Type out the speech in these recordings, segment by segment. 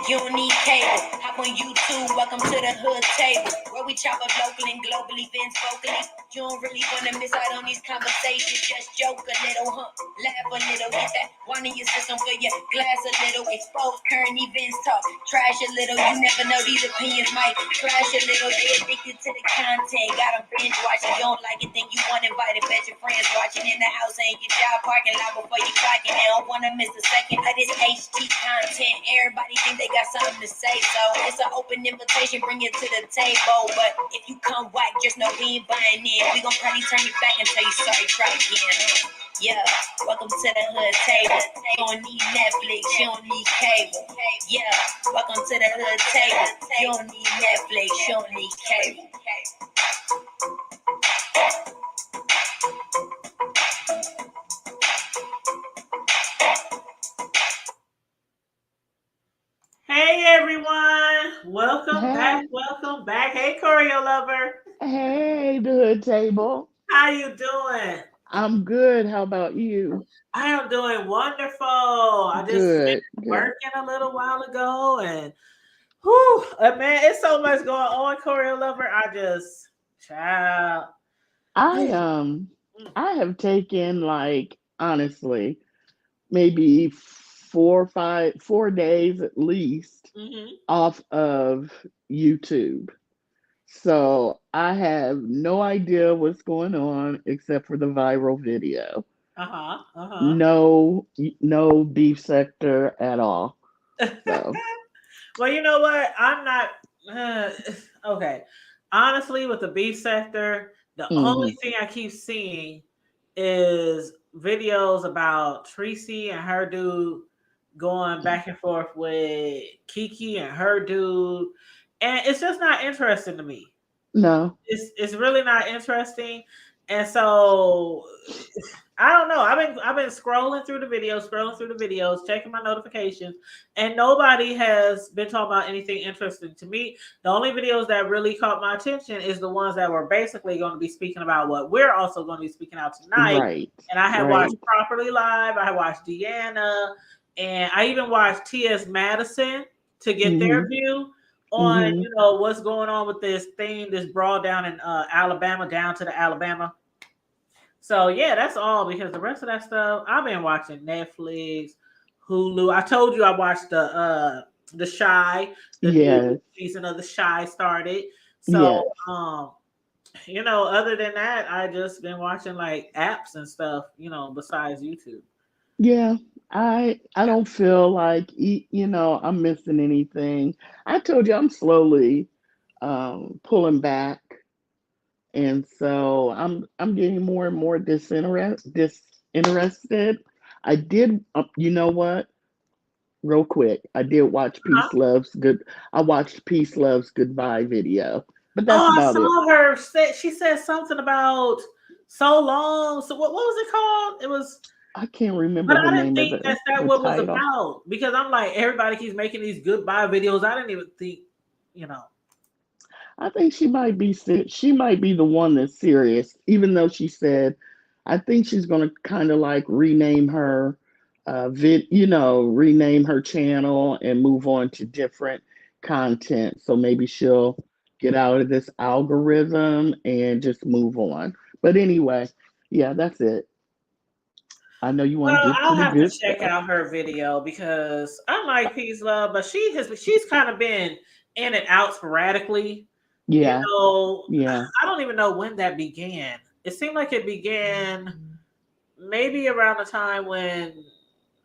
You don't need cable. Hop on YouTube, welcome to the hood table, where we chop up local and global events vocally. You don't really wanna miss out on these conversations. Just joke a little, laugh a little, get that one in your system, fill your glass a little, expose current events, talk trash a little. You never know, these opinions might trash a little. They addicted to the content, got them binge watching. You don't like it, then you want invited, bet your friends watching in the house and your job parking lot before you clocking. They don't wanna miss a second of this HD content. Everybody think they got something to say, so it's an open invitation, bring it to the table. But if you come whack, just know we ain't buying in. We gon' probably turn you back and tell you sorry, try again. Yeah, welcome to the hood table. You don't need Netflix, you don't need cable. Yeah, welcome to the hood table. You don't need Netflix, you don't need cable. Hey everyone, welcome back. Hey choreo lover, Hey, the hood table. how you doing? I'm good. How about you? I am doing wonderful. I just finished Good, good. working a little while ago, and whew, man, it's so much going on, choreo lover. Child. I I have taken like honestly maybe 4 days at least Mm-hmm. off of YouTube. So I have no idea what's going on except for the viral video. Uh-huh. No beef sector at all. So Well, you know what? I'm not uh, okay. Honestly, with the beef sector, the only mhm. thing I keep seeing is videos about Tracy and her dude going back and forth with Kiki and her dude, and it's just not interesting to me. No. It's really not interesting, and so I don't know. I've been scrolling through the videos, checking my notifications, and nobody has been talking about anything interesting to me. The only videos that really caught my attention is the ones that were basically going to be speaking about what we're also going to be speaking out tonight. Right. And I had watched Right. Properly Live, I had watched Deanna, and I even watched T.S. Madison to get their Mhm. view on Mhm. what's going on with this thing, this brawl down in Alabama, down to the Alabama. So yeah, that's all because the rest of that stuff I've been watching Netflix, Hulu. I told you I watched the Shy, the new Yes. season of the Shy started. So Yes. other than that, I just been watching like apps and stuff, besides YouTube. Yeah. I don't feel like I'm missing anything. I told you I'm slowly pulling back, and so I'm getting more and more disinterested. I did you know what? Real quick, I did watch Uh-huh. Peace Loves Good. I watched Peace Loves Goodbye video, but that's Oh, I about it. saw her say she said something about so long. So what was it called? It was. I can't remember But the I didn't name of think that's that the what was title. about because I'm like everybody keeps making these goodbye videos. I didn't even think, you know. I think she might be the one that's serious, even though she said, I think she's going to kind of like rename her rename her channel and move on to different content. So maybe she'll get out of this algorithm and just move on. But anyway, yeah, that's it. I know you want to Well, get to I'll the have to good check stuff. out her video because I like Peace Love, but she's kind of been in and out sporadically. You Yeah, know, yeah, I don't even know when that began. It seemed like it began maybe around the time when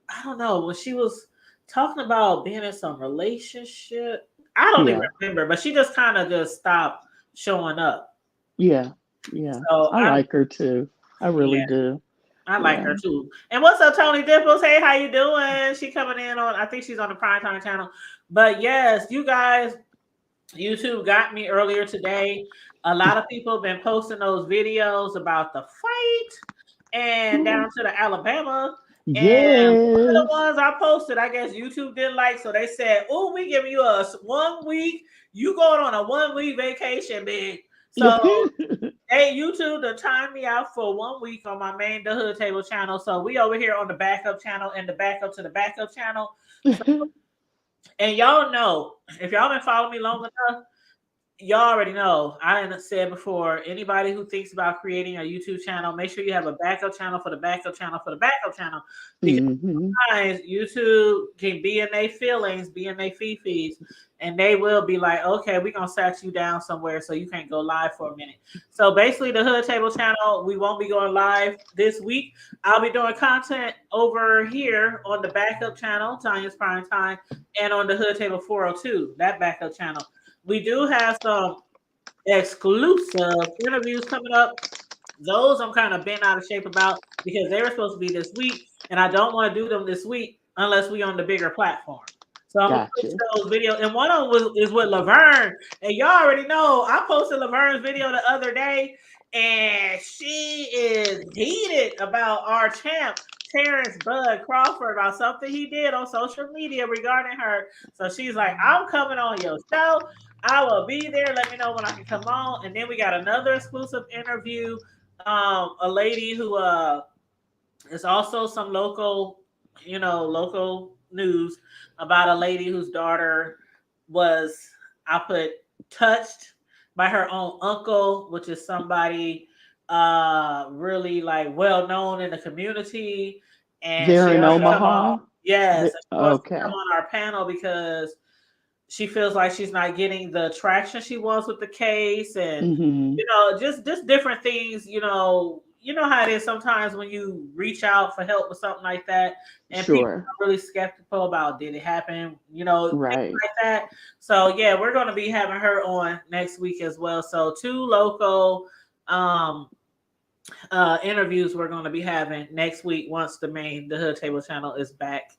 I don't know when she was talking about being in some relationship. I don't even yeah, remember, but she just kind of just stopped showing up. yeah, yeah. So I I like her too. I really yeah, do. I like Yeah. her too. And what's up, Tony Dimples? Hey, how you doing? She coming in on I think she's on the primetime channel. But yes, you guys, YouTube got me earlier today. A lot of people have been posting those videos about the fight and down to the Alabama. And one of the Yes. ones I posted, I guess YouTube didn't like, so they said, "Oh, we giving you a 1 week. You going on a 1 week vacation, big." So hey, YouTube to time me out for 1 week on my main The Hood Table channel. So we over here on the backup channel and the backup to the backup channel. So And y'all know, if y'all been following me long enough, y'all already know. I done said before, anybody who thinks about creating a YouTube channel, make sure you have a backup channel for the backup channel for the backup channel. Because Mm-hmm. sometimes YouTube can be in their feelings, be in their feeds, and they will be like, okay, we're gonna sat you down somewhere so you can't go live for a minute. So basically the Hood Table channel, we won't be going live this week. I'll be doing content over here on the backup channel, Tanya's Prime Time, and on the Hood Table 402, that backup channel. We do have some exclusive interviews coming up. Those I'm kind of bent out of shape about because they were supposed to be this week, and I don't want to do them this week unless we on the bigger platform. So I'm gonna push Gotcha. those videos, and one of them is with Laverne, and y'all already know I posted Laverne's video the other day, and she is heated about our champ Terrence Bud Crawford about something he did on social media regarding her. So she's like, "I'm coming on your show. I will be there. Let me know when I can come on." And then we got another exclusive interview. A lady who is also some local, local news about a lady whose daughter was, I put, touched by her own uncle, which is somebody really like well known in the community. And They're she in wants to come on. Omaha. Yes, and she wants to come Okay. on our panel because she feels like she's not getting the traction she wants with the case, and Mm-hmm. just different things. You know how it is sometimes when you reach out for help with something like that, and people Sure. are really skeptical about did it happen, things Right. like that. So yeah, we're going to be having her on next week as well. So two local um interviews we're going to be having next week once the Hood Table channel is back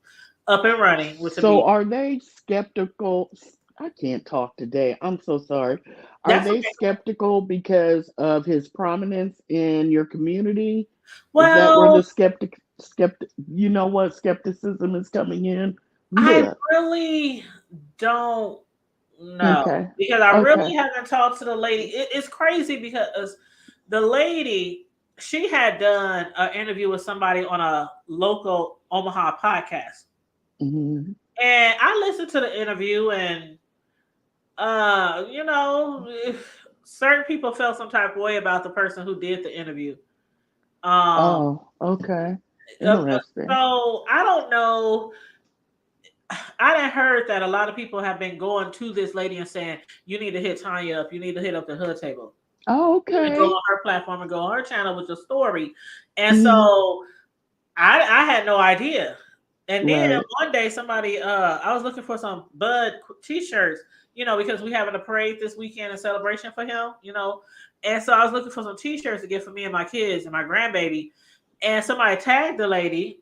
up and running, which will So be are they skeptical? I can't talk today. I'm so sorry. Are that's they okay. skeptical because of his prominence in your community? Is that where Well, the skeptic you know what skepticism is coming in? I Yeah. really don't know Okay. because I Okay. really haven't talked to the lady. It's crazy because the lady, she had done an interview with somebody on a local Omaha podcast, Hmm. and I listened to the interview, and if certain people felt some type of way about the person who did the interview. Um, Oh, okay. uh, Interesting. so I don't know. I done heard that a lot of people have been going to this lady and saying, "You need to hit Tanya up. You need to hit up the Hood Table. Oh, You need to go okay. on her platform and go on her channel with your story." And Hmm. so I had no idea. And then Right. one day somebody I was looking for some Bud t-shirts, because we having a parade this weekend in celebration for him. And so I was looking for some t-shirts to get for me and my kids and my grandbaby. And somebody tagged the lady,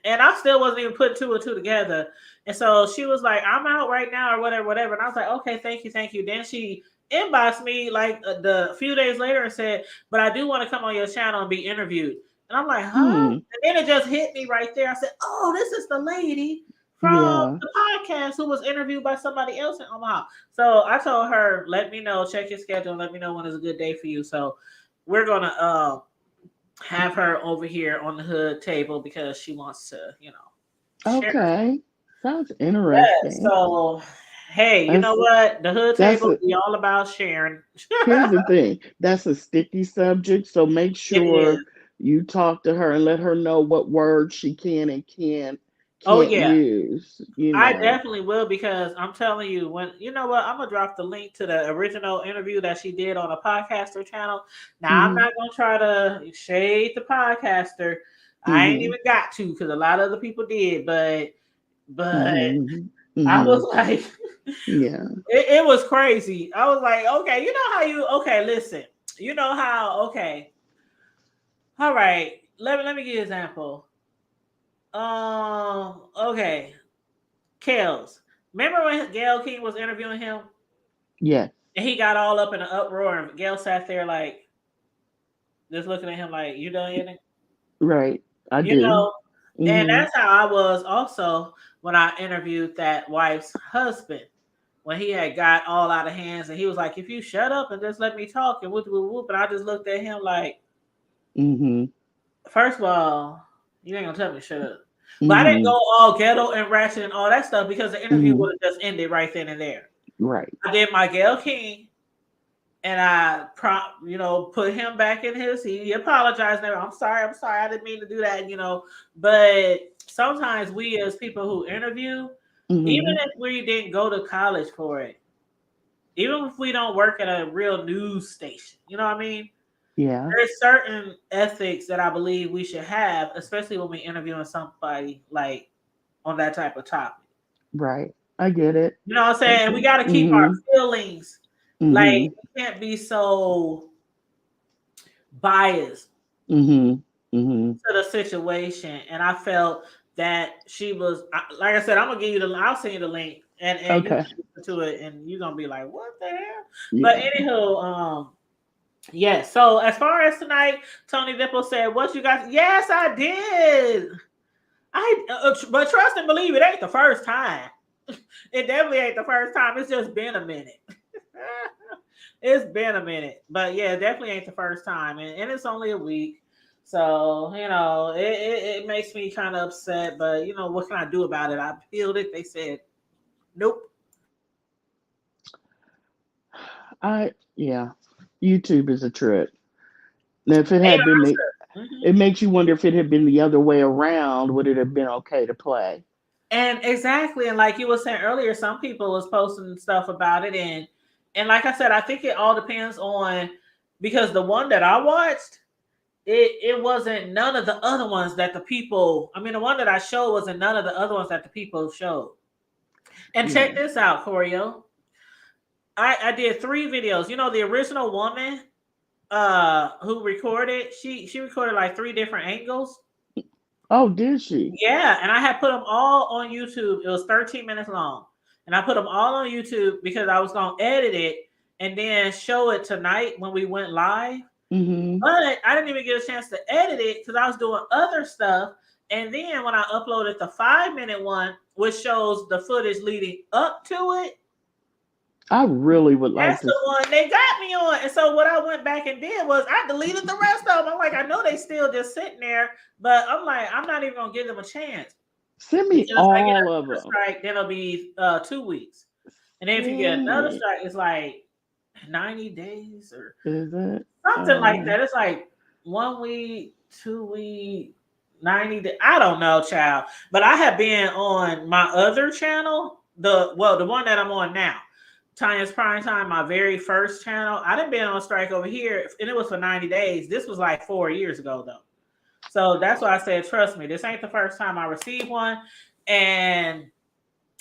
and I still wasn't even putting two and two together. And so she was like, "I'm out right now," or whatever, whatever. And I was like, "Okay, thank you, thank you." Then she inboxed me like the few days later and said, "But I do want to come on your channel and be interviewed." And I'm like, "Huh?" Hmm. And then it just hit me right there. I said, "Oh, this is the lady from Yeah. the podcast who was interviewed by somebody else in Omaha." So I told her, "Let me know, check your schedule, and let me know when is a good day for you." So we're gonna have her over here on the Hood Table because she wants to, share. Okay. Sounds Yeah. interesting. So, hey, you know That's what? The Hood that's Table a be all about sharing. Here's the thing. That's a sticky subject, so make It sure is. you talk to her and let her know what words she can and Oh can't yeah, use, you I know. definitely will because I'm telling you, when you know what, I'm gonna drop the link to the original interview that she did on a podcaster channel. Now I'm Mhm. not gonna try to shade the podcaster. I ain't Mhm. even got to because a lot of other people did, but Mhm. I was Mhm. like, Yeah. it was crazy. I was like, okay, okay, listen, okay, all right, let me give you an example. Okay, Kels. Remember when Gail King was interviewing him Yes. and he got all up in an uproar and Gail sat there like just looking at him like, "You done yet?" Right. I You do. know, and Mhm. that's how I was also when I interviewed that wife's husband. When he had got all out of hands and he was like, "If you shut up and just let me talk," and whoop whoop whoop, and I just looked at him like, Mhm. first of all, you ain't gonna tell me to shut up. But I didn't go Mm-hmm. all ghetto and ratchet and all that stuff because the interview Mm-hmm. would have just ended right then and there. Right. I did my Gail King, and I put him back in his. He apologized. And I'm sorry, I didn't mean to do that. But sometimes we as people who interview, even Mm-hmm. if we didn't go to college for it, even if we don't work at a real news station, you know what I mean? Yeah. There's certain ethics that I believe we should have, especially when we interviewing somebody like on that type of topic. Right. I get it. You know what I'm I saying? get We it. got to keep our Mm-hmm. feelings. Like, Mm-hmm. we can't be so biased Mm-hmm. Mm-hmm. to the situation. And I felt that she was, like I said, I'm gonna give you I'll send you the link, and you Okay. can listen to it, and you're gonna be like, what the hell? But Yeah. anywho, yes. So as far as tonight, Tony Dipple said, "What you got?" Yes, I did. But trust and believe, it ain't the first time. It definitely ain't the first time. It's just been a minute. It's been a minute, but yeah, it definitely ain't the first time, and it's only a week. So it makes me kind of upset, but what can I do about it? I appealed it. They said nope. Yeah. YouTube is a trip. Now, if it They had been the, answered. Mhm. it makes you wonder if it had been the other way around, would it have been okay to play? And exactly, and like you were saying earlier, some people was posting stuff about it, and like I said, I think it all depends on, because the one that I watched, it wasn't none of the other ones that the people. I mean, the one that I showed wasn't none of the other ones that the people showed. And check Yeah. this out, Corio. I did 3 videos. The original woman who recorded, she recorded like 3 different angles. Oh, did she? Yeah, and I had put them all on YouTube. It was 13 minutes long. And I put them all on YouTube because I was going to edit it and then show it tonight when we went live. Mm-hmm. But I didn't even get a chance to edit it because I was doing other stuff. And then when I uploaded the 5-minute one, which shows the footage leading up to it, I really would like that's to. the one they got me on. And so what I went back and did was I deleted the rest of them. I'm like, I know they still just sitting there, but I'm like, I'm not even gonna give them a chance. Send me Because if I get all of another them. strike, then it'll be 2 weeks. And then if you get Send another me. strike, it's like 90 days or Is it? something like that. It's like 1 week, 2 week, 90 days. I don't know, child. But I have been on my other channel, the one that I'm on now. Tanya's Prime Time, my very first channel. I didn't been on strike over here, and it was for 90 days. This was like 4 years ago, though. So that's why I said, trust me, this ain't the first time I received one. And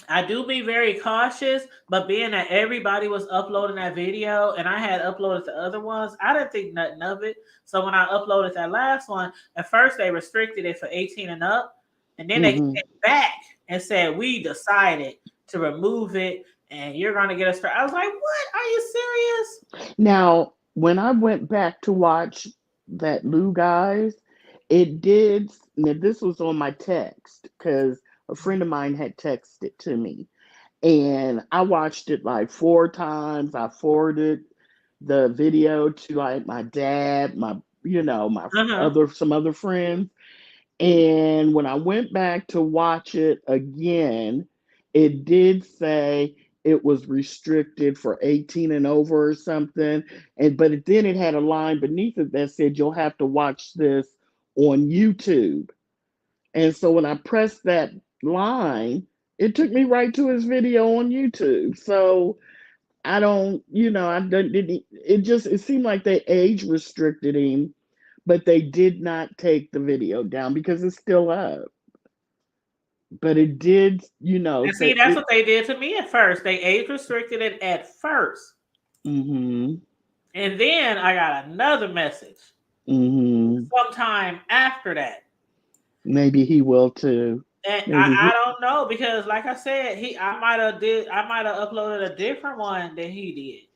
I do be very cautious, but being that everybody was uploading that video and I had uploaded the other ones, I didn't think nothing of it. So when I uploaded that last one, at first they restricted it for 18 and up, and then they came Mm-hmm. back and said, we decided to remove it and you're going to get a strike. I was like, what? Are you serious? Now, when I went back to watch that Lou guys, it did. Now, this was on my text because a friend of mine had texted to me, and I watched it like 4 times. I forwarded the video to like my dad, my Uh-huh. other some other friends. And when I went back to watch it again, it did say it was restricted for 18 and over or something. Then it had a line beneath it that said you'll have to watch this on YouTube. And so when I pressed that line, it took me right to his video on YouTube. So I don't, I don't, it seemed like they age restricted him, but they did not take the video down because it's still up. But it did, And see, say that's it. what they did to me at first. They age restricted it at first. Mm-hmm. And then I got another message Mm-hmm. sometime after that. Maybe he will too. And Maybe I he. don't know because, like I said, I might have uploaded a different one than he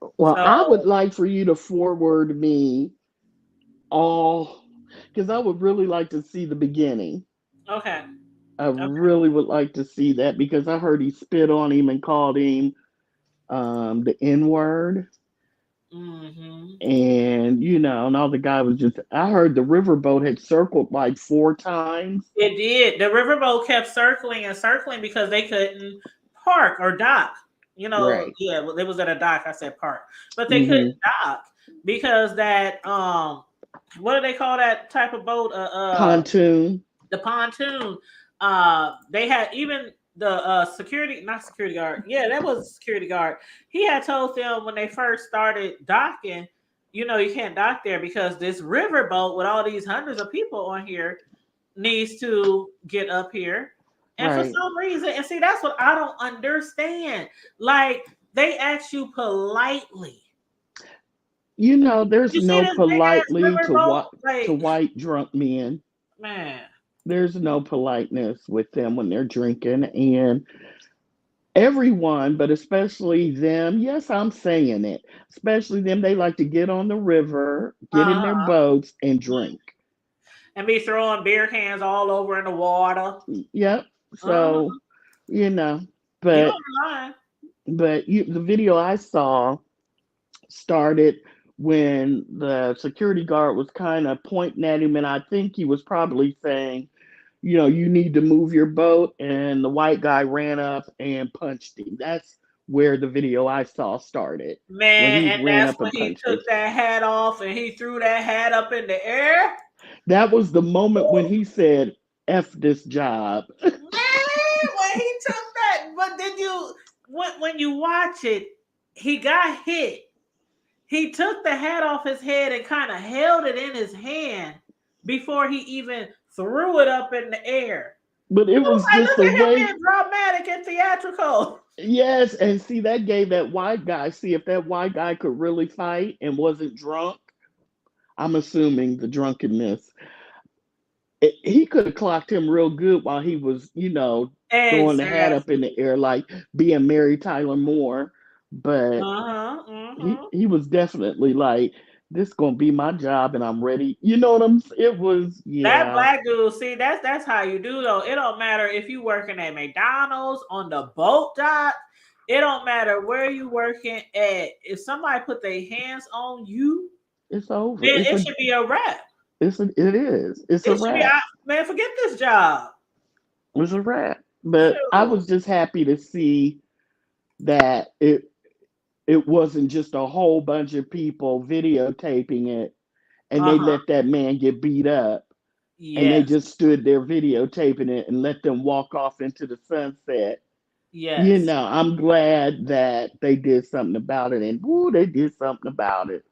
did. Well, So I would like for you to forward me all, because I would really like to see the beginning. okay, I okay. really would like to see that because I heard he spit on him and called him the N word. Mm-hmm. And and all the guy was just, I heard the riverboat had circled like 4 times. It did. The riverboat kept circling and circling because they couldn't park or dock. Right. Yeah, well, it was at a dock. I said park, but they couldn't Hmm. dock because that what do they call that type of boat? Pontoon. The pontoon. They had even the security, not security guard. Yeah, that was a security guard. He had told them when they first started docking, you can't dock there because this riverboat with all these hundreds of people on here needs to get up here. And for Right. some reason, and see, that's what I don't understand. Like, they ask you politely. There's You see no this big ass politely riverboat? to Like, white drunk men. man. There's no politeness with them when they're drinking. And everyone, but especially them, yes, I'm saying it, especially them, they like to get on the river, get in their Uh-huh. boats, and drink. And be throwing beer cans all over in the water. Yep. Uh-huh. So, you know, You but ain't lying. the video I saw started when the security guard was kind of pointing at him, and I think he was probably saying, you need to move your boat, and the white guy ran up and punched him. That's where the video I saw started, when Man, he and ran that's up when and he punched took him. that hat off and he threw that hat up in the air. That was the moment when he said, F this job. Man, when he took that, but did you when you watch it, he got hit. He took the hat off his head and kind of held it in his hand before he even threw it up in the air. But it I was was like, just look the at him way. being dramatic and theatrical. Yes, and see, that gave that white guy, see if that white guy could really fight and wasn't drunk. I'm assuming the drunkenness. He could have clocked him real good while he was, throwing the hat up in Exactly. the air like being Mary Tyler Moore. But Uh-huh. he Uh-huh. he was definitely like, this gonna be my job and I'm ready. You know what I'm saying? It was, That yeah. black dude, see, that's how you do though. It don't matter if you working at McDonald's on the boat dock. It don't matter where you working at. If somebody put their hands on you, It's over. then it should be a wrap. It is. It's a It should be, wrap. man, forget this job. It's a wrap. But I Shoot. was just happy to see that it wasn't just a whole bunch of people videotaping it and they Uh-huh. let that man get beat up and they Yes. just stood there videotaping it and let them walk off into the sunset. Yes. I'm glad that they did something about it, and woo, they did something about it.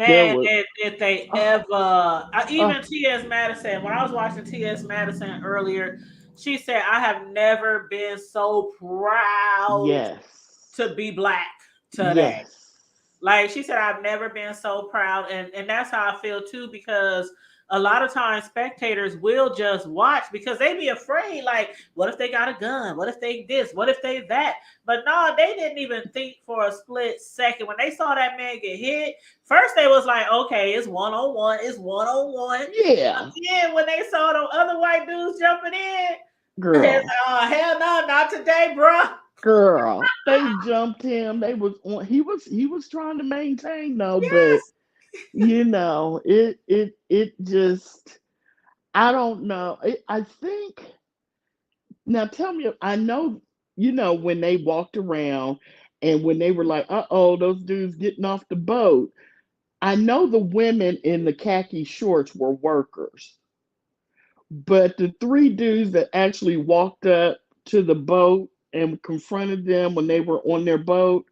There Man, was, if they oh, ever, oh, even T.S. Madison, when I was watching T.S. Madison earlier, she said, I have never been so proud yes, to be black today. yes, Like she said, I've never been so proud, and that's how I feel too. Because a lot of times spectators will just watch because they be afraid. Like, what if they got a gun? What if they this? What if they that? But no, they didn't even think for a split second when they saw that man get hit. First, they was like, okay, it's 1-on-1, it's 1-on-1. But yeah, then when they saw the other white dudes jumping in, it's girl, like, oh hell no, not today, bro. girl. They jumped him. They was on. He was trying to maintain though, but Yes. it just. I don't know. I think now. Tell me. I know. When they walked around and when they were like, "Uh-oh, those dudes getting off the boat." I know the women in the khaki shorts were workers, but the three dudes that actually walked up to the boat and confronted them when they were on their boat,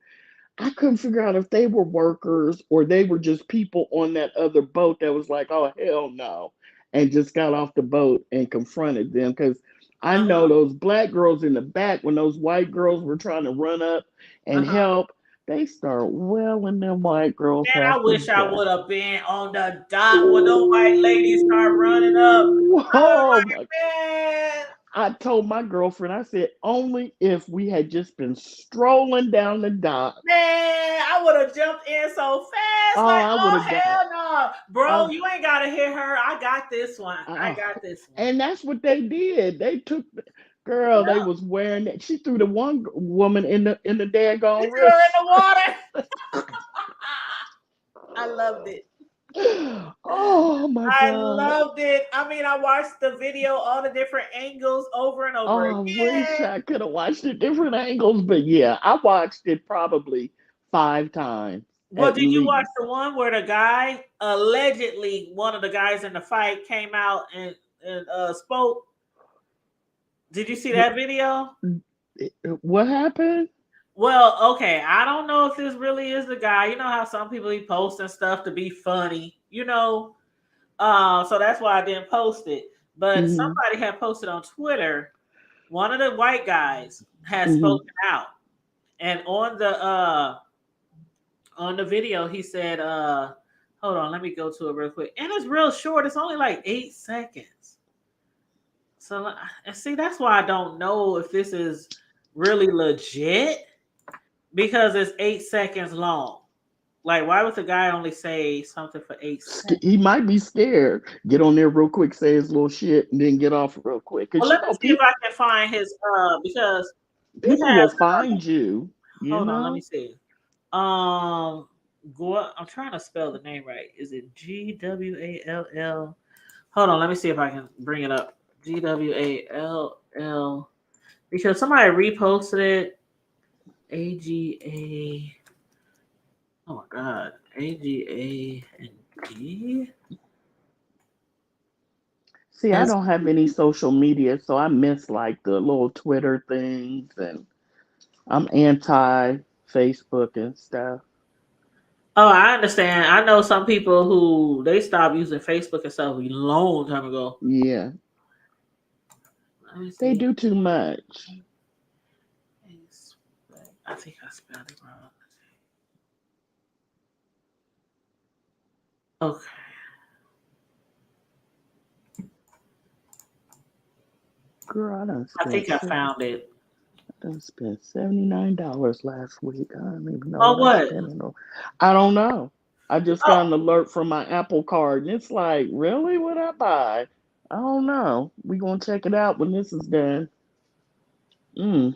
I couldn't figure out if they were workers or they were just people on that other boat that was like, oh, hell no, and just got off the boat and confronted them. Because I know Uh-huh. those black girls in the back, when those white girls were trying to run up and Uh-huh. help, they start wailing them white girls Man, I half to wish I death. would have been on the dock when those white ladies start running up. Ooh, I was oh my. like, man, I told my girlfriend, I said, only if we had just been strolling down the dock. I would have jumped in so fast. Oh, Like, I would oh, have got. hell no. Bro, Uh, you ain't got to hit her. I got this one. I uh, got this one. and that's what they did. They took girl. They Yep. was wearing that. She threw the one woman in the You daggone threw her river. in the water. I loved it. Oh my I God. loved it. I mean, I watched the video, all the different angles over and over Oh, I wish again. I could have watched it different angles, but yeah, I watched it probably 5 times Well, at did you watch least. the one where the guy, allegedly one of the guys in the fight, came out and spoke? Did you see that video? What happened? Well, okay, I don't know if this really is the guy. You know how some people be posting stuff to be funny, so that's why I didn't post it. But Hmm. somebody had posted on Twitter. One of the white guys has Hmm. spoken out, and on the video he said, "Hold on, let me go to it real quick." And it's real short. It's only like 8 seconds. So, and see, that's why I don't know if this is really legit because it's 8 seconds long. Like, why would the guy only say something for 8 seconds? He might be scared. Get on there real quick, say his little shit, and then get off real quick. Well, Cause let me see if I can find his because it people will has find you. You hold on, let me know. see. I'm trying to spell the name right. Is it Gwall? Hold on, let me see if I can bring it up. Gwall because somebody reposted it. AGA. Oh my god. AGA and D. See, I That's don't have any social media, so I miss like the little Twitter things, and I'm anti Facebook and stuff. oh, I understand. I know some people who they stopped using Facebook and stuff a long time ago. Yeah, Let me they see. do too much. I think I spelled it wrong. Okay. Girl, I think I found it. I done spent $79 last week. I don't even know Oh, what I what? spent it on. I don't know. I just got Oh, an alert from my Apple card, and it's like, really? What I buy? I don't know. We gonna check it out when this is done. Mm,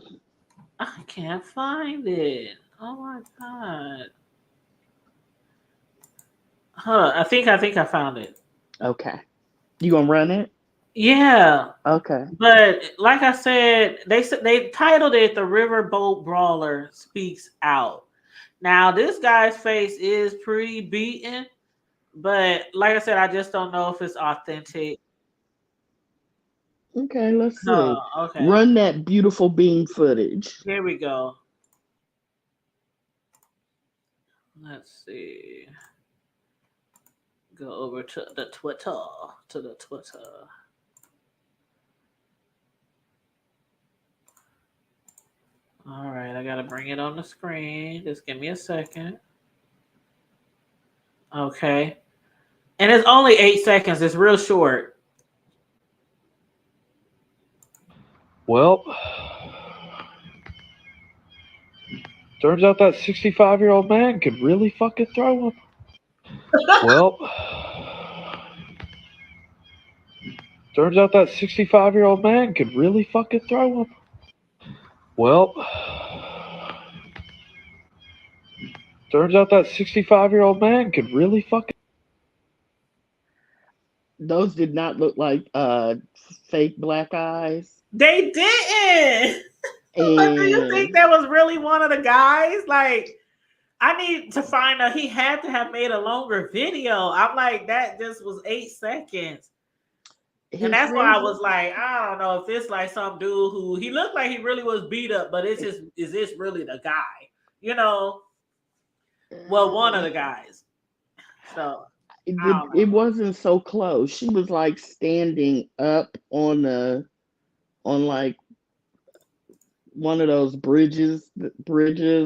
I can't find it. Oh my god. Hold on. I think I found it. okay. You gonna run it? Yeah. Okay. But like I said, they titled it "The Riverboat Brawler Speaks Out." Now this guy's face is pretty beaten, but like I said, I just don't know if it's authentic. Okay, let's Oh, see. okay. Run that beautiful beam footage. Here we go. Let's see. Go over to the Twitter. To the Twitter. All right, I gotta bring it on the screen. Just give me a second. Okay. And it's only 8 seconds. It's real short. Well, turns out that 65-year-old man could really fucking throw one. Well, turns out that 65-year-old man could really fucking throw one. Well, turns out that 65-year-old man could really fucking. Those did not look like fake black eyes. They didn't. But do you think And that was really one of the guys? Like, I need to find out. He had to have made a longer video. I'm like, that just was 8 seconds. And his that's why I reason was like, I don't know if it's like some dude who he looked like he really was beat up, but is this really the guy? You know, well, one of the guys. So I don't it know. wasn't so close. She was like standing up on like one of those bridges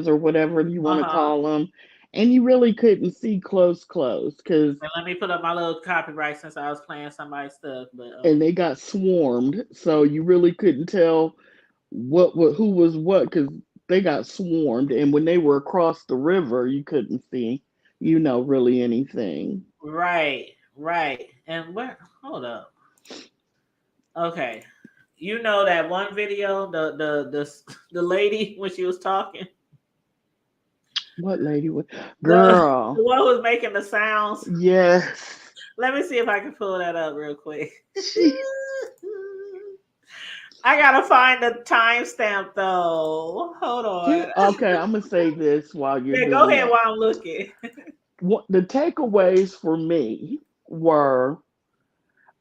or whatever you want to Uh-huh. call them, and you really couldn't see close because And let me put up my little copyright since I was playing somebody's stuff. But and they got swarmed, so you really couldn't tell what who was what because they got swarmed, and when they were across the river, you couldn't see, really anything. right, right. And where? Hold up. Okay. You know that one video, the lady when she was talking, What lady was? The Girl. one who's making the sounds. Yes. Let me see if I can pull that up real quick. She. I gotta find the timestamp though. Hold on. Okay, I'm gonna say this while you're Yeah, go doing ahead that. while I'm looking. The takeaways for me were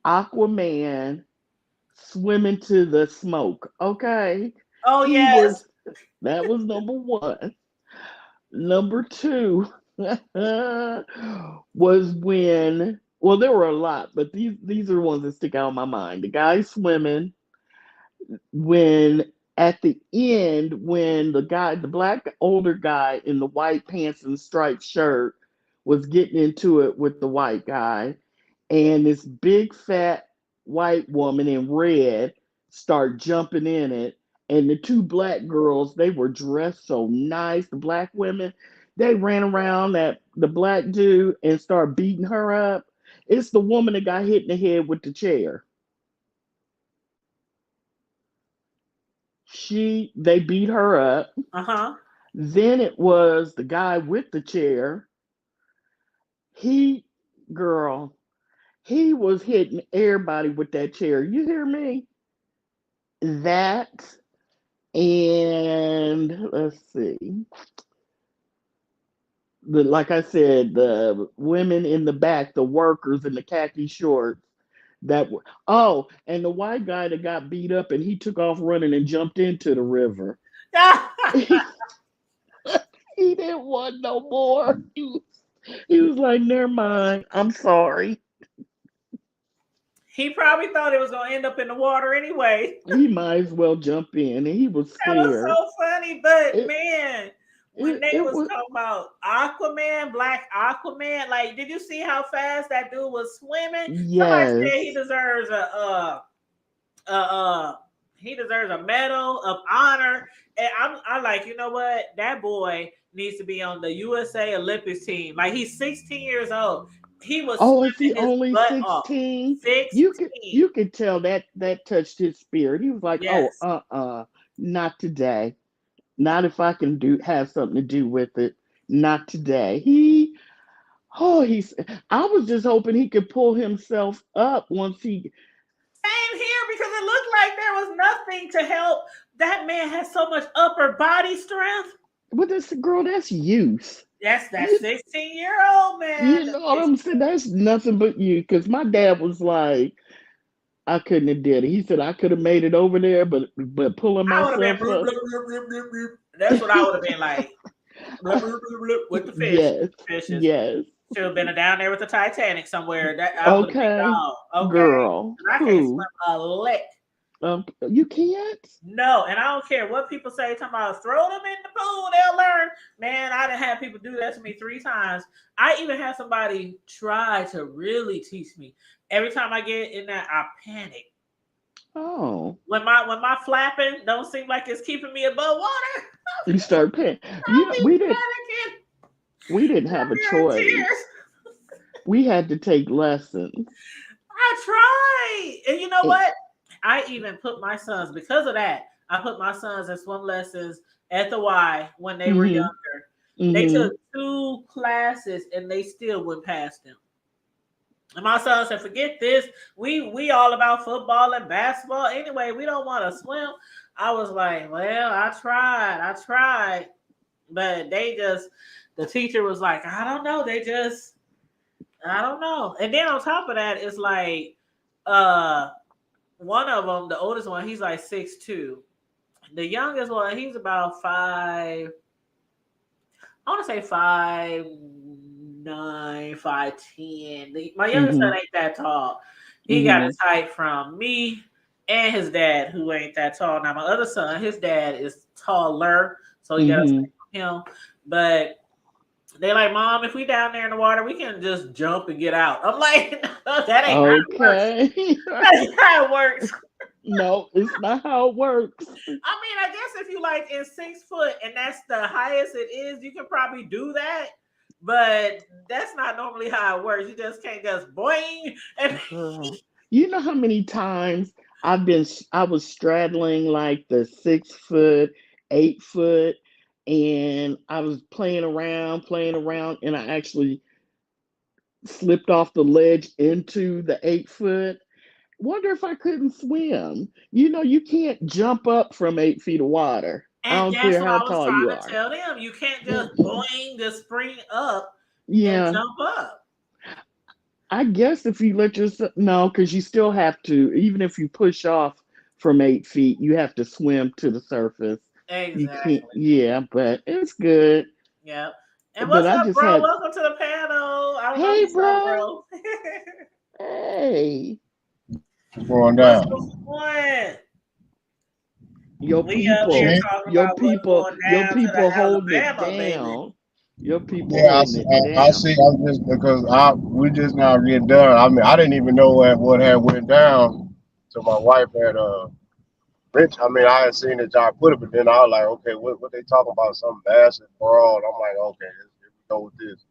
Aquaman swimming to the smoke. Okay, Oh he yes. was. That was number one. Number two was when. Well, there were a lot, but these are the ones that stick out in my mind. The guy swimming, when at the end, when the black older guy in the white pants and striped shirt was getting into it with the white guy, and this big fat white woman in red start jumping in it, and the two black girls, they were dressed so nice, the black women, they ran around that the black dude and start beating her up. It's the woman that got hit in the head with the chair. They beat her up. Uh-huh. Then it was the guy with the chair. He, girl, he was hitting everybody with that chair. You hear me? That, and let's see. Like I said, the women in the back, the workers in the khaki shorts. Oh, and the white guy that got beat up and he took off running and jumped into the river. He didn't want no more. He was like, never mind. I'm sorry. He probably thought it was gonna end up in the water anyway. He might as well jump in. And he was That was scared. so funny, but It, man, when it, they it was was, talking about Aquaman, Black Aquaman, like, did you see how fast that dude was swimming? Somebody yes. said uh, he deserves a medal of honor. And I'm like, you know what? That boy needs to be on the USA Olympics team. Like, he's 16 years old. He was Oh, is he swimming his only butt off. 16? 16. You could tell that touched his spirit. He was like, oh, Yes. not today. Not if I can have something to do with it. Not today. He's I was just hoping he could pull himself up once he. Same here, because it looked like there was nothing to help. That man has so much upper body strength. But this girl, that's youth. That's that 16-year-old man. You know what I'm saying? That's nothing but you. Because my dad was like, I couldn't have did it. He said I could have made it over there, but pulling I would have been myself bloop, up. bloop, bloop, bloop, bloop, bloop. That's what I would have been like. Bloop, bloop, bloop, bloop, with the Yes, fishes. yes. Should have been down there with the Titanic somewhere. That I would have been Okay, gone. Okay. girl. I can't swim Who? a lick. You can't. No, and I don't care what people say. Talking about throw them in the pool, they'll learn. Man, I done had people do that to me 3 times. I even had somebody try to really teach me. Every time I get in that, I panic. Oh, When my flapping don't seem like it's keeping me above water, you start paying. You I'll know, be panicking. we didn't have I'll a be in choice. tears. We had to take lessons. I tried, and you know It, what? I even put my sons, because of that. I put my sons in swim lessons at the Y when they were mm-hmm, younger. They mm-hmm. took 2 classes and they still went past them. And my son said, "Forget this. We all about football and basketball anyway. We don't want to swim." I was like, "Well, I tried, but the teacher was like, I don't know. I don't know." And then on top of that, it's like, one of them, the oldest one, he's like 6'2". The youngest one, he's about 5. I want to say 5'9", 5'10". My youngest son Mm-hmm. ain't that tall. He got Mm-hmm. his height from me and his dad, who ain't that tall. Now my other son, his dad is taller, so he got his Mm-hmm. height from him. But they like, "Mom, if we down there in the water, we can just jump and get out." I'm like, "No, that ain't how it works. Okay. That ain't how it works." No, it's not how it works. I mean, I guess if you like in 6 foot and that's the highest it is, you can probably do that. But that's not normally how it works. You just can't just boing and Girl, you know how many times I was straddling like the 6 foot, 8 foot, and I was playing around, and I actually slipped off the ledge into the 8 foot. Wonder if I couldn't swim. You know, you can't jump up from 8 feet of water. I And don't that's care what how I was tall trying you to are. tell them. You can't just boing, just spring up and Yeah, jump up. I guess if you let yourself, no, because you still have to, even if you push off from 8 feet, you have to swim to the surface. You can't, Exactly. yeah, but it's good. Yep. And But what's I up, just bro? had, Welcome to the panel. I don't know if hey, you saw, bro, bro. hey, What's going What's down? going on? your We up here people, Shit. talking about what's going your down to people the holding it Alabama, baby. down. Your people Yeah, holding it I down. see. I'm just because we just now getting done. I mean, I didn't even know what had went down. So my wife had Rich. I mean, I had seen it. I put it, but then I was like, okay, what they talking about? Some massive brawl. I'm like, okay, here we go with this.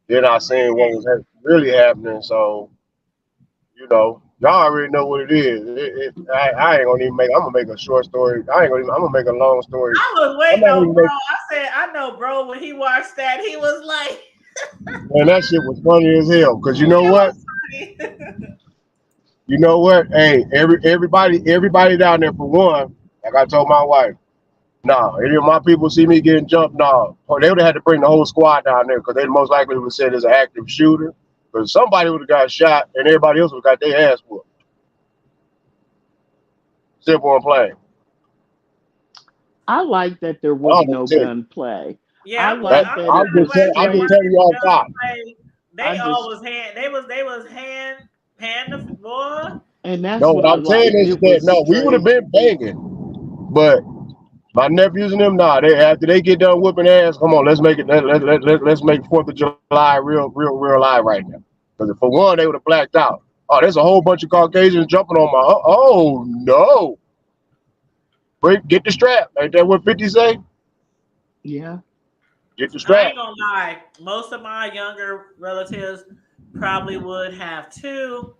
Then I seen what was really happening. So y'all already know what it is. I ain't gonna even make. I'm gonna make a short story. I ain't gonna. Even, I'm gonna make a long story. I was I'm waiting not on even bro. make. I said, I know, bro. When he watched that, he was like, Man, that shit was funny as hell. Cause you know it what? was funny. You know what? Hey, everybody down there for one. Like I told my wife, nah. Any of my people see me getting jumped, nah. Oh, they would have had to bring the whole squad down there because they most likely would have said there's an active shooter. Because somebody would have got shot and everybody else would have got their ass whooped. Simple and plain. I like that there I was don't know no what to tell you. gunplay. Yeah, I I'm glad. That like I'm that glad it was they I'm just straight. weren't telling even y'all done why. play. I They all just, was hand. They was hand the boy. and that's No, what what I I'm saying liked. is It that was no, we would have straight. been banging, but my nephews and them, nah, they after they get done whooping ass, come on, let's make it. Let's make 4th of July real live right now. Because for one, they would have blacked out. Oh, there's a whole bunch of Caucasians jumping on my. Oh no! Get the strap. Ain't that what 50 say? Yeah. Get the I strap. ain't gonna lie. Most of my younger relatives probably would have too,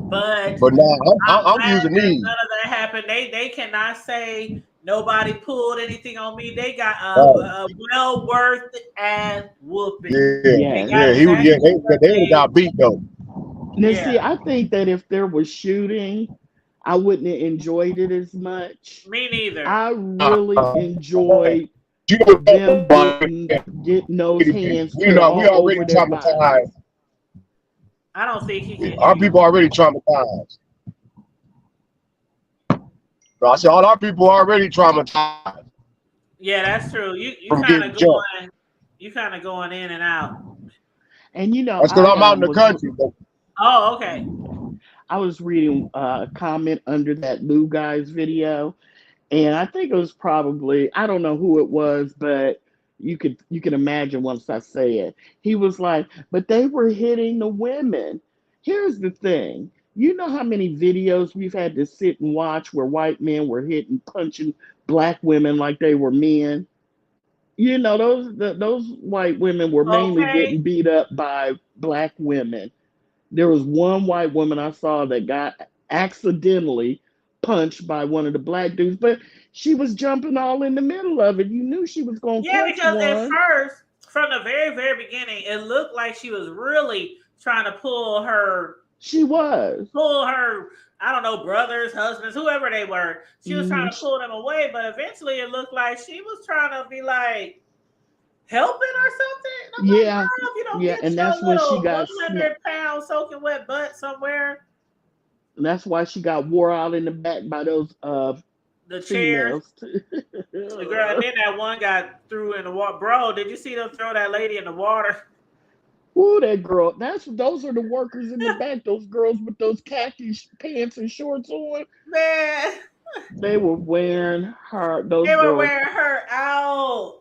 but But now I'm I'm glad using that these. none of that happened. They cannot say nobody pulled anything on me. They got Right. a well worth ass whooping. They Yes. got Yeah. He would. Yeah, exactly what they would have got beat though. Now, yeah. see, I think that if there was shooting, I wouldn't have enjoyed it as much. Me neither. I really Hey, enjoyed you know, them getting those hands we put know we all already over their bodies. traumatized. I don't think he can hear Our you. people already traumatized. No, I said all our people already traumatized Yeah, that's true. You from kind getting of jumped. going in and out. And you know, That's because I'm out in the country. But Oh, okay. I was reading a comment under that Lou guy's video, and I think it was probably, I don't know who it was, but you can imagine once I say it. He was like, but they were hitting the women. Here's the thing. You know how many videos we've had to sit and watch where white men were hitting, punching black women like they were men? You know, those white women were mainly Okay. getting beat up by black women. There was one white woman I saw that got accidentally punched by one of the black dudes, but she was jumping all in the middle of it. You knew she was going to Yeah, catch because at one. first, from the very, very beginning, it looked like she was really trying to She was. pull her, I don't know, brothers, husbands, whoever they were. She was trying Mhm. to pull them away, but eventually it looked like she was trying to be like helping or something. And I'm like, Yeah, girl, if you don't yeah, get and your that's when she little got 100-pound soaking wet butt somewhere, that's why she got wore out in the back by those the chairs, females. the girl, and then that one got threw in the water. Bro, did you see them throw that lady in the water? Ooh, that girl. Those are the workers in the back. Those girls with those khaki pants and shorts on. Man, They were wearing her. Those they were girls. wearing her out.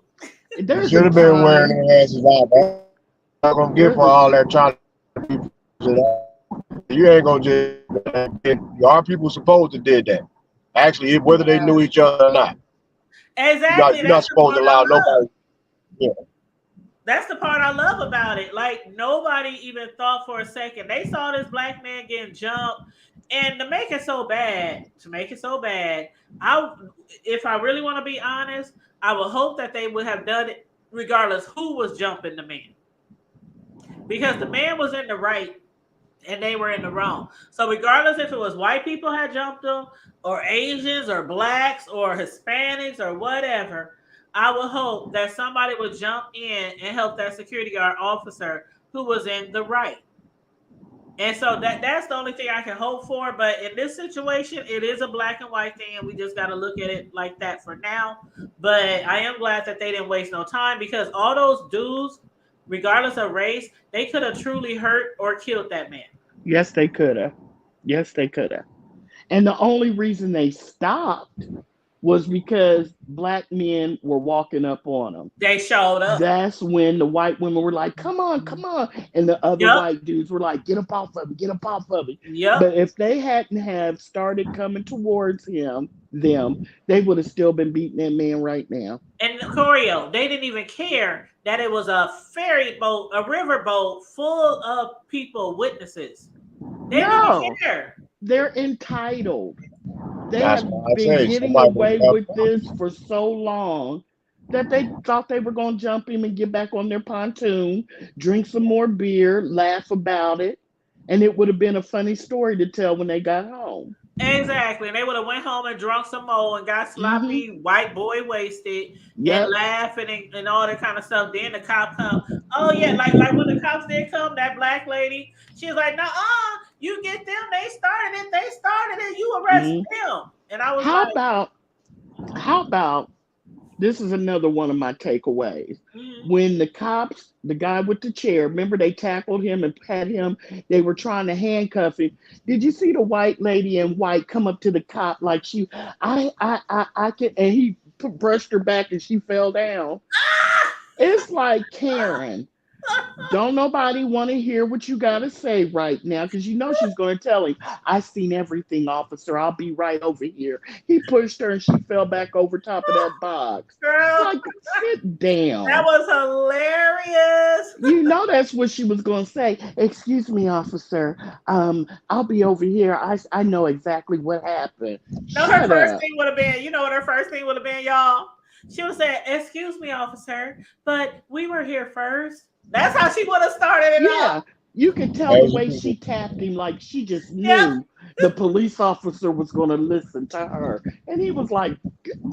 they There's should a have been wearing time. their asses out. That's not gonna get There's for a all that trying to be. You ain't gonna just. Our people supposed to did that. Actually, whether they Yeah, knew each other or not, exactly. you're That's not the supposed part to I allow love. nobody. Yeah, That's the part I love about it. Like nobody even thought for a second. They saw this black man getting jumped, and to make it so bad, if I really want to be honest, I would hope that they would have done it regardless who was jumping the man, because the man was in the right and they were in the wrong. So regardless if it was white people had jumped them, or Asians, or blacks, or Hispanics, or whatever, I would hope that somebody would jump in and help that security guard officer who was in the right. And so that's the only thing I can hope for. But in this situation, it is a black and white thing, and we just got to look at it like that for now. But I am glad that they didn't waste no time, because all those dudes, regardless of race, they could have truly hurt or killed that man. Yes, they could have. Yes, they could have. And the only reason they stopped was because black men were walking up on them. They showed up. That's when the white women were like, come on, come on. And the other white dudes were like, get up off of me, get up off of me. Yep. But if they hadn't have started coming towards them, they would have still been beating that man right now. And Choreo, they didn't even care that it was a ferry boat, a river boat full of people, witnesses. They didn't care. They're entitled. They That's have why I been say getting somebody away was with this for so long that they thought they were going to jump him and get back on their pontoon, drink some more beer, laugh about it, and it would have been a funny story to tell when they got home. Exactly. And they would have went home and drunk some more and got sloppy, white boy wasted, and laughing and all that kind of stuff. Then the cop come. Oh yeah, like when the cops did come, that black lady, she was like, "Nah, you get them. They started it. You arrest them." And I was how about this is another one of my takeaways. When the cops, the guy with the chair, remember they tackled him and pat him, they were trying to handcuff him. Did you see the white lady in white come up to the cop like I can, and he brushed her back and she fell down? It's like, Karen, don't nobody want to hear what you got to say right now, because you know she's going to tell him, I seen everything, officer. I'll be right over here. He pushed her and she fell back over top of that box. Girl, like, sit down. That was hilarious. You know that's what she was going to say. Excuse me, officer. I'll be over here. I know exactly what happened. No, her first thing would have been, you know what her first thing would have been, y'all? She would have said, excuse me, officer, but we were here first. That's how she would have started it off. You could tell the way she tapped him, like she just knew the police officer was going to listen to her. And he was like,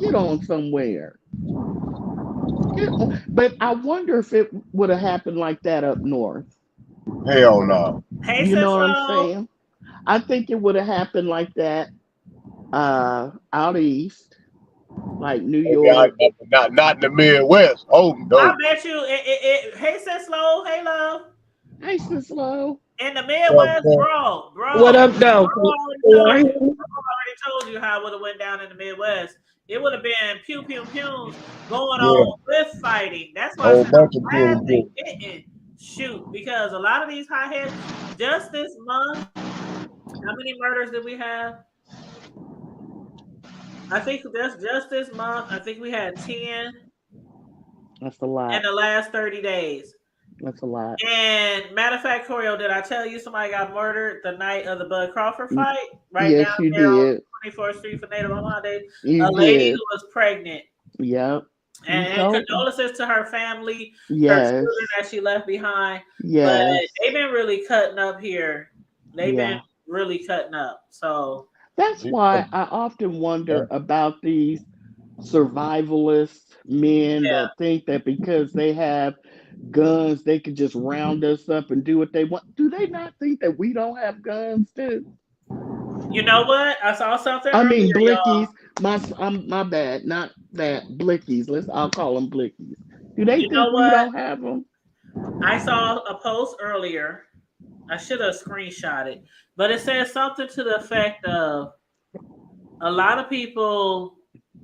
get on somewhere. But I wonder if it would have happened like that up north. Hell no. Hey, you know what I'm saying? I think it would have happened like that out east. Like New York. Not in the Midwest. Oh, no. I bet you hey, Slow. Hey, love. Hey, Slow. In the Midwest, bro. What up, though? Bro already told you how it would have went down in the Midwest. It would have been pew, pew, pew going on with fighting. That's why I'm didn't shoot, because a lot of these hotheads, just this month, how many murders did we have? I think that's just this month. I think we had 10. That's a lot. In the last 30 days. That's a lot. And matter of fact, Choreo, did I tell you somebody got murdered the night of the Bud Crawford fight? Yes, down you there did. On 24th Street for Native Hawaiian Day. You a lady did. who was pregnant. Yep. And condolences to her family. Yes. Her children that she left behind. Yes. But they've been really cutting up here. They've been really cutting up. So that's why I often wonder about these survivalist men that think that because they have guns, they could just round us up and do what they want. Do they not think that we don't have guns too? You know what? I saw something. I mean, Blickies. My bad. Not that Blickies. I'll call them Blickies. Do they think we don't have them? I saw a post earlier. I should have screenshot it, but it says something to the effect of a lot of people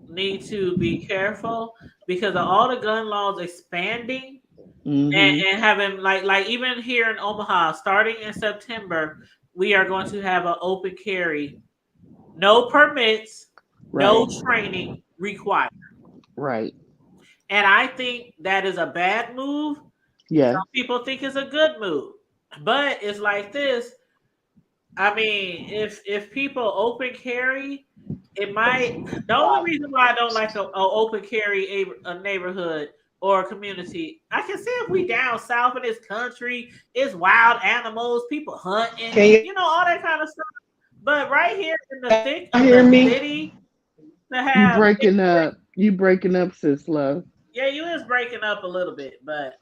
need to be careful because of all the gun laws expanding and having like even here in Omaha, starting in September, we are going to have an open carry, no permits, no training required. Right. And I think that is a bad move Yes. Some people think it's a good move, but it's like this. I mean, if people open carry, it might. The only reason why I don't like a open carry a neighborhood or a community, I can see if we down south in this country, it's wild animals, people hunting, Can all that kind of stuff. But right here in the thick you of hear the me? city, to You have breaking up. You breaking up, sis love. yeah, you is breaking up a little bit, but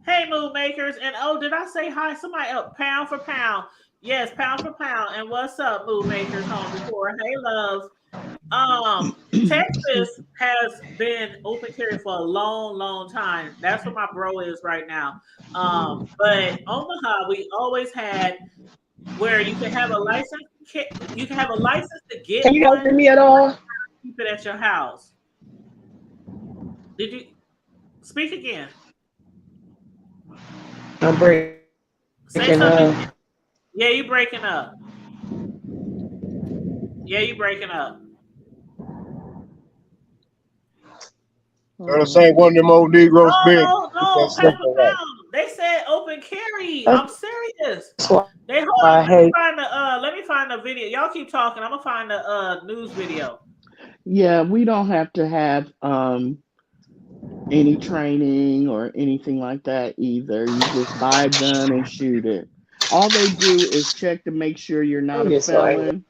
hey, move makers, and oh, did I say hi? Somebody up pound for pound. Yes, pound for pound. And what's up, move makers home before? Hey, loves. Texas has been open carry for a long, long time. That's where my bro is right now. But Omaha, we always had where you can have a license. You can have a license to Can get you not one. hear me at all? Keep it at your house. Did you speak again? I'm breaking Say something. up. Yeah, you breaking up. Yeah, you breaking up. Better say one of them old Negro spirits. Get that No, pound for signal right. pound. They said open carry. I'm That's serious. why They hold I on. hate. Let me find the video. Y'all keep talking. I'm gonna find the news video. Yeah, we don't have to have any training or anything like that either. You just buy a gun and shoot it. All they do is check to make sure you're not I'm a just so angry. felon.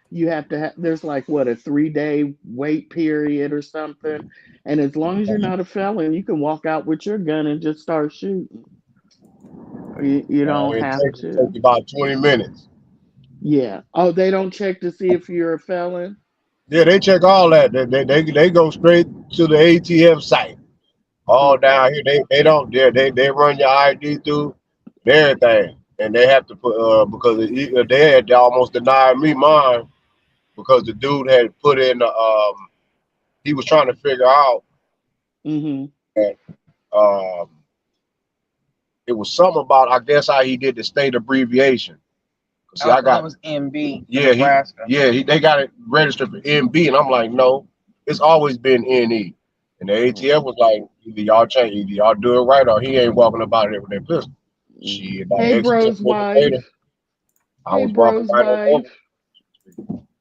You have to have, there's like what, a 3-day wait period or something. And as long as you're not a felon, you can walk out with your gun and just start shooting. You don't It have take to. about 20 minutes. Yeah. Oh, they don't check to see if you're a felon? Yeah, they check all that. They go straight to the ATF site. All Okay. down here, they don't. They run your ID through everything, and they have to put because they had almost denied me mine because the dude had put in he was trying to figure out Mm-hmm. that it was something about I guess how he did the state abbreviation. See, I got was MB. yeah they got it registered for NB, and I'm like no, it's always been NE. And the ATF was like, either y'all do it right, or he ain't walking about it with their pistol. Shit, about Hey, an extra 10 bro's minutes later, wife. I Hey, was walking bro's right up over. wife.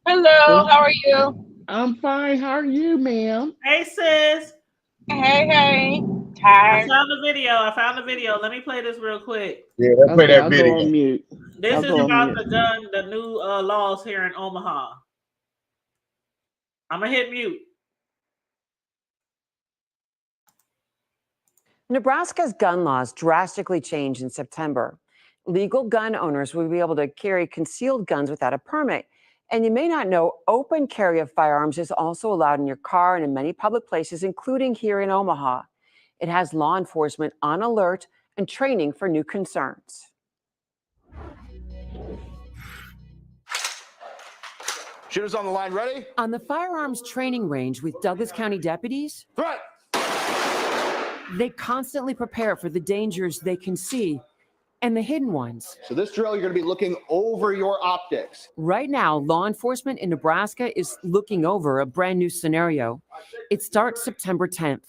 Hello, What's, how are you? I'm fine. How are you, ma'am? Hey sis, Hey. I Tired. found the video. Let me play this real quick. Yeah, let's play Okay, that I'll go video. on mute. This I'll is go on about mute. the new laws here in Omaha. I'm gonna hit mute. Nebraska's gun laws drastically changed in September. Legal gun owners will be able to carry concealed guns without a permit. And you may not know, open carry of firearms is also allowed in your car and in many public places, including here in Omaha. It has law enforcement on alert and training for new concerns. Shooters on the line, ready? On the firearms training range with Douglas County deputies, Threat! they constantly prepare for the dangers they can see and the hidden ones. So this drill, you're going to be looking over your optics. Right now, law enforcement in Nebraska is looking over a brand new scenario. It starts September 10th.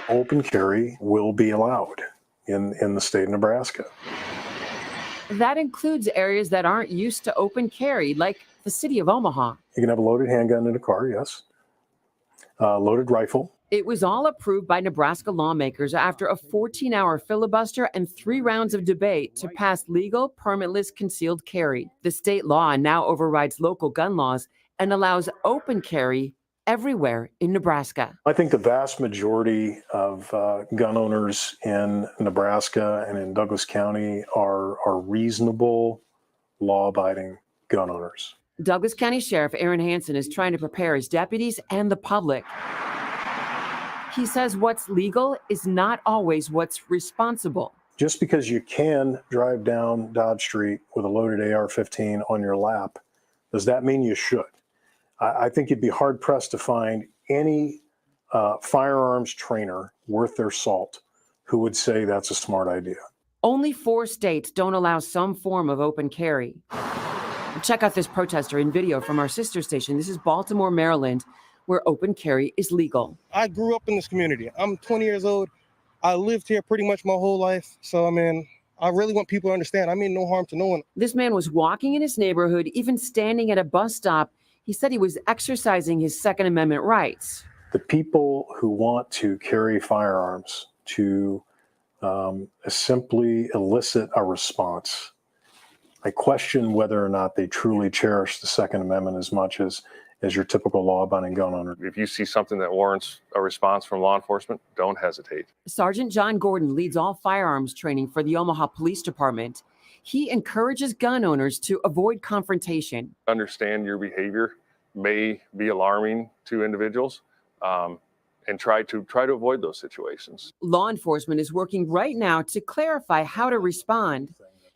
Open carry will be allowed in the state of Nebraska. That includes areas that aren't used to open carry, like the city of Omaha. You can have a loaded handgun in a car, yes. Loaded rifle. It was all approved by Nebraska lawmakers after a 14-hour filibuster and 3 rounds of debate to pass legal, permitless concealed carry. The state law now overrides local gun laws and allows open carry everywhere in Nebraska. I think the vast majority of gun owners in Nebraska and in Douglas County are reasonable, law-abiding gun owners. Douglas County Sheriff Aaron Hansen is trying to prepare his deputies and the public. He says what's legal is not always what's responsible. Just because you can drive down Dodge Street with a loaded AR-15 on your lap, does that mean you should? I think you'd be hard-pressed to find any firearms trainer worth their salt who would say that's a smart idea. Only 4 states don't allow some form of open carry. Check out this protester in video from our sister station. This is Baltimore, Maryland, where open carry is legal. I grew up in this community. I'm 20 years old. I lived here pretty much my whole life. So, I mean, I really want people to understand I mean no harm to no one. This man was walking in his neighborhood, even standing at a bus stop. He said he was exercising his Second Amendment rights. The people who want to carry firearms to simply elicit a response, I question whether or not they truly cherish the Second Amendment as much as your typical law-abiding gun owner. If you see something that warrants a response from law enforcement, don't hesitate. Sergeant John Gordon leads all firearms training for the Omaha Police Department. He encourages gun owners to avoid confrontation. Understand your behavior may be alarming to individuals, and try to avoid those situations. Law enforcement is working right now to clarify how to respond.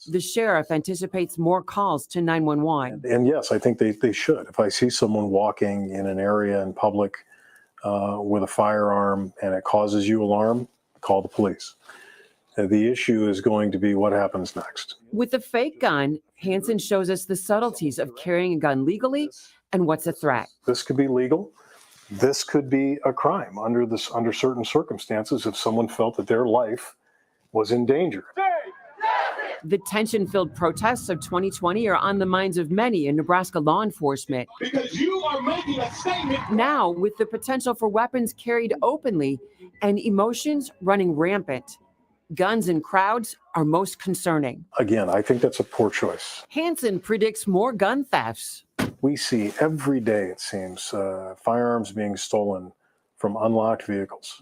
The sheriff anticipates more calls to 911. And yes, I think they should. If I see someone walking in an area in public with a firearm and it causes you alarm, call the police. The issue is going to be what happens next. With the fake gun, Hansen shows us the subtleties of carrying a gun legally and what's a threat. This could be legal. This could be a crime under certain circumstances if someone felt that their life was in danger. The tension-filled protests of 2020 are on the minds of many in Nebraska law enforcement. Because you are making a statement. Now, with the potential for weapons carried openly and emotions running rampant, guns in crowds are most concerning. Again, I think that's a poor choice. Hansen predicts more gun thefts. We see every day, it seems, firearms being stolen from unlocked vehicles.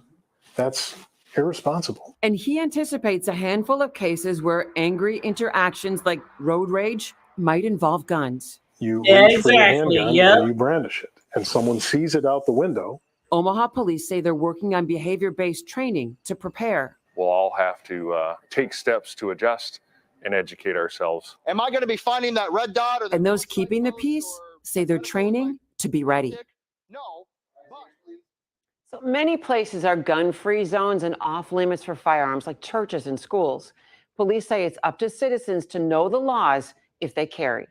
That's irresponsible. And he anticipates a handful of cases where angry interactions like road rage might involve guns. You reach for your handgun and you brandish it, and someone sees it out the window. Omaha police say they're working on behavior-based training to prepare. We'll all have to take steps to adjust and educate ourselves. Am I going to be finding that red dot? And those keeping the peace say they're training to be ready. No. So many places are gun-free zones and off-limits for firearms, like churches and schools. Police say it's up to citizens to know the laws if they carry.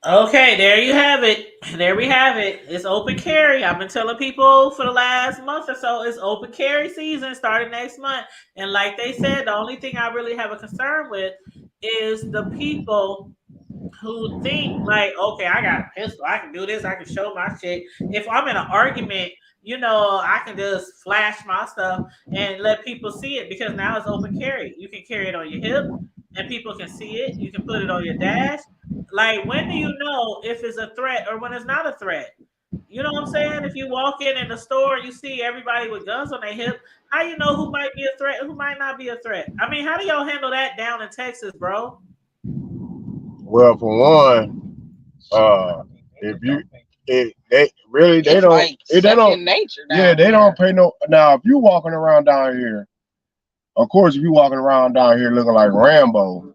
Okay, there you have it. There we have it. It's open carry. I've been telling people for the last month or so, it's open carry season starting next month. And like they said, the only thing I really have a concern with is the people who think like, okay, I got a pistol, I can do this, I can show my shit. If I'm in an argument, you know, I can just flash my stuff and let people see it because now it's open carry. You can carry it on your hip and people can see it. You can put it on your dash. Like, when do you know if it's a threat or when it's not a threat? You know what I'm saying? If you walk in the store, you see everybody with guns on their hip, how you know who might be a threat, who might not be a threat? I mean, how do y'all handle that down in Texas, bro? Well, for one, if you they don't like they don't nature yeah, they don't pay no. Now, if you walking around down here, of course, if you walking around down here looking like Rambo,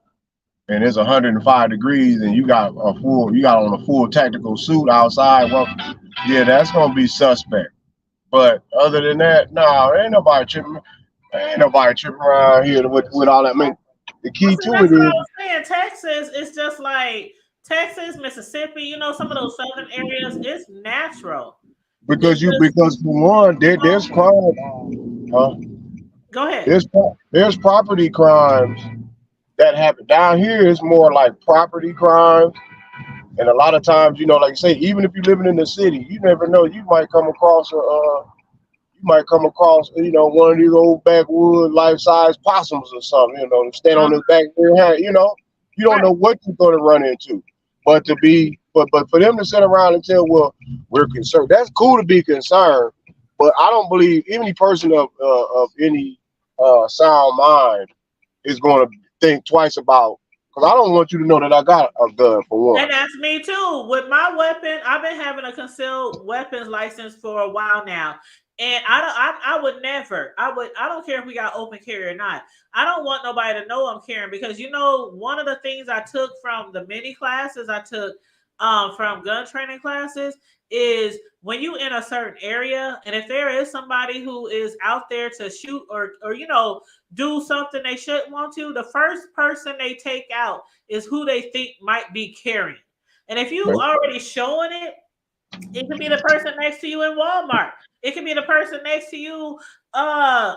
and it's 105 degrees, and you got on a full tactical suit outside, well, yeah, that's gonna be suspect. But other than that, no, ain't nobody tripping around here with all that. I mean, the key to it is, I was saying, Texas, it's just like Texas, Mississippi, you know, some of those southern areas, it's natural. Because for one, there's crime. Go ahead. There's property crimes that happen down here. It's more like property crimes, and a lot of times, you know, like you say, even if you're living in the city, you never know. You might come across you know, one of these old backwood life-size possums or something. You know, stand on his back. You know, you don't know what you're going to run into. But for them to sit around and tell, well, we're concerned. That's cool to be concerned, but I don't believe any person of any sound mind is going to think twice about, because I don't want you to know that I got a gun, for one. And that's me too. With my weapon, I've been having a concealed weapons license for a while now. And I would never, I don't care if we got open carry or not. I don't want nobody to know I'm carrying, because, you know, one of the things I took from the mini classes I took from gun training classes is when you in a certain area, and if there is somebody who is out there to shoot or you know, do something they shouldn't want to, the first person they take out is who they think might be carrying. And if you already showing it, It could be the person next to you in Walmart. It could be the person next to you in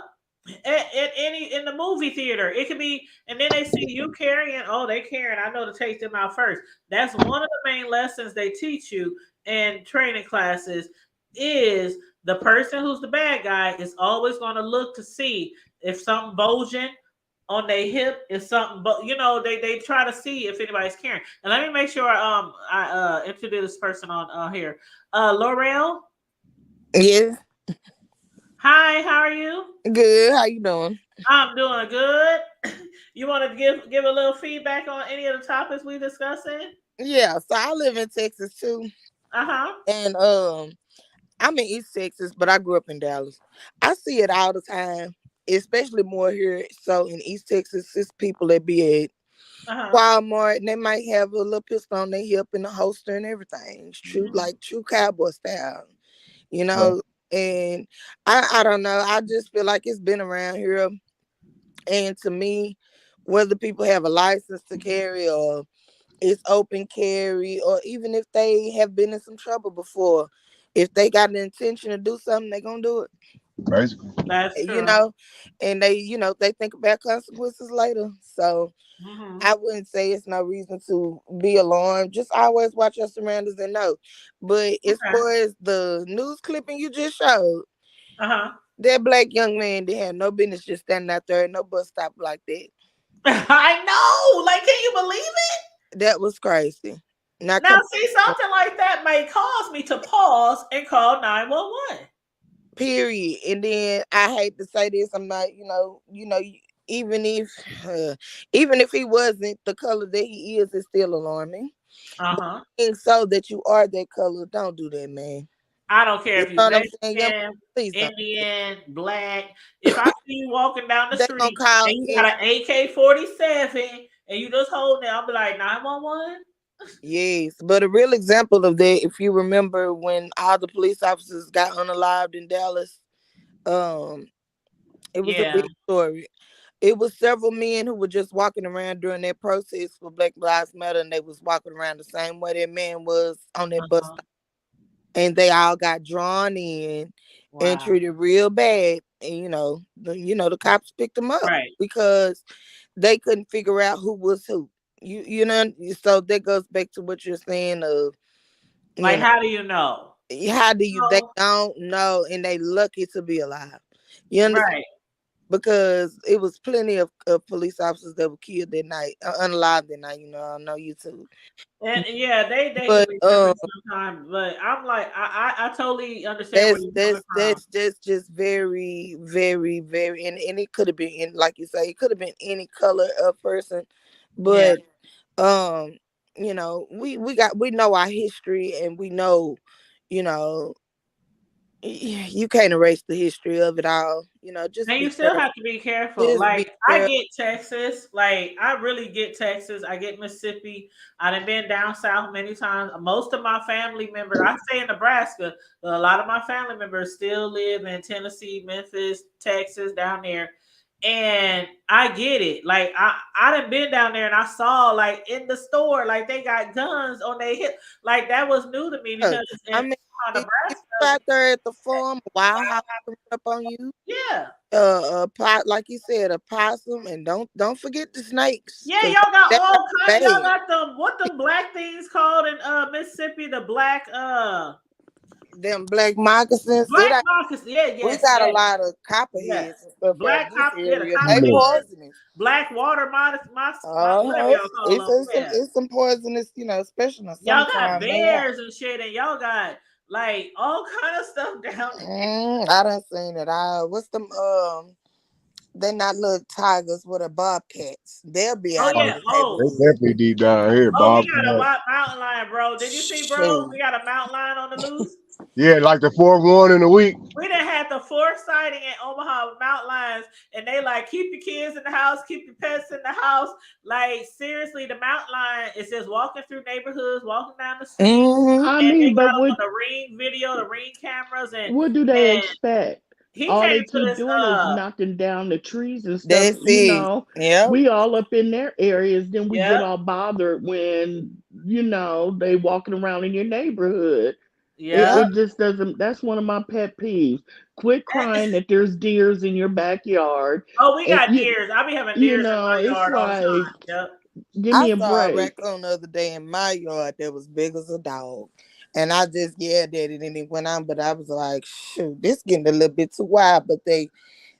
the movie theater. It could be, and then they see you carrying. Oh, they carrying. I know to take them out first. That's one of the main lessons they teach you in training classes. Is the person who's the bad guy is always going to look to see if something bulging on their hip is something, but they try to see if anybody's carrying. And let me make sure I introduce this person on here. L'Oreal. Yeah. Hi, how are you? Good. How you doing? I'm doing good. You want to give a little feedback on any of the topics we discussing? Yeah. So I live in Texas too. Uh-huh. And I'm in East Texas, but I grew up in Dallas. I see it all the time, especially more here. So in East Texas, it's people that be at Walmart and they might have a little pistol on their hip and a holster and everything. It's true, like true cowboy style, you know. And I don't know. I just feel like it's been around here. And to me, whether people have a license to carry or it's open carry, or even if they have been in some trouble before, if they got an intention to do something, they're gonna do it. Basically. That's true. You know, and they think about consequences later. So I wouldn't say it's no reason to be alarmed. Just always watch your surroundings and know. But as far as the news clipping you just showed, that black young man, they had no business just standing out there at no bus stop like that. I know. Like, can you believe it? That was crazy. Now, see, something like that may cause me to pause and call 911. Period. And then I hate to say this, I'm not, even if he wasn't the color that he is, it's still alarming. And so that you are that color, don't do that, man. I don't care if you're Mexican, Please Indian, black. If I see you walking down the street and you him- got an AK-47 and you just holding it, I'll be like 911. Yes, but a real example of that, if you remember when all the police officers got unalived in Dallas, it was a big story. It was several men who were just walking around during that protest for Black Lives Matter, and they was walking around the same way that man was on that bus stop. And they all got drawn in and treated real bad. And the cops picked them up because they couldn't figure out who was who. You know, so that goes back to what you're saying of how do you know? How do you? They don't know, and they lucky to be alive. You understand? Right. Because it was plenty of police officers that were killed that night, unalived that night. I know you too. And they can be sometimes, but I'm like, I totally understand where you're coming from. That's just very, very, very, and it could have been like you say, it could have been any color of person, but we know our history, and we know, you can't erase the history of it all. Just and you still have to be careful. Like, I get Texas. Like, I really get Texas. I get Mississippi. I've been down south many times. Most of my family members, I stay in Nebraska, but a lot of my family members still live in Tennessee, Memphis, Texas, down there. And I get it. Like, I done been down there and I saw, like, in the store, like, they got guns on their hip. Like, that was new to me because Nebraska, out there at the farm, wild house up on you. Yeah. Like you said, a possum, and don't forget the snakes. Yeah, y'all got all kinds. Y'all got them black things called in Mississippi, the black them black moccasins. Black moccasins, we got a lot of copperheads and stuff. Black copperheads, they poisonous. Black water moccasins. It's some poisonous, especially in y'all got bears and shit, and y'all got like all kind of stuff down there. I done seen it. What's them? They're not little tigers, with a bobcats. They'll be out there. They definitely deep down here, Bob. We got a mountain lion, bro. Did you see, bro? We got a mountain lion on the loose. Yeah, like the fourth one in a week. We done had the fourth sighting in Omaha with mountain lions, and they like keep your kids in the house, keep your pets in the house. Like, seriously, the mountain lion is just walking through neighborhoods, walking down the street. I mean, they got but what, on the Ring video, the Ring cameras, and what do they expect? All they keep doing is knocking down the trees and stuff. We all up in their areas, then we get all bothered when they walking around in your neighborhood. Yeah. It just doesn't. That's one of my pet peeves. Quit crying that there's deers in your backyard. Oh, we And got deers. I be having you deers in know, my it's yard all the like, time. Yep. give I me a saw a break. raccoon the other day in my yard that was big as a dog. And I just yelled at it and it went on, but I was like, shoot, this getting a little bit too wild. But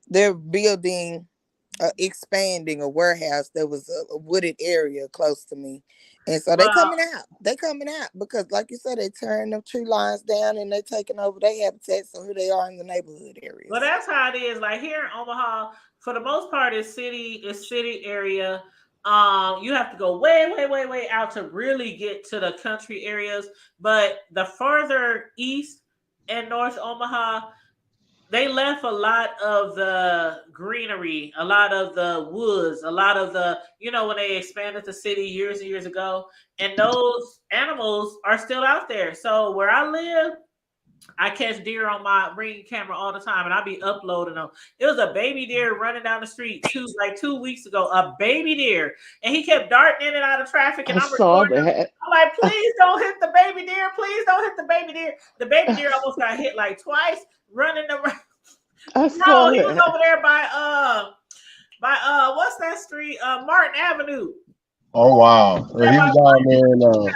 they're building expanding a warehouse that was a wooded area close to me. And so they Well, coming out. They coming out because like you said, they tearing them tree lines down and they taking over their habitats. So here they are in the neighborhood well, areas. that's how it is. Like here in Omaha, for the most part, it's city area. You have to go way, way, way, way out to really get to the country areas. But the further east and North Omaha, they left a lot of the greenery, a lot of the woods, a lot of the, when they expanded the city years and years ago, and those animals are still out there. So where I live, I catch deer on my Ring camera all the time, and I be uploading them. It was a baby deer running down the street 2 weeks ago, a baby deer, and he kept darting in and out of traffic, and I I'm saw recording him. that. I'm like, please don't hit the baby deer. Please don't hit the baby deer. The baby deer almost got hit like twice running around. I No, saw he was that. over there by what's that street? Martin Avenue. Oh wow! Yeah, He by was down Martin there Avenue.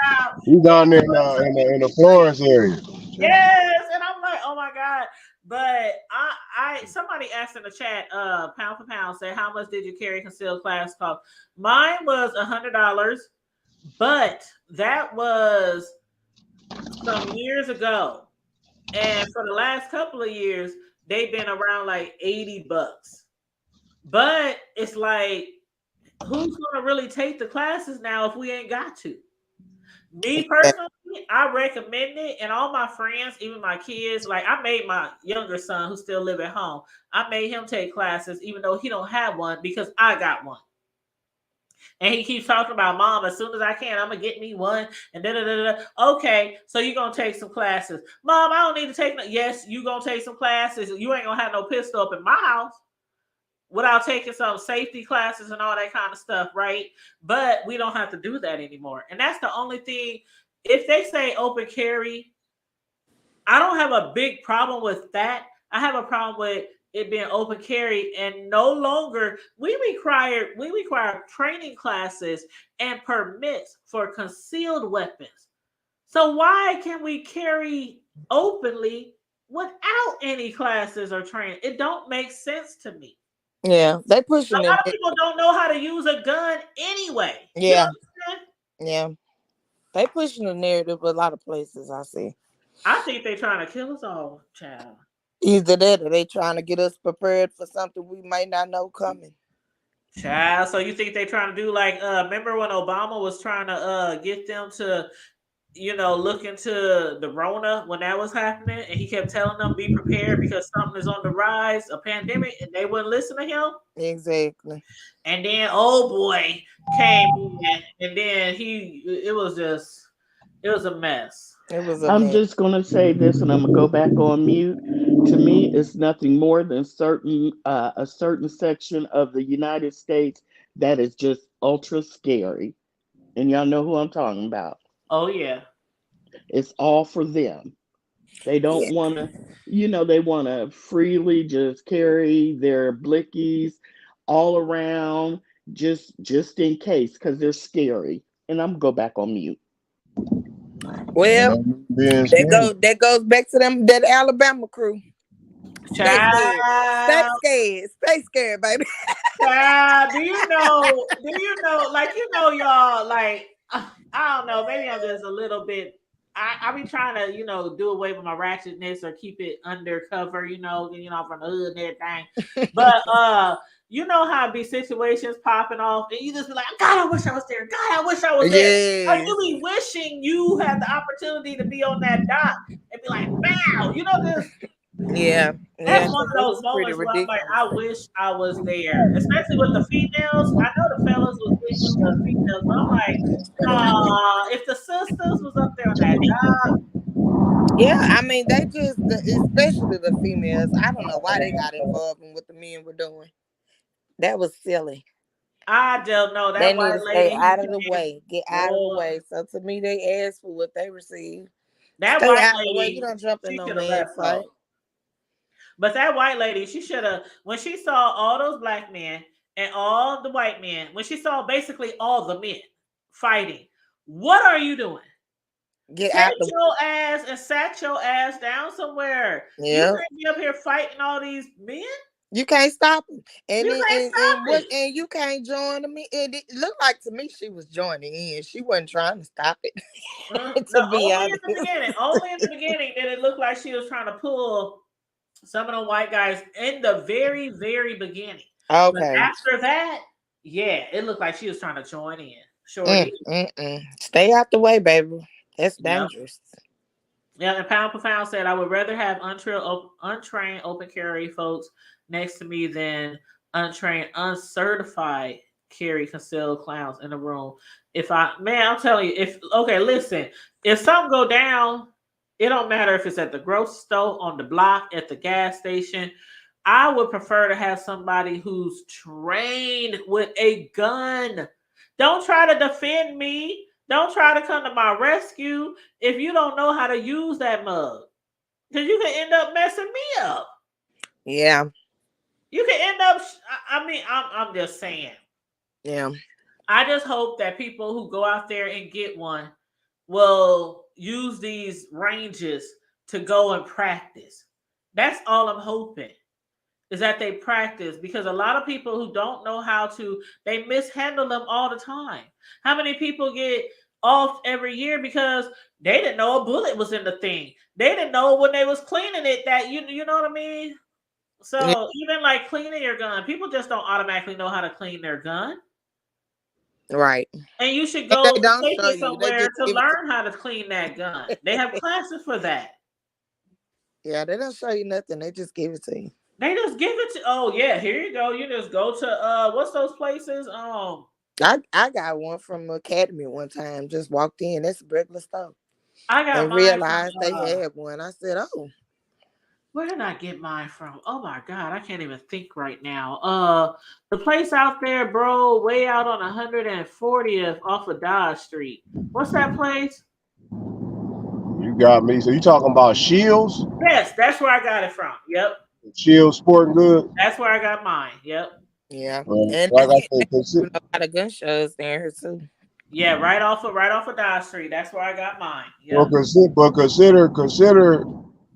he's down there in the Florence area. Yes, and I'm like, oh my god. But I somebody asked in the chat, pound for pound, say how much did you carry concealed class cost? Mine was $100, but that was some years ago. And for the last couple of years, they've been around like $80. But it's like, who's gonna really take the classes now if we ain't got to? Me personally, I recommend it, and all my friends, even my kids, like I made my younger son who still live at home, I made him take classes even though he don't have one because I got one. And he keeps talking about, Mom, as soon as I can, I'm gonna get me one. And da da da da. Okay, so you're gonna take some classes. Mom, I don't need to take no. Yes, you gonna take some classes. You ain't gonna have no pistol up in my house without taking some safety classes and all that kind of stuff, right? But we don't have to do that anymore. And that's the only thing. If they say open carry, I don't have a big problem with that. I have a problem with it being open carry and no longer we require training classes and permits for concealed weapons. So why can't we carry openly without any classes or training? It don't make sense to me. Yeah, they A pushing lot it. of people don't know how to use a gun anyway. Yeah, You know yeah, they pushing the narrative a lot of places. I see. I think they're trying to kill us all, child. Either that or they trying to get us prepared for something we might not know coming. Child, so you think they're trying to do like remember when Obama was trying to get them to look into the Rona when that was happening, and he kept telling them be prepared because something is on the rise, a pandemic, and they wouldn't listen to him. Exactly. And then old boy came in, and then it was a mess. It was a I'm mess. just gonna say this, and I'm gonna go back on mute. To me, it's nothing more than a certain section of the United States that is just ultra scary, and y'all know who I'm talking about. Oh yeah. It's all for them. They don't Yeah. want to, they want to freely just carry their blickies all around, just in case, because they're scary. And I'm gonna go back on mute. Well, that goes back to that Alabama crew. Stay scared. Stay scared, baby. Child, do you know, y'all, like, I don't know, maybe I'm just a little bit, I be trying to, do away with my ratchetness or keep it undercover, getting off from the hood and everything. But, you know how it be situations popping off and you just be like, God, I wish I was there. God, I wish I was there. Yes. Like, you be wishing you had the opportunity to be on that dock and be like, wow, this. Yeah. That's one of those moments where I'm like, I wish I was there, especially with the females. I know the fellas was big with the females, but I'm like, if the sisters was up there on that dock. Yeah, I mean, they just, especially the females, I don't know why they got involved in what the men were doing. That was silly. I don't know. That they white need to lady stay out of the way. Get out of the Lord. way. So to me, they asked for what they received. That Stay white out the way. You lady, don't jump in she no should have man left fight. though. But that white lady, she should have, when she saw all those black men and all the white men, when she saw basically all the men fighting, what are you doing? Get Take out the your ass and sat your ass down somewhere. You yeah. can't be up here fighting all these men. You can't stop them. And You then, can't stop what? it. And you can't join them. And it looked like to me she was joining in. She wasn't trying to stop it. No, To be only in honest. the beginning. Only in the beginning did it look like she was trying to pull some of the white guys in the very, very beginning. But Okay. after that, yeah, it looked like she was trying to join in. Shorty. Stay out the way, baby. That's Yep. dangerous. Yeah, and Pound for Pound said, I would rather have untrained open carry folks next to me than untrained, uncertified carry concealed clowns in the room. I'm telling you, listen, if something go down, it don't matter if it's at the grocery store, on the block, at the gas station. I would prefer to have somebody who's trained with a gun. Don't try to defend me. Don't try to come to my rescue if you don't know how to use that mug. Because you can end up messing me up. Yeah. You can end up, I'm just saying. Yeah. I just hope that people who go out there and get one will use these ranges to go and practice. That's all I'm hoping, is that they practice, because a lot of people who don't know how to, they mishandle them all the time. How many people get off every year because they didn't know a bullet was in the thing? They didn't know when they was cleaning it that you know what I mean? So even like cleaning your gun, people just don't automatically know how to clean their gun. Right. And you should And go they don't take show it you. They somewhere just to give it learn how to clean that gun. They have classes for that. Yeah, they don't show you nothing. They just give it to you. They just give it to, oh yeah, here you go. You just go to what's those places? I got one from Academy one time. Just walked in. That's a regular stuff. I got And mine realized from, they had one. I said, "Oh, where did I get mine from? Oh my god, I can't even think right now. The place out there, bro, way out on 140th off of Dodge Street. What's that place? You got me. So you talking about Shields? Yes, that's where I got it from. Yep. Shields Sporting Goods? That's where I got mine. Yep. yeah." Well, And like I they said, a lot of gun shows there too. Yeah, right off of Dodge Street. That's where I got mine. well, Yep.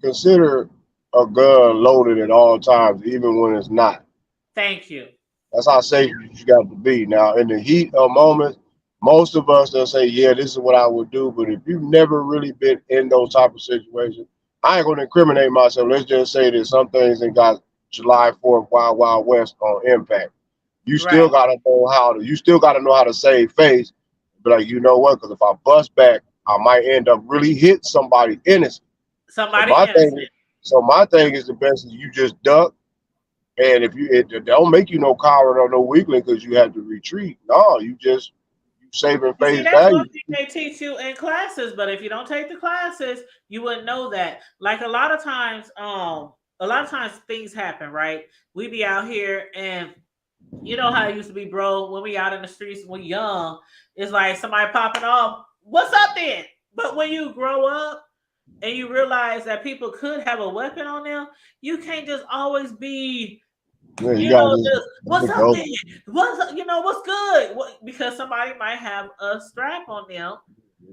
consider a gun loaded at all times, even when it's not. Thank you. That's how safe you got to be. Now, in the heat of moments, most of us will say, "Yeah, this is what I would do." But if you've never really been in those type of situations, I ain't going to incriminate myself. Let's just say that some things ain't got July 4th, Wild Wild West on impact. You still Right. got to know how to. You still got to know how to save face. But like, you know what? Because if I bust back, I might end up really hit somebody innocent. Somebody innocent. So my thing is the best is you just duck. And if it don't make you no coward or no weakling because you have to retreat. No, you saving You see, face that's one value. thing they teach you in classes, but if you don't take the classes, you wouldn't know that. Like a lot of times things happen, right? We be out here and you know how it used to be, bro, when we out in the streets when we young, it's like somebody popping off, what's up then? But when you grow up and you realize that people could have a weapon on them, you can't just always be, Yeah, you you gotta know, just just what's up go. then? What's up, what's good? Because somebody might have a strap on them.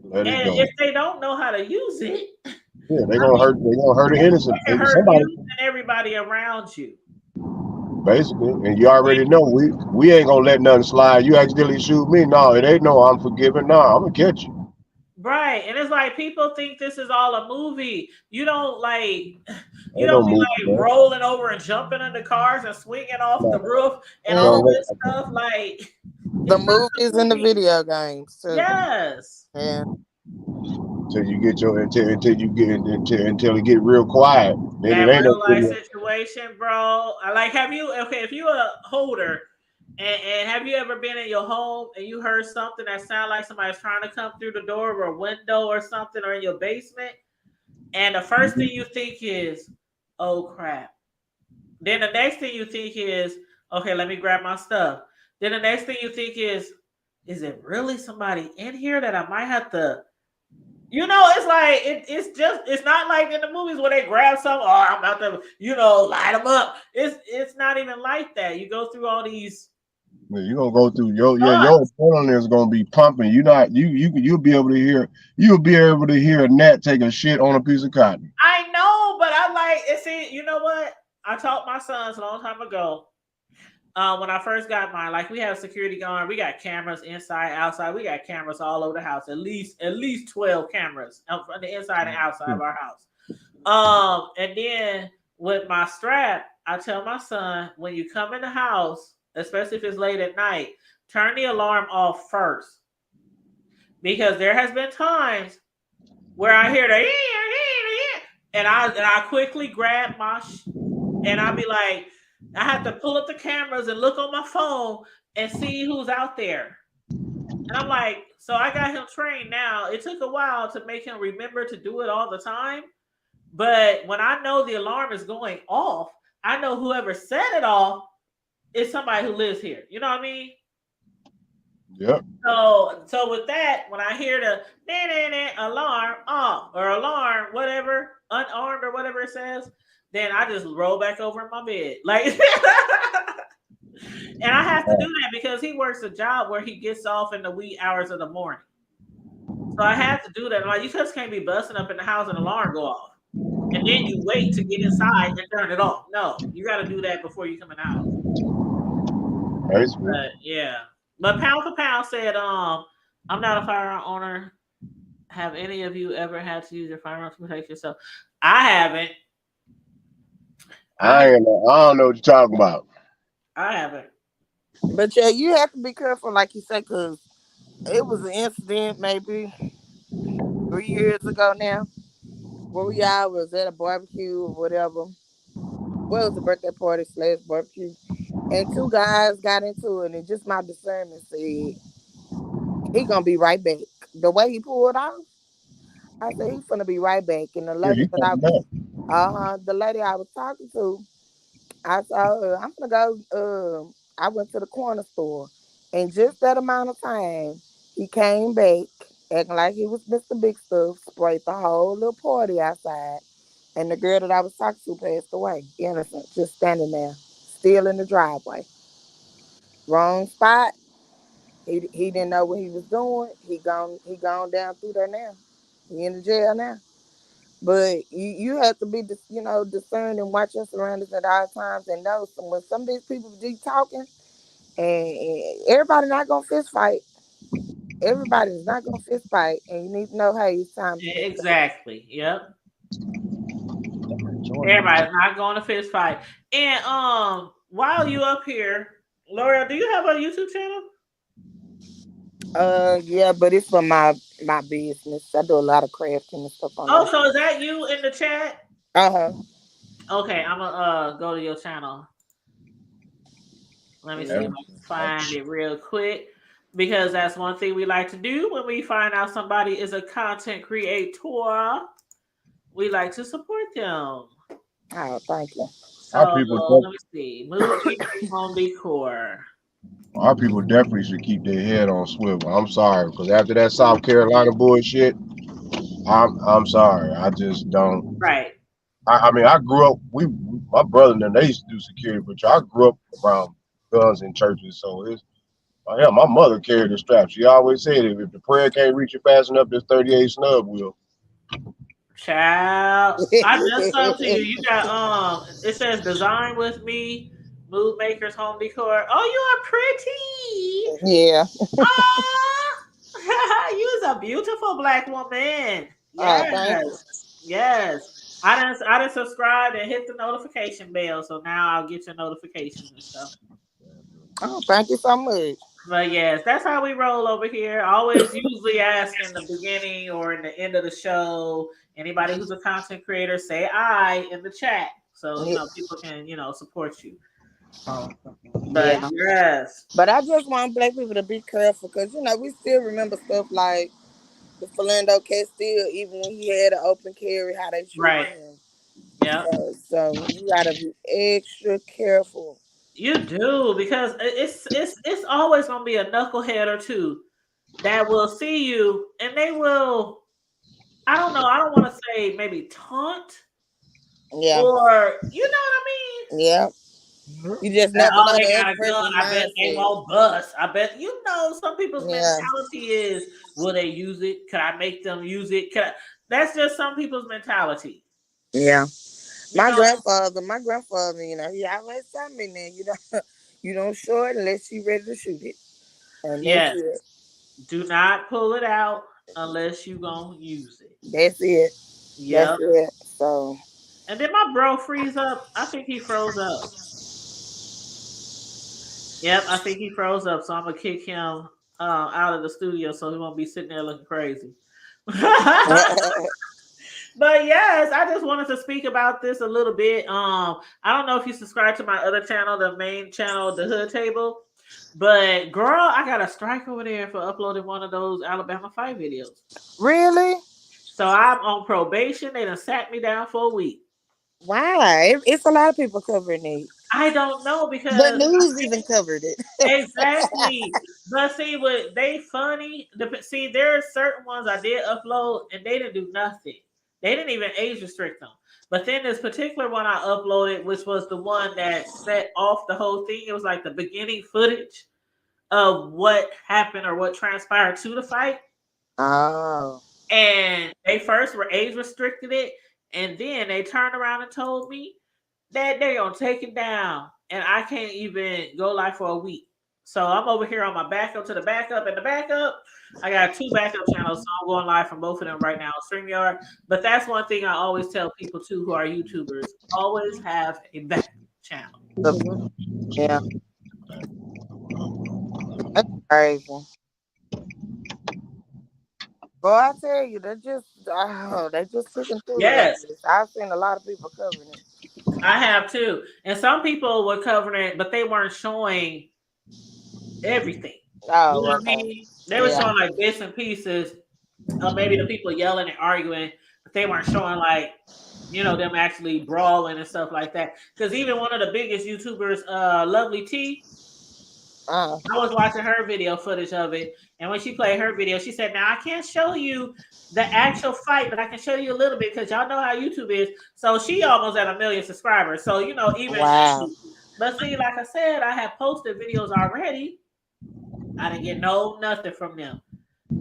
Let it And go. if they don't know how to use it, Yeah, they're gonna hurt an innocent. they can hurt Somebody you and everybody around you. basically, and you already know we ain't gonna let nothing slide. You accidentally shoot me, no, it ain't no I'm forgiving. No, I'm gonna catch you. Right. And it's like people think this is all a movie. You don't Ain't no be movie, like man. rolling over and jumping into cars and swinging off the No, roof and no, all Mhm. this stuff. Like, The it's not a movies and the movie. video games too. Yes. Yeah. until you get your until it get real quiet. Then it That ain't no real life video. situation, bro. If you a holder and have you ever been in your home and you heard something that sounded like somebody's trying to come through the door or a window or something, or in your basement, and the first thing you think is, oh crap. Then the next thing you think is, okay, let me grab my stuff. Then the next thing you think is it really somebody in here that I might have to, You know, it's like it's not like in the movies where they grab something. Oh, I'm about to, light them up. It's not even like that. You go through all these. You're gonna go through your adrenaline is gonna be pumping. You'll be able to hear a gnat take a shit on a piece of cotton. I know, but I like it. See, you know what? I taught my sons a long time ago. When I first got mine, like we have security guard, we got cameras inside, outside. We got cameras all over the house. At least 12 cameras on the inside and outside of our house. And then with my strap, I tell my son, when you come in the house, especially if it's late at night, turn the alarm off first. Because there has been times where I hear the and I quickly grab and I'll be like, I have to pull up the cameras and look on my phone and see who's out there. And I'm like, so I got him trained now. It took a while to make him remember to do it all the time. But when I know the alarm is going off, I know whoever set it off is somebody who lives here. You know what I mean? Yep. So with that, when I hear the alarm off or alarm, whatever, unarmed or whatever it says, then I just roll back over in my bed. Like, and I have to do that because he works a job where he gets off in the wee hours of the morning. So I have to do that. Like, you just can't be busting up in the house and alarm go off. And then you wait to get inside and turn it off. No, you got to do that before you come in the house. But, yeah. But Pound for Pound said, I'm not a firearm owner. Have any of you ever had to use your firearm to protect yourself? I haven't. I don't know what you're talking about. I haven't. But yeah, you have to be careful, like you said, because it was an incident maybe 3 years ago now, where we all was at a barbecue or whatever. Well, it was a birthday party / barbecue. And two guys got into it, and just my discernment said, he gonna be right back. The way he pulled off, I said, he's gonna be right back. And the lady the lady I was talking to, I said, I'm gonna go. I went to the corner store, and just that amount of time, he came back acting like he was Mr. Big Stuff, sprayed the whole little party outside, and the girl that I was talking to passed away, innocent, just standing there, still in the driveway. Wrong spot. He didn't know what he was doing. He gone down through there now. He in the jail now. But you have to be, discerned and watch your surroundings at all times and know when some of these people be talking, and everybody not gonna fist fight. Everybody's not gonna fist fight, and you need to know, hey, it's time. Exactly. Yep. Everybody's not going to fist fight. And while you up here, L'Oreal, do you have a YouTube channel? Yeah, but it's for my business. I do a lot of crafting and stuff on Oh, so is that you in the chat? Uh-huh. Okay, I'm gonna go to your channel. Let me see if I can find it real quick, because that's one thing we like to do when we find out somebody is a content creator. We like to support them. Oh, thank you. So let me see. Movie home decor. Our people definitely should keep their head on swivel. I'm sorry, because after that South Carolina bullshit, I'm sorry. I just don't. Right. I mean, I grew up. My brother and them, they used to do security, but I grew up around guns in churches, so it's. Yeah, my mother carried the strap. She always said, if the prayer can't reach you fast enough, this 38 snub will. Child, I just talked to you. You got it says design with me, Mood Makers Home Decor. Oh, you are pretty. Yeah. You're a beautiful black woman. Yes. Yes. I didn't subscribe and hit the notification bell, so now I'll get your notifications and stuff. Oh, thank you so much. But yes, that's how we roll over here. I always usually ask in the beginning or in the end of the show, anybody who's a content creator, say I in the chat. So, people can, support you. But yes. But I just want black people to be careful, because, we still remember stuff like the Philando Castile, even when he had an open carry, how they treated him. Yeah. So you got to be extra careful. You do, because it's always gonna be a knucklehead or two that will see you, and they will I don't know. I don't want to say maybe taunt Yeah. or you know what I mean? Yeah. You just That, never oh, know they the got other a gun. person's I bet they mindset. won't bust. I bet some people's Yeah. mentality is, will they use it? Could I make them use it? That's just some people's mentality. Yeah. You My know, grandfather, he always tell me, man, you don't show it unless you ready to shoot it. And that's yes. it. Do not pull it out unless you gonna use it. That's it. That's Yep. it. So And then my bro freeze up. I think he froze up. Yep, I think he froze up. So I'm gonna kick him out of the studio so he won't be sitting there looking crazy. But yes, I just wanted to speak about this a little bit. I don't know if you subscribe to my other channel, the main channel, the Hood Table. But girl, I got a strike over there for uploading one of those Alabama fight videos. really? So I'm on probation. They done sat me down for a week. Why? It's a lot of people covering it. I don't know The because news even covered it. exactly. But see, what they funny. See, there are certain ones I did upload and they didn't do nothing. They didn't even age restrict them. But then this particular one I uploaded, which was the one that set off the whole thing. It was like the beginning footage of what happened or what transpired to the fight. Oh. And they first were age restricted it, and then they turned around and told me that they're gonna take it down, and I can't even go live for a week. So I'm over here on my backup to the backup and the backup. I got 2 backup channels, so I'm going live from both of them right now on StreamYard. But that's one thing I always tell people too who are YouTubers: always have a backup channel. Yeah. That's crazy. Boy, I tell you, they just picking through it. Yes, I've seen a lot of people covering it. I have too. And some people were covering it, but they weren't showing everything. You know Oh, what I okay. mean? They were Yeah. showing like bits and pieces of maybe the people yelling and arguing, but they weren't showing like, them actually brawling and stuff like that. Because even one of the biggest YouTubers, Lovely T, I was watching her video footage of it, and when she played her video, she said, "Now I can't show you the actual fight, but I can show you a little bit because y'all know how YouTube is." So she almost at 1 million subscribers. So even Wow. she. But see, like I said, I have posted videos already. I didn't get nothing from them.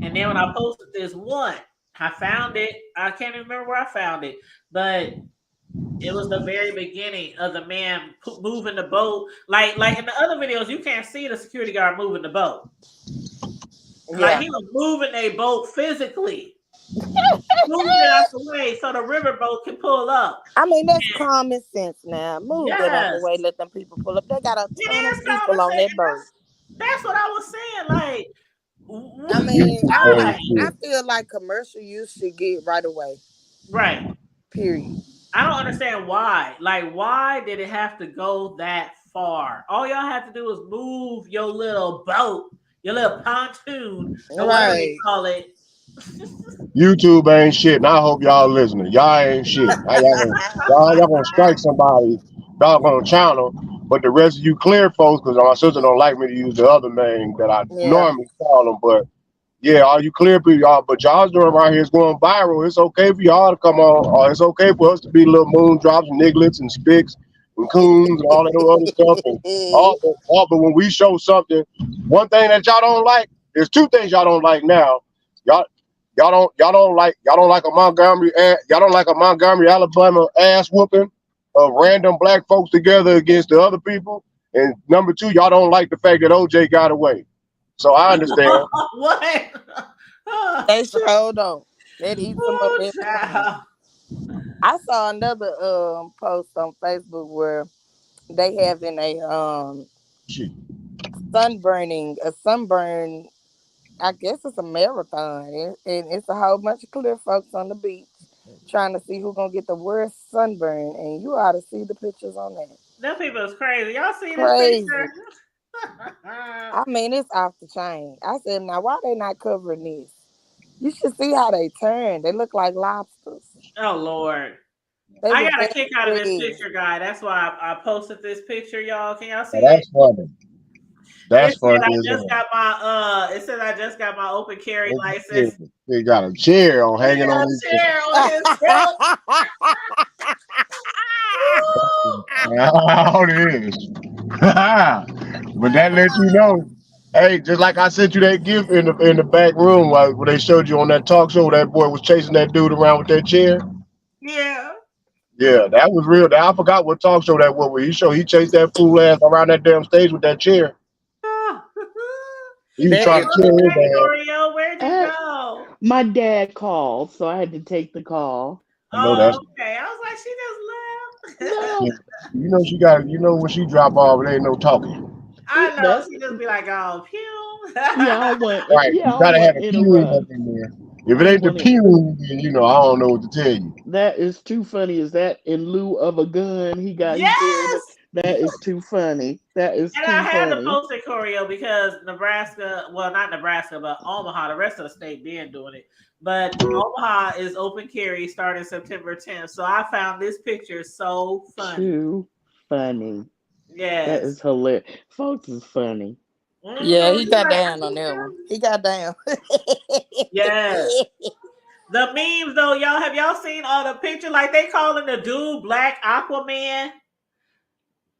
And then when I posted this one, I found it. I can't even remember where I found it, but it was the very beginning of the man moving the boat. Like in the other videos, you can't see the security guard moving the boat. Yeah. Like he was moving a boat physically, moving it out the way so the riverboat can pull up. I mean, that's common sense now. Move that out the Yes, way, let them people pull up. They got a it ton of is people common on sense. that boat. That's what I was saying. Like, I mean, why? I feel like commercial use should get right away. Right. Period. I don't understand why. Like, why did it have to go that far? All y'all have to do is move your little boat, your little pontoon, or whatever they call it. YouTube ain't shit, and I hope y'all listening. Y'all ain't shit. Y'all gonna strike somebody, doggone channel, but the rest of you clear folks, because my sister don't like me to use the other name that I normally call them, but yeah, all you clear people, y'all, but y'all's doing right here is going viral. It's okay for y'all to come on, or it's okay for us to be little moon drops and nigglets and spicks and coons and all that other stuff. And but when we show something, one thing that y'all don't like, there's 2 things y'all don't like now. Y'all don't like a Montgomery, Alabama ass whooping of random black folks together against the other people. And number 2, y'all don't like the fact that OJ got away. So I understand. What? They sure don't. They'd eat some up every time. I saw another post on Facebook where they having a sunburn. I guess it's a marathon, and it's a whole bunch of clear folks on the beach trying to see who's gonna get the worst sunburn. And you ought to see the pictures on that. Them people is crazy. Y'all see this Crazy. picture? I mean, it's off the chain. I said, now why they not covering this? You should see how they turn. They look like lobsters. Oh Lord. They I look got a that kick out of this red. picture, guy. That's why I posted this picture, y'all. Can y'all see That's it? funny. That's It said funny I as just hell. got my It said I just got my open carry license. They got a chair on He hanging got on a his chair on his belt. How it is. But that lets you know. Hey, just like I sent you that gift in the back room where they showed you on that talk show, that boy was chasing that dude around with that chair. Yeah. Yeah, that was real. I forgot what talk show that was. Where he chased that fool ass around that damn stage with that chair. He was That trying is to kill his Hey, ass. Oreo, where'd you go? My dad called, so I had to take the call. I know that's. Oh, okay. I was like, she just left. No, Yeah. You know she got. You know when she drop off, there ain't no talking. I know. that She just be like, oh, pew. Right. yeah, You I don't gotta have want a to pew up interrupt. in there. If I it don't ain't the want to. pew, then I don't know what to tell you. That is too funny. Is that in lieu of a gun? He carried it. Yes. That is too funny. That is And I too had to funny. post it, Choreo, because Nebraska, well, not Nebraska, but Omaha, the rest of the state been doing it. But Omaha is open carry starting September 10th. So I found this picture so funny. Too funny. That Yes. is hilarious. Folks is funny. Yeah, he He's got like, down on that one. He got down. yes. The memes though, y'all, have y'all seen all the pictures? Like they calling the dude Black Aquaman,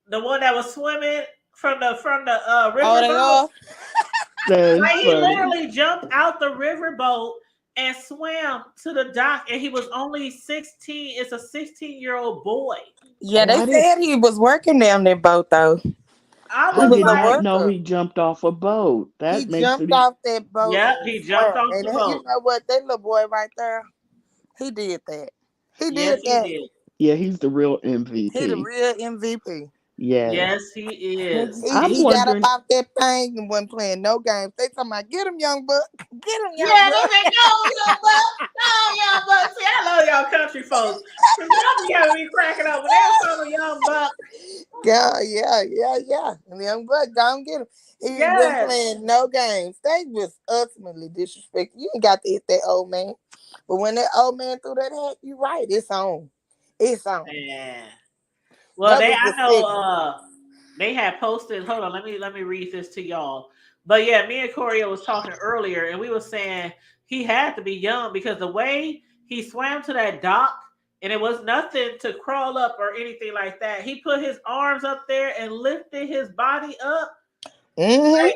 the one that was swimming from the Oh, they riverboat. are? That is Like he funny. literally jumped out the riverboat and swam to the dock, and he was only 16. It's a 16-year-old boy. Yeah, Oh, they I didn't. said he was working down that boat though. I I He was was did a like, not know worker. he jumped off a boat. He That makes it. jumped off that boat yep, and he jumped swam. off And the you boat. know what? That little boy right there, he did that. He Yes, did he that. did. Yeah, he's the real He the MVP. real MVP. Yes. Yes, he is. I'm He got up wondering. off that thing and wasn't playing no games. They talking about get him, young buck. Get him, young Yeah, they buck. said, go, young buck. Go, young buck. See, I love y'all country folks. Because y'all be having me cracking up when they was talking young buck. Yeah. And the young buck, go and get him. He wasn't Yes. playing no games. They was ultimately disrespectful. You ain't got to hit that old man. But when that old man threw that hat, you right. It's on. It's on. Man. Well, That was the I know signal. they had posted. Hold on, let me read this to y'all. But yeah, me and Corey was talking earlier, and we were saying he had to be young because the way he swam to that dock, and it was nothing to crawl up or anything like that. He put his arms up there and lifted his body up Mm-hmm.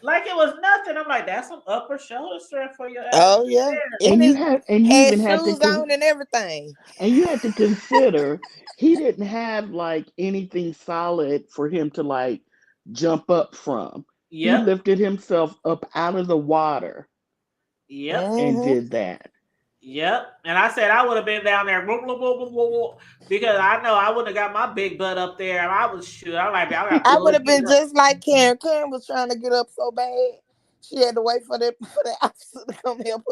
like it was nothing. I'm like, that's some upper shoulder strength for your ass. Oh, yeah. And And you he had, and you had even had to, shoes on and everything. and you had to consider he didn't have like anything solid for him to like jump up from. He Yep. lifted himself up out of the water Yep. and Mm-hmm. did that. Yep. And I said I would have been down there because I know I wouldn't have got my big butt up there. I was shoot. I'm like, I got I pulled would to have get been up. just like Karen. Karen was trying to get up so bad. She had to wait for the officer to come help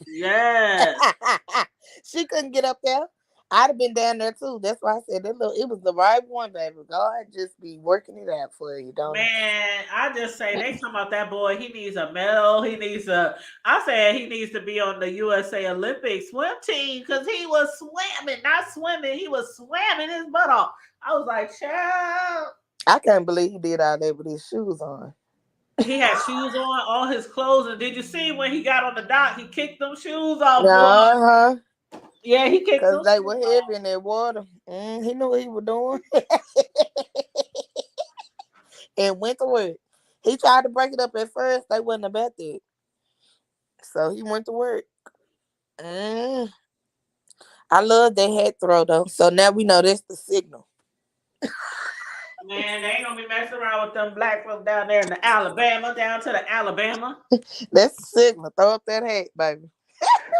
Yes. her. She couldn't get up there. I'd have been down there too. That's why I said that it was the right one, baby. God just be working it out for you, don't it? Man, I just say they talking about that boy. He needs a medal. He needs a. I said he needs to be on the USA Olympic swim team because he was swimming, not swimming. He was swimming his butt off. I was like, child. I can't believe he did all that with his shoes on. He had shoes on, all his clothes, and did you see when he got on the dock? He kicked them shoes off, boy. Uh-huh. Yeah, he kicked Because them they shoes were off. heavy in that water. He knew what he was doing. And went to work. He tried to break it up at first. They wasn't about that. So he went to work. Mm. I love that hat throw though. So now we know that's the signal. Man, they ain't gonna be messing around with them black folks down there in the Alabama, down to the Alabama. That's the signal. Throw up that hat, baby.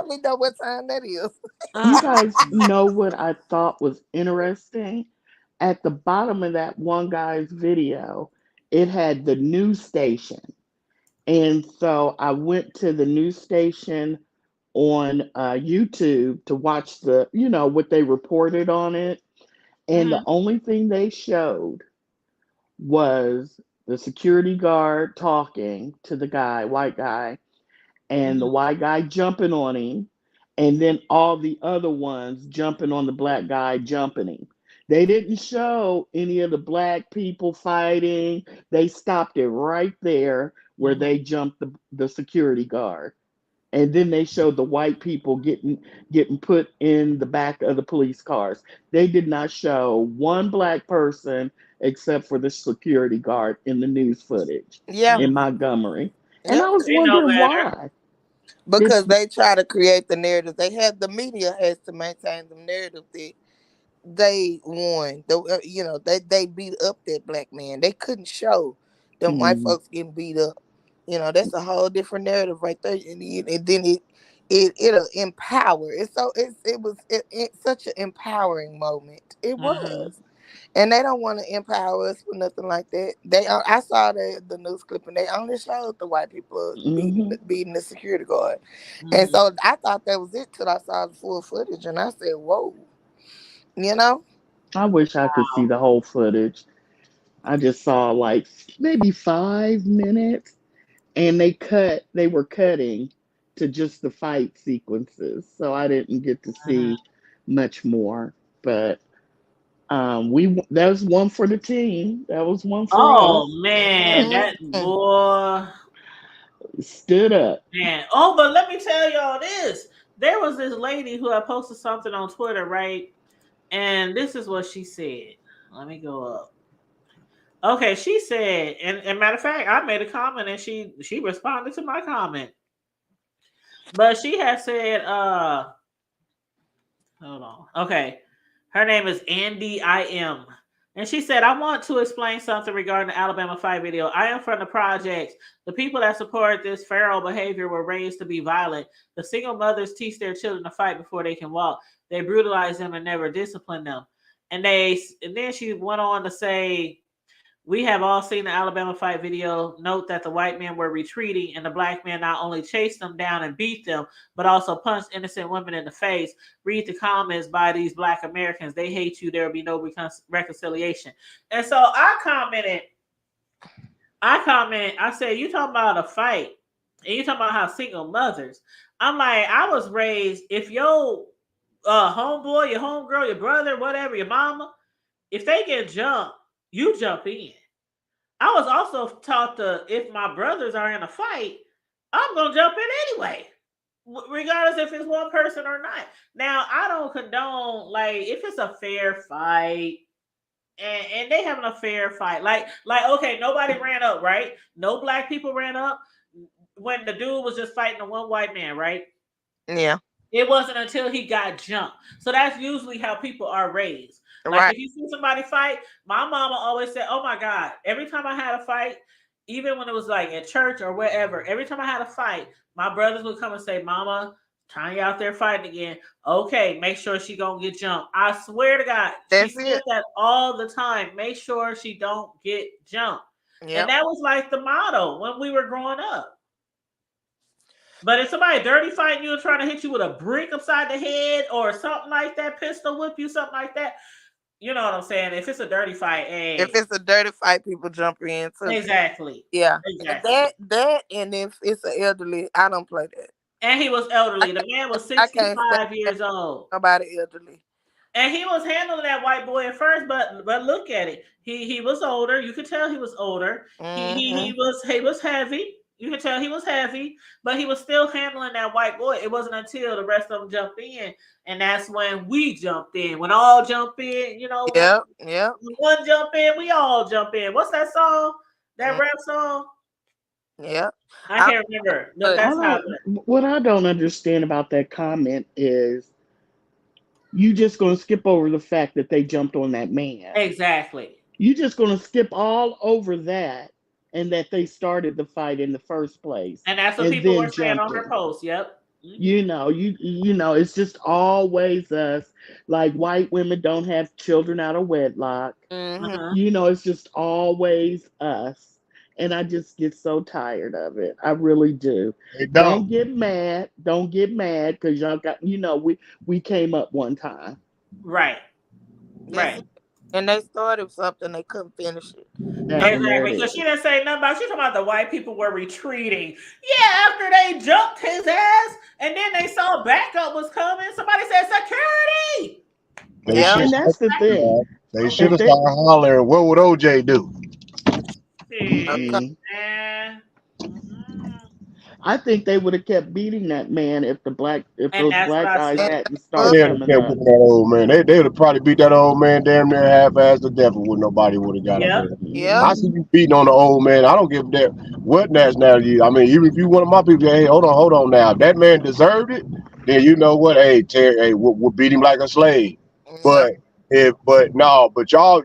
We know what time that is. You guys know what I thought was interesting? At the bottom of that one guy's video, it had the news station. And so I went to the news station on YouTube to watch what they reported on it. And the only thing they showed was the security guard talking to the guy, white guy, and the white guy jumping on him, and then all the other ones jumping on the black guy, jumping him. They didn't show any of the black people fighting. They stopped it right there where they jumped the security guard. And then they showed the white people getting put in the back of the police cars. They did not show one black person except for the security guard in the news footage in Montgomery. And I was They know wondering better. why. Because they try to create the narrative. The media has to maintain the narrative that they won. They beat up that black man. They couldn't show them white folks getting beat up. That's a whole different narrative right there. And then it'll empower. It's such an empowering moment. It was. And they don't want to empower us with nothing like that. I saw the news clip and they only showed the white people beating the security guard. And so I thought that was it till I saw the full footage and I said, whoa. I wish I could see the whole footage. I just saw like maybe 5 minutes, and they were cutting to just the fight sequences, so I didn't get to see much more. But that was one for the team. That was one for us. Oh man, that boy stood up. Man, but let me tell y'all this. There was this lady who had posted something on Twitter, right? And this is what she said. Let me go up. Okay, she said, and matter of fact, I made a comment and she responded to my comment. But she had said, hold on. Okay. Her name is Andy IM. And she said, I want to explain something regarding the Alabama fight video. I am from the projects. The people that support this feral behavior were raised to be violent. The single mothers teach their children to fight before they can walk. They brutalize them and never discipline them. And then she went on to say, we have all seen the Alabama fight video. Note that the white men were retreating and the black men not only chased them down and beat them, but also punched innocent women in the face. Read the comments by these black Americans. They hate you. There will be no reconciliation. And so I commented, I said, you talking about a fight and you talking about how single mothers. I'm like, I was raised, if your homeboy, your homegirl, your brother, whatever, your mama, if they get jumped, you jump in. I was also taught if my brothers are in a fight, I'm going to jump in anyway, regardless if it's one person or not. Now, I don't condone, like, if it's a fair fight, and they having a fair fight, like, okay, nobody ran up, right? No black people ran up when the dude was just fighting the one white man, right? Yeah. It wasn't until he got jumped. So that's usually how people are raised. Like if you see somebody fight, my mama always said, oh my God, every time I had a fight, even when it was like at church or wherever, every time I had a fight, my brothers would come and say, Mama, Tanya out there fighting again. Okay, make sure she don't get jumped. I swear to God, she said that all the time. Make sure she don't get jumped. Yep. And that was like the motto when we were growing up. But if somebody dirty fighting you and trying to hit you with a brick upside the head or something like that, pistol whip you, something like that, you know what I'm saying? If it's a dirty fight, hey. If it's a dirty fight, people jump in too. Exactly. Yeah. Exactly. That and if it's an elderly, I don't play that. And he was elderly. The man was 65 years old. Nobody elderly. And he was handling that white boy at first, but look at it. He was older. You could tell he was older. Mm-hmm. He was heavy. You can tell he was heavy, but he was still handling that white boy. It wasn't until the rest of them jumped in, and that's when we jumped in. When all jump in, you know. Yep. When one jump in, we all jump in. What's that song? That rap song? Yeah. I can't remember. No, that's what I don't understand about that comment is you just going to skip over the fact that they jumped on that man. Exactly. You just going to skip all over that. And that they started the fight in the first place. And that's what people were saying on her post. Yep. Mm-hmm. You know, it's just always us. Like white women don't have children out of wedlock. Mm-hmm. You know, it's just always us. And I just get so tired of it. I really do. Don't get mad. Don't get mad because y'all got, we came up one time. Right. Right. And they started something, they couldn't finish it. Exactly. So she didn't say nothing about. She talking about the white people were retreating. Yeah, after they jumped his ass, and then they saw backup was coming. Somebody said security. Yeah, and that's the thing. They should have started hollering. What would OJ do? I think they would have kept beating that man if those black guys hadn't started They'd have coming kept up. whooping that old man. They would have probably beat that old man damn near half-ass to death when nobody would have got up there. Yeah. I see you beating on the old man. I don't give a damn what nationality. I mean, even if you one of my people, hey, hold on now. If that man deserved it, then you know what? Hey, Terry, hey, we'll beat him like a slave. But y'all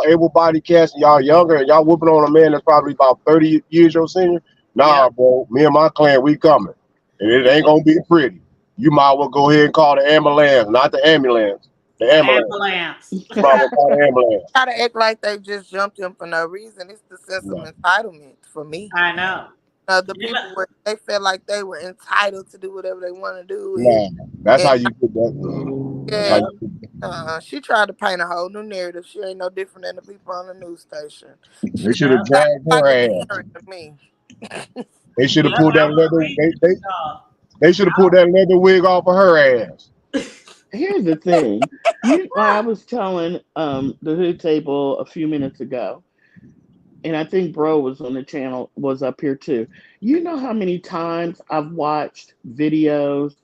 able-bodied cats, y'all younger, and y'all whooping on a man that's probably about 30 years your senior. Nah, bro, me and my clan, we coming, and it ain't gonna be pretty. You might well go ahead and call the ambulance, not the ambulance. The ambulance. You might well call the ambulance. Try to act like they just jumped him for no reason. It's the sense of entitlement for me. I know. The people where they felt like they were entitled to do whatever they want to do. Yeah, that's how you put that. Yeah. She tried to paint a whole new narrative. She ain't no different than the people on the news station. They should have dragged her ass. They should have pulled that leather. They should have pulled that leather wig off of her ass. Here's the thing. I was telling the Hood Table a few minutes ago, and I think Bro was on the channel, was up here too. You know how many times I've watched videos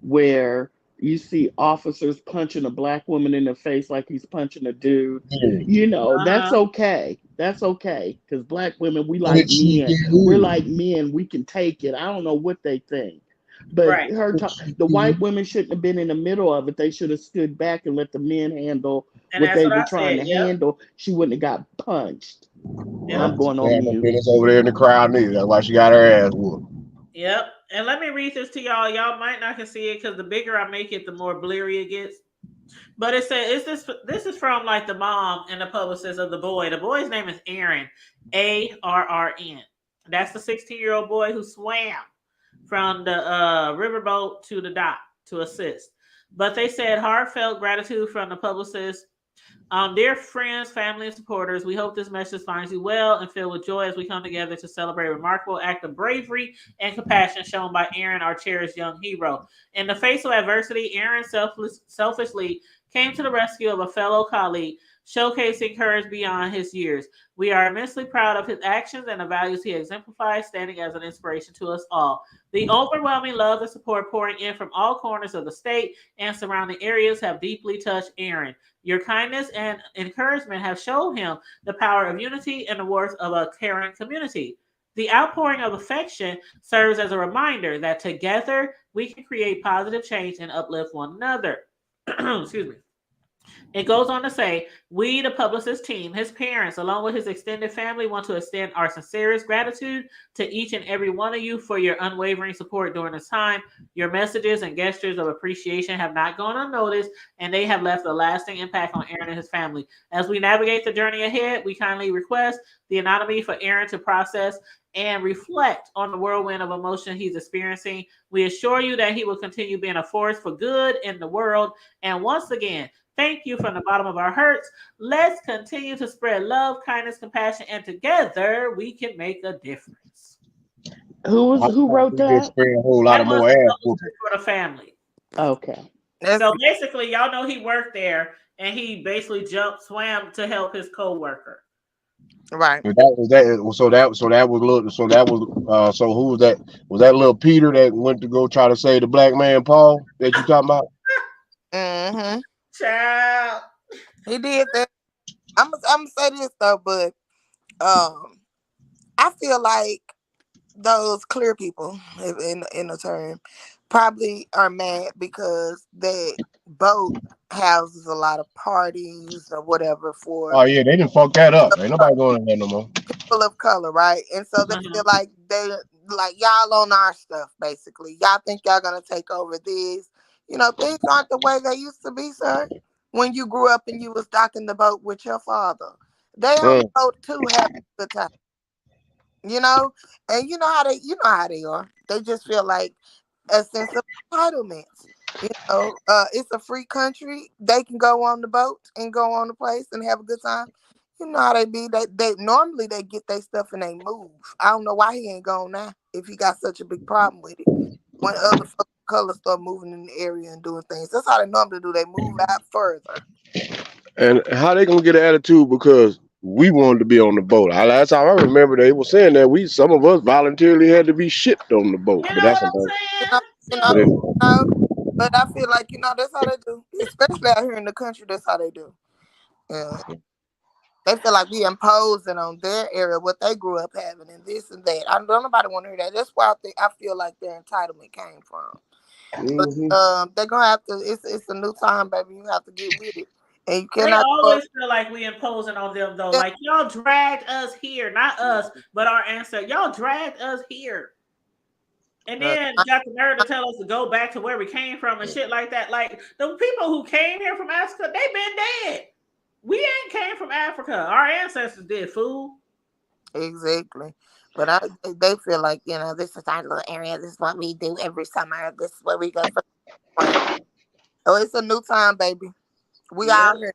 where you see officers punching a black woman in the face like he's punching a dude? You know, that's okay. That's okay. Because black women, we like men. We're like men. We can take it. I don't know what they think. But the white women shouldn't have been in the middle of it. They should have stood back and let the men handle what they were trying to handle. She wouldn't have got punched. I'm going on mute. It's over there in the crowd neither. That's why she got her ass whooped. Yep. And let me read this to y'all. Y'all might not can see it because the bigger I make it, the more blurry it gets. But it says, this is from like the mom and the publicist of the boy. The boy's name is Aaron, Arrn. That's the 16-year-old boy who swam from the riverboat to the dock to assist. But they said heartfelt gratitude from the publicist. Dear friends, family, and supporters, we hope this message finds you well and filled with joy as we come together to celebrate a remarkable act of bravery and compassion shown by Aaron, our cherished young hero. In the face of adversity, Aaron selfishly came to the rescue of a fellow colleague, showcasing courage beyond his years. We are immensely proud of his actions and the values he exemplifies, standing as an inspiration to us all. The overwhelming love and support pouring in from all corners of the state and surrounding areas have deeply touched Aaron. Your kindness and encouragement have shown him the power of unity and the worth of a caring community. The outpouring of affection serves as a reminder that together we can create positive change and uplift one another. Excuse me. It goes on to say, we, the publicist team, his parents, along with his extended family, want to extend our sincerest gratitude to each and every one of you for your unwavering support during this time. Your messages and gestures of appreciation have not gone unnoticed, and they have left a lasting impact on Aaron and his family. As we navigate the journey ahead, we kindly request the anonymity for Aaron to process and reflect on the whirlwind of emotion he's experiencing. We assure you that he will continue being a force for good in the world. And once again, thank you from the bottom of our hearts. Let's continue to spread love, kindness, compassion, and together we can make a difference. Who wrote that? Spread a whole lot of more ass for the family. Okay. So basically, y'all know he worked there, and he basically swam to help his co-worker. Right. So who was that? Was that little Peter that went to go try to save the black man, Paul, that you talking about? Mm-hmm. Child. He did that. I'm gonna say this though, but I feel like those clear people, in the term, probably are mad because that boat houses a lot of parties or whatever for. Oh yeah, they didn't fuck that up. Ain't nobody going in there no more. People of color, right? And so they feel like y'all on our stuff, basically. Y'all think y'all gonna take over this. You know, things aren't the way they used to be, sir. When you grew up and you was docking the boat with your father. They on the boat too, having a good time. You know? And you know how they are. They just feel like a sense of entitlement. You know, it's a free country. They can go on the boat and go on the place and have a good time. You know how they be. They normally they get their stuff and they move. I don't know why he ain't gone now if he got such a big problem with it. When other colors start moving in the area and doing things, that's how they normally do. They move out further. And how they gonna get an attitude because we wanted to be on the boat? Last time I remember, they were saying that some of us voluntarily had to be shipped on the boat. You But know that's what another. You I'm know, saying? you So, know, But it, but I feel like that's how they do, especially out here in the country. That's how they do. They feel like we imposing on their area what they grew up having and this and that. I don't nobody want to hear that. That's where I feel like their entitlement came from. But they're gonna have to. It's a new time, baby. You have to get with it, and you they cannot. always feel like we imposing on them though. Like y'all dragged us here, not us, but our ancestors. Y'all dragged us here. And then got the nerve to tell us to go back to where we came from and shit like that. Like the people who came here from Africa, they been dead. We ain't came from Africa. Our ancestors did, fool. Exactly. But they feel like, this is our little area. This is what we do every summer. This is where we go for. Oh, it's a new time, baby. We out here.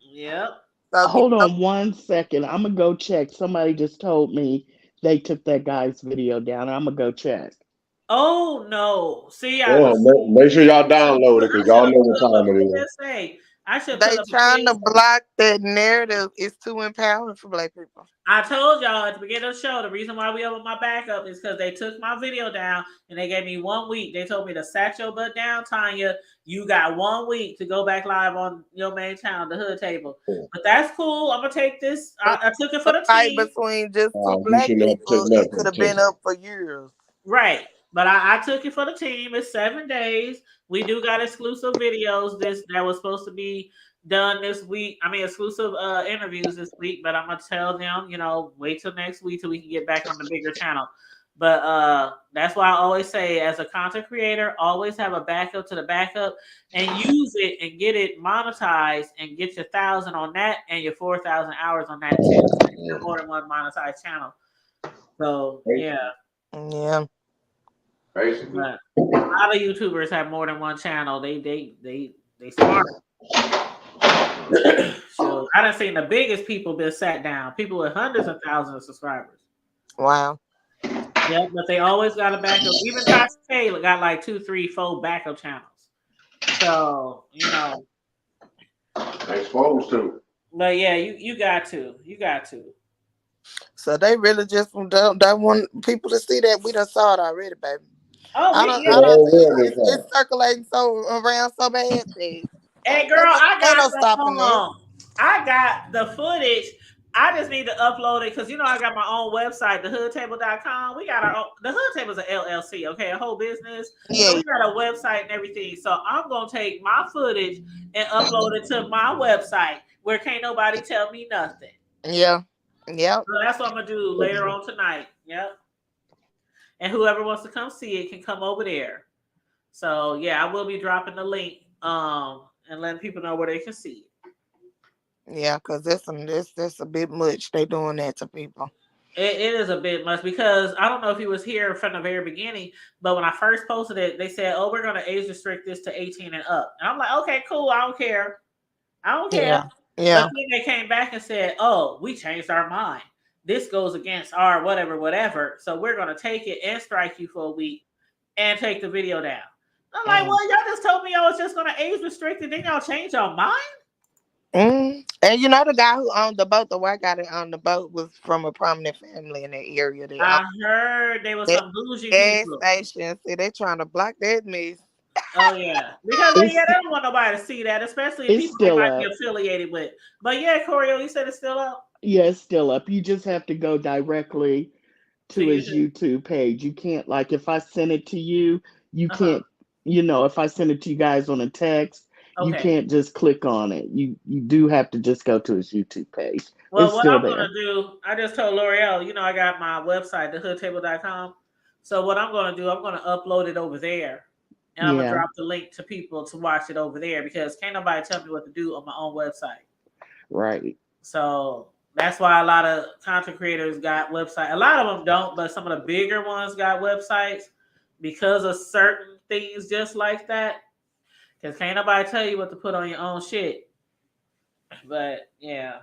Yep. So Hold on 1 second. I'm gonna go check. Somebody just told me they took that guy's video down. I'm gonna go check. Oh no! See, make sure y'all download it because y'all know what time it is. I should they put up trying to block that narrative. It's too empowering for Black people. I told y'all at the beginning of the show, the reason why we opened my backup is because they took my video down and they gave me 1 week. They told me to sat your butt down, Tanya. You got 1 week to go back live on your main channel, the Hood Table. But that's cool. I'm gonna take this. I took it for the team. Between just two Black people, it could have been up for years. Right. But I took it for the team. It's 7 days. We do got exclusive videos that was supposed to be done this week. I mean, exclusive interviews this week, but I'm gonna tell them, wait till next week till we can get back on the bigger channel. But that's why I always say, as a content creator, always have a backup to the backup and use it and get it monetized and get your 1,000 on that and your 4,000 hours on that too. More than one monetized channel. So yeah. Yeah. Basically. But a lot of YouTubers have more than one channel. They smart. So I done seen the biggest people been sat down. People with hundreds of thousands of subscribers. Wow. Yeah, but they always got a backup. Even Tasha Taylor got like 2, 3, 4 backup channels. So exposed to. But yeah, you got to. So they really just don't want people to see that we done saw it already, baby. It's circulating around so bad. Hey girl, I got the footage. I just need to upload it because I got my own website, thehoodtable.com. We got the Hood Table is an LLC, okay, a whole business. Yeah. So we got a website and everything. So I'm gonna take my footage and upload it to my website where can't nobody tell me nothing. Yeah. Yep. So that's what I'm gonna do later on tonight. Yep. And whoever wants to come see it can come over there. So yeah, I will be dropping the link and letting people know where they can see it. Yeah, because that's a bit much. They doing that to people. It is a bit much because I don't know if he was here from the very beginning, but when I first posted it, they said, "Oh, we're going to age restrict this to 18 and up." And I'm like, "Okay, cool. I don't care. Yeah. But then they came back and said, "Oh, we changed our mind. This goes against our whatever. So we're going to take it and strike you for a week and take the video down." I'm like, "Well, y'all just told me y'all was just going to age restrict it. Then y'all change your mind?" And the guy who owned the boat, the white guy that owned the boat, was from a prominent family in that area. I heard they was some bougie people. Station. See, they trying to block that mess. Oh yeah, because they don't want nobody to see that, especially people they might be affiliated with. But yeah, Corio, you said it's still up. Yeah, it's still up. You just have to go directly to his YouTube page. You can't, like, if I send it to you, you can't. If I send it to you guys on a text, you can't just click on it. You do have to just go to his YouTube page. Well, it's what still I'm there. gonna do, I just told L'Oreal, I got my website, thehoodtable.com. So what I'm gonna do, I'm gonna upload it over there. And I'm gonna drop the link to people to watch it over there because can't nobody tell me what to do on my own website. Right. So that's why a lot of content creators got websites. A lot of them don't, but some of the bigger ones got websites because of certain things just like that. Because can't nobody tell you what to put on your own shit. But yeah.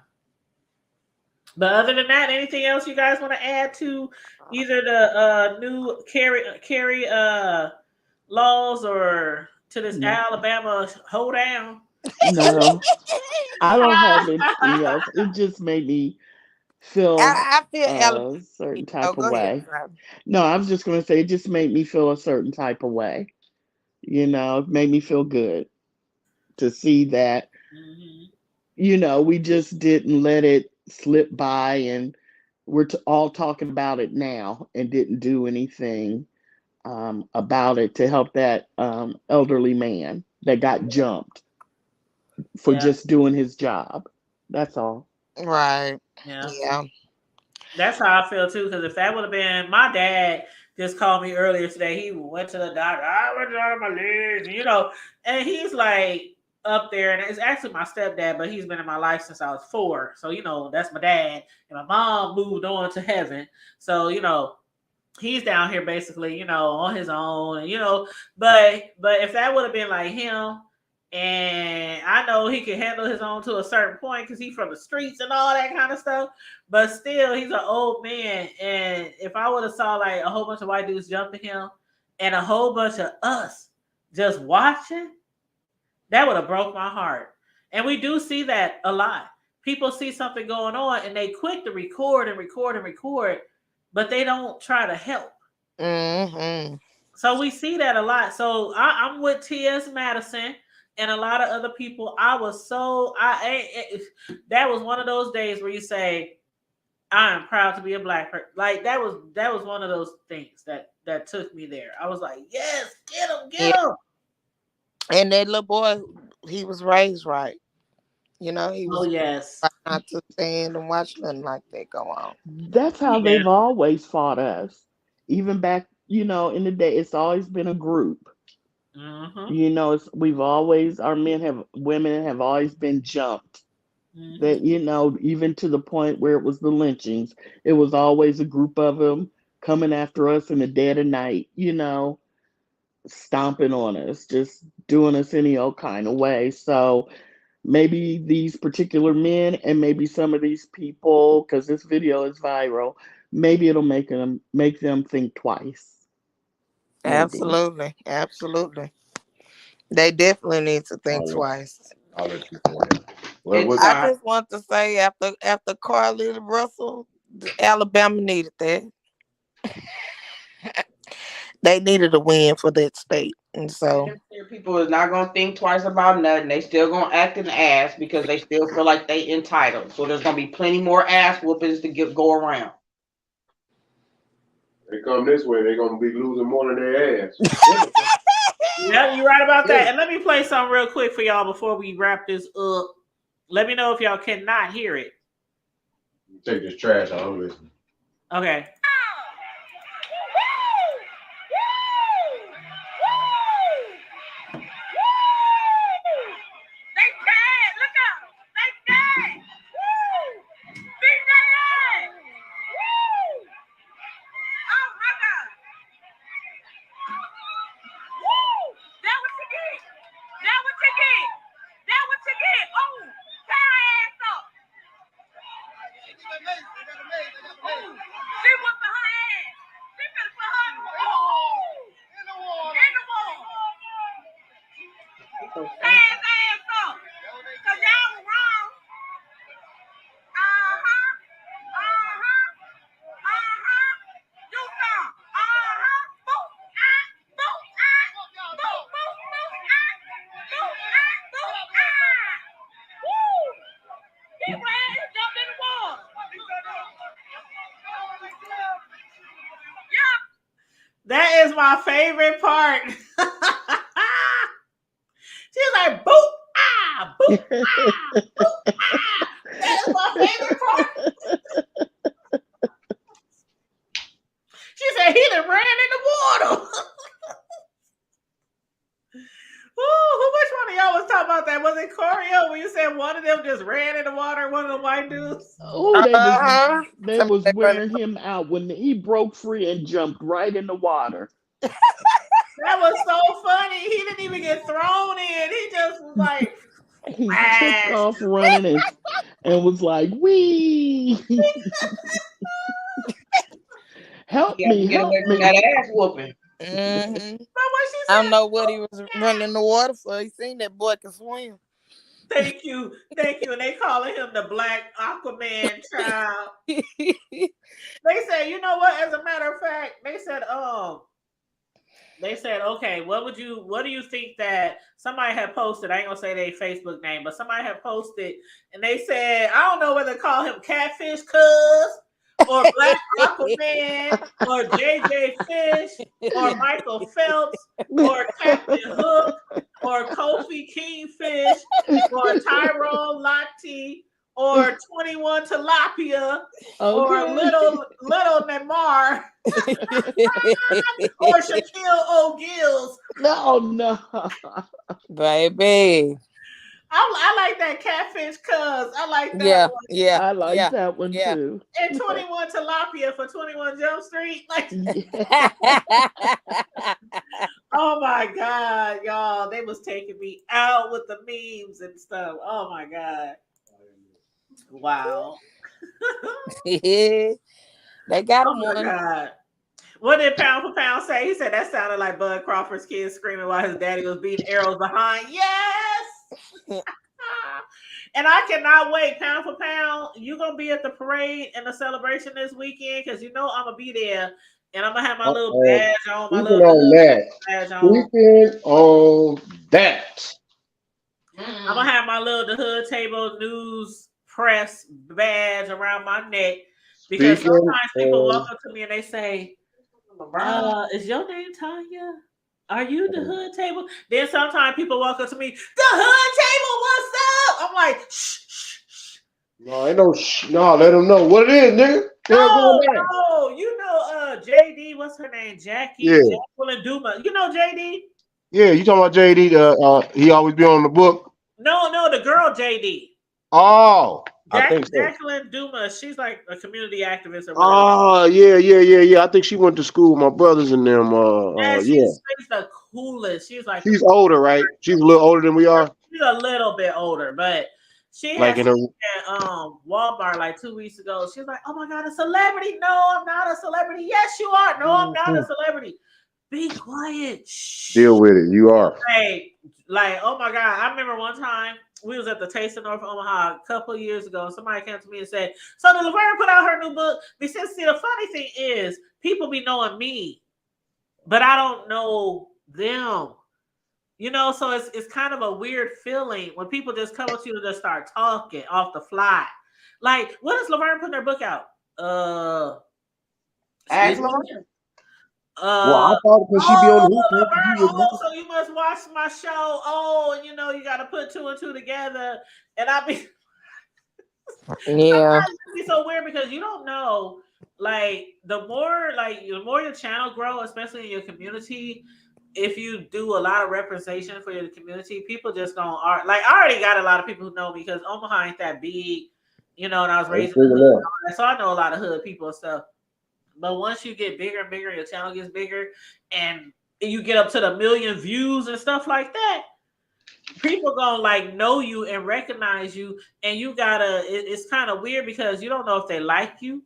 But other than that, anything else you guys want to add to either the new carry laws or to this Alabama hold down? No, I don't have anything else. It just made me feel I feel Alabama. a certain Oh, type of go ahead. way. Sorry. No, I was just going to say it just made me feel a certain type of way. It made me feel good to see that, Mhm. we just didn't let it slip by and we're all talking about it now and didn't do anything about it to help that elderly man that got jumped for Yeah, just doing his job. That's all. Right. yeah. Yeah. That's how I feel too. Because if that would have been my dad, just called me earlier today. He went to the doctor. I went down my legs, and he's like up there, and it's actually my stepdad, but he's been in my life since I was 4. So that's my dad, and my mom moved on to heaven. So he's down here basically, on his own, but if that would have been like him, and I know he can handle his own to a certain point because he's from the streets and all that kind of stuff, but still he's an old man. And if I would have saw like a whole bunch of white dudes jumping him and a whole bunch of us just watching, that would have broke my heart. And we do see that a lot. People see something going on and they quick to record and record and record, but they don't try to help. Mm-hmm. So we see that a lot. So I'm with T.S. Madison and a lot of other people. That was one of those days where you say, I am proud to be a black person. Like that was one of those things that took me there. I was like, yes, get him, get him. And that little boy, he was raised right. He was yes, not to stand and watch nothing like that go on. That's how yeah. they've always fought us. Even back, in the day, it's always been a group. Mm-hmm. Women have always been jumped. Mm-hmm. That, even to the point where it was the lynchings, it was always a group of them coming after us in the dead of night, stomping on us, just doing us any old kind of way. So maybe these particular men and maybe some of these people, because this video is viral, maybe it'll make them think twice. Maybe. Absolutely. They definitely need to think twice. I'll let you go ahead. I just want to say after Carly Russell, Alabama needed that. They needed a win for that state. And so people is not gonna think twice about nothing. They still gonna act an ass because they still feel like they entitled. So there's gonna be plenty more ass whoopings to go around. They come this way, they're gonna be losing more than their ass. Yeah, you're right about that. And let me play something real quick for y'all before we wrap this up. Let me know if y'all cannot hear it. Take this trash out. I'm listening. Okay. That is my favorite part. She's like, boop, ah, boop, ah, boop, ah. That is my favorite part. She said he done ran in the water. Ooh, which one of y'all was talking about that? Was it Corio when you said one of them just ran in the water, one of the white dudes? Oh, they was wearing him out when he broke free and jumped right in the water. That was so funny. He didn't even get thrown in. He just was like, he took off running and was like, "Wee! help me! That ass whooping." I don't know what he was running in the water for. He seen that boy can swim. Thank you. And they calling him the Black Aquaman child. They said, you know what? As a matter of fact, they said, okay, what do you think that somebody had posted? I ain't gonna say their Facebook name, but somebody had posted, and they said, I don't know whether to call him Catfish Cuz or Black Aquaman or JJ Fish or Michael Phelps or Captain Hook or Kofi Kingfish or Tyrone Lochte or 21 Tilapia or little Neymar or Shaquille O'Gills. No. Baby. I like that Catfish Cuz. I like that one. Yeah. I like that one too. And 21 Tilapia for 21 Jump Street. Like, oh my God, y'all. They was taking me out with the memes and stuff. Oh my God. Wow. They got him Oh my God. What did Pound for Pound say? He said that sounded like Bud Crawford's kid screaming while his daddy was beating arrows behind. Yes! And I cannot wait. Pound for Pound, you're going to be at the parade and the celebration this weekend because you know I'm going to be there. And I'm going to have my little badge on. My little badge on. Speaking on that. I'm going to have my little The Hood Table News Press badge around my neck because sometimes people walk up to me and they say, is your name Tanya? Are you The Hood Table? Then sometimes people walk up to me, The Hood Table, what's up? I'm like, shh. No, ain't no shh. No, let them know what it is, nigga. No, you know JD, what's her name? Jackie, Jacqueline Duma. You know JD? Yeah, you talking about JD, he always be on the book? No, the girl JD. Oh, I think so. Jacqueline Duma, she's like a community activist or whatever. Oh, yeah. I think she went to school with my brothers and them. She's the coolest. She's older, right? She's a little older than we are. She's a little bit older, but she like had at Walmart like 2 weeks ago. She was like, "Oh my God, a celebrity? No, I'm not a celebrity. Yes, you are. No, I'm not a celebrity. Be quiet. Shh. Deal with it. You are." Like, oh my God. I remember one time we was at the Taste of North Omaha a couple years ago. And somebody came to me and said, "So the Laverne put out her new book." Because see, the funny thing is, people be knowing me, but I don't know them. You know, so it's kind of a weird feeling when people just come up to you and just start talking off the fly. Like, when is Laverne putting her book out? Ask Laverne. Well, I thought because she be on the hoop. So you must watch my show. Oh, and you know you got to put 2 and 2 together. And I be yeah, it'd be so weird because you don't know. Like the more your channel grow, especially in your community, if you do a lot of representation for your community, people just don't like. I already got a lot of people who know me because Omaha ain't that big, you know. And I was raised in the hood, so I know a lot of hood people and stuff. But once you get bigger and bigger, your channel gets bigger, and you get up to the 1 million views and stuff like that, people gonna like know you and recognize you, and you gotta. It's kind of weird because you don't know if they like you,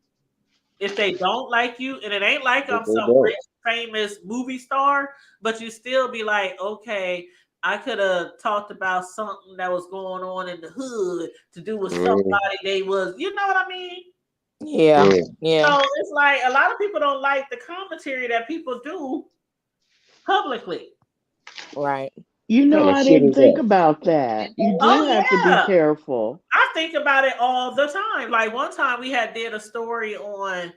if they don't like you, and it ain't like I'm some rich, famous movie star, but you still be like, okay, I could have talked about something that was going on in the hood to do with somebody they was, you know what I mean? Yeah. So it's like a lot of people don't like the commentary that people do publicly. Right. You know, I didn't think about that. You do have to be careful. I think about it all the time. Like one time we did a story on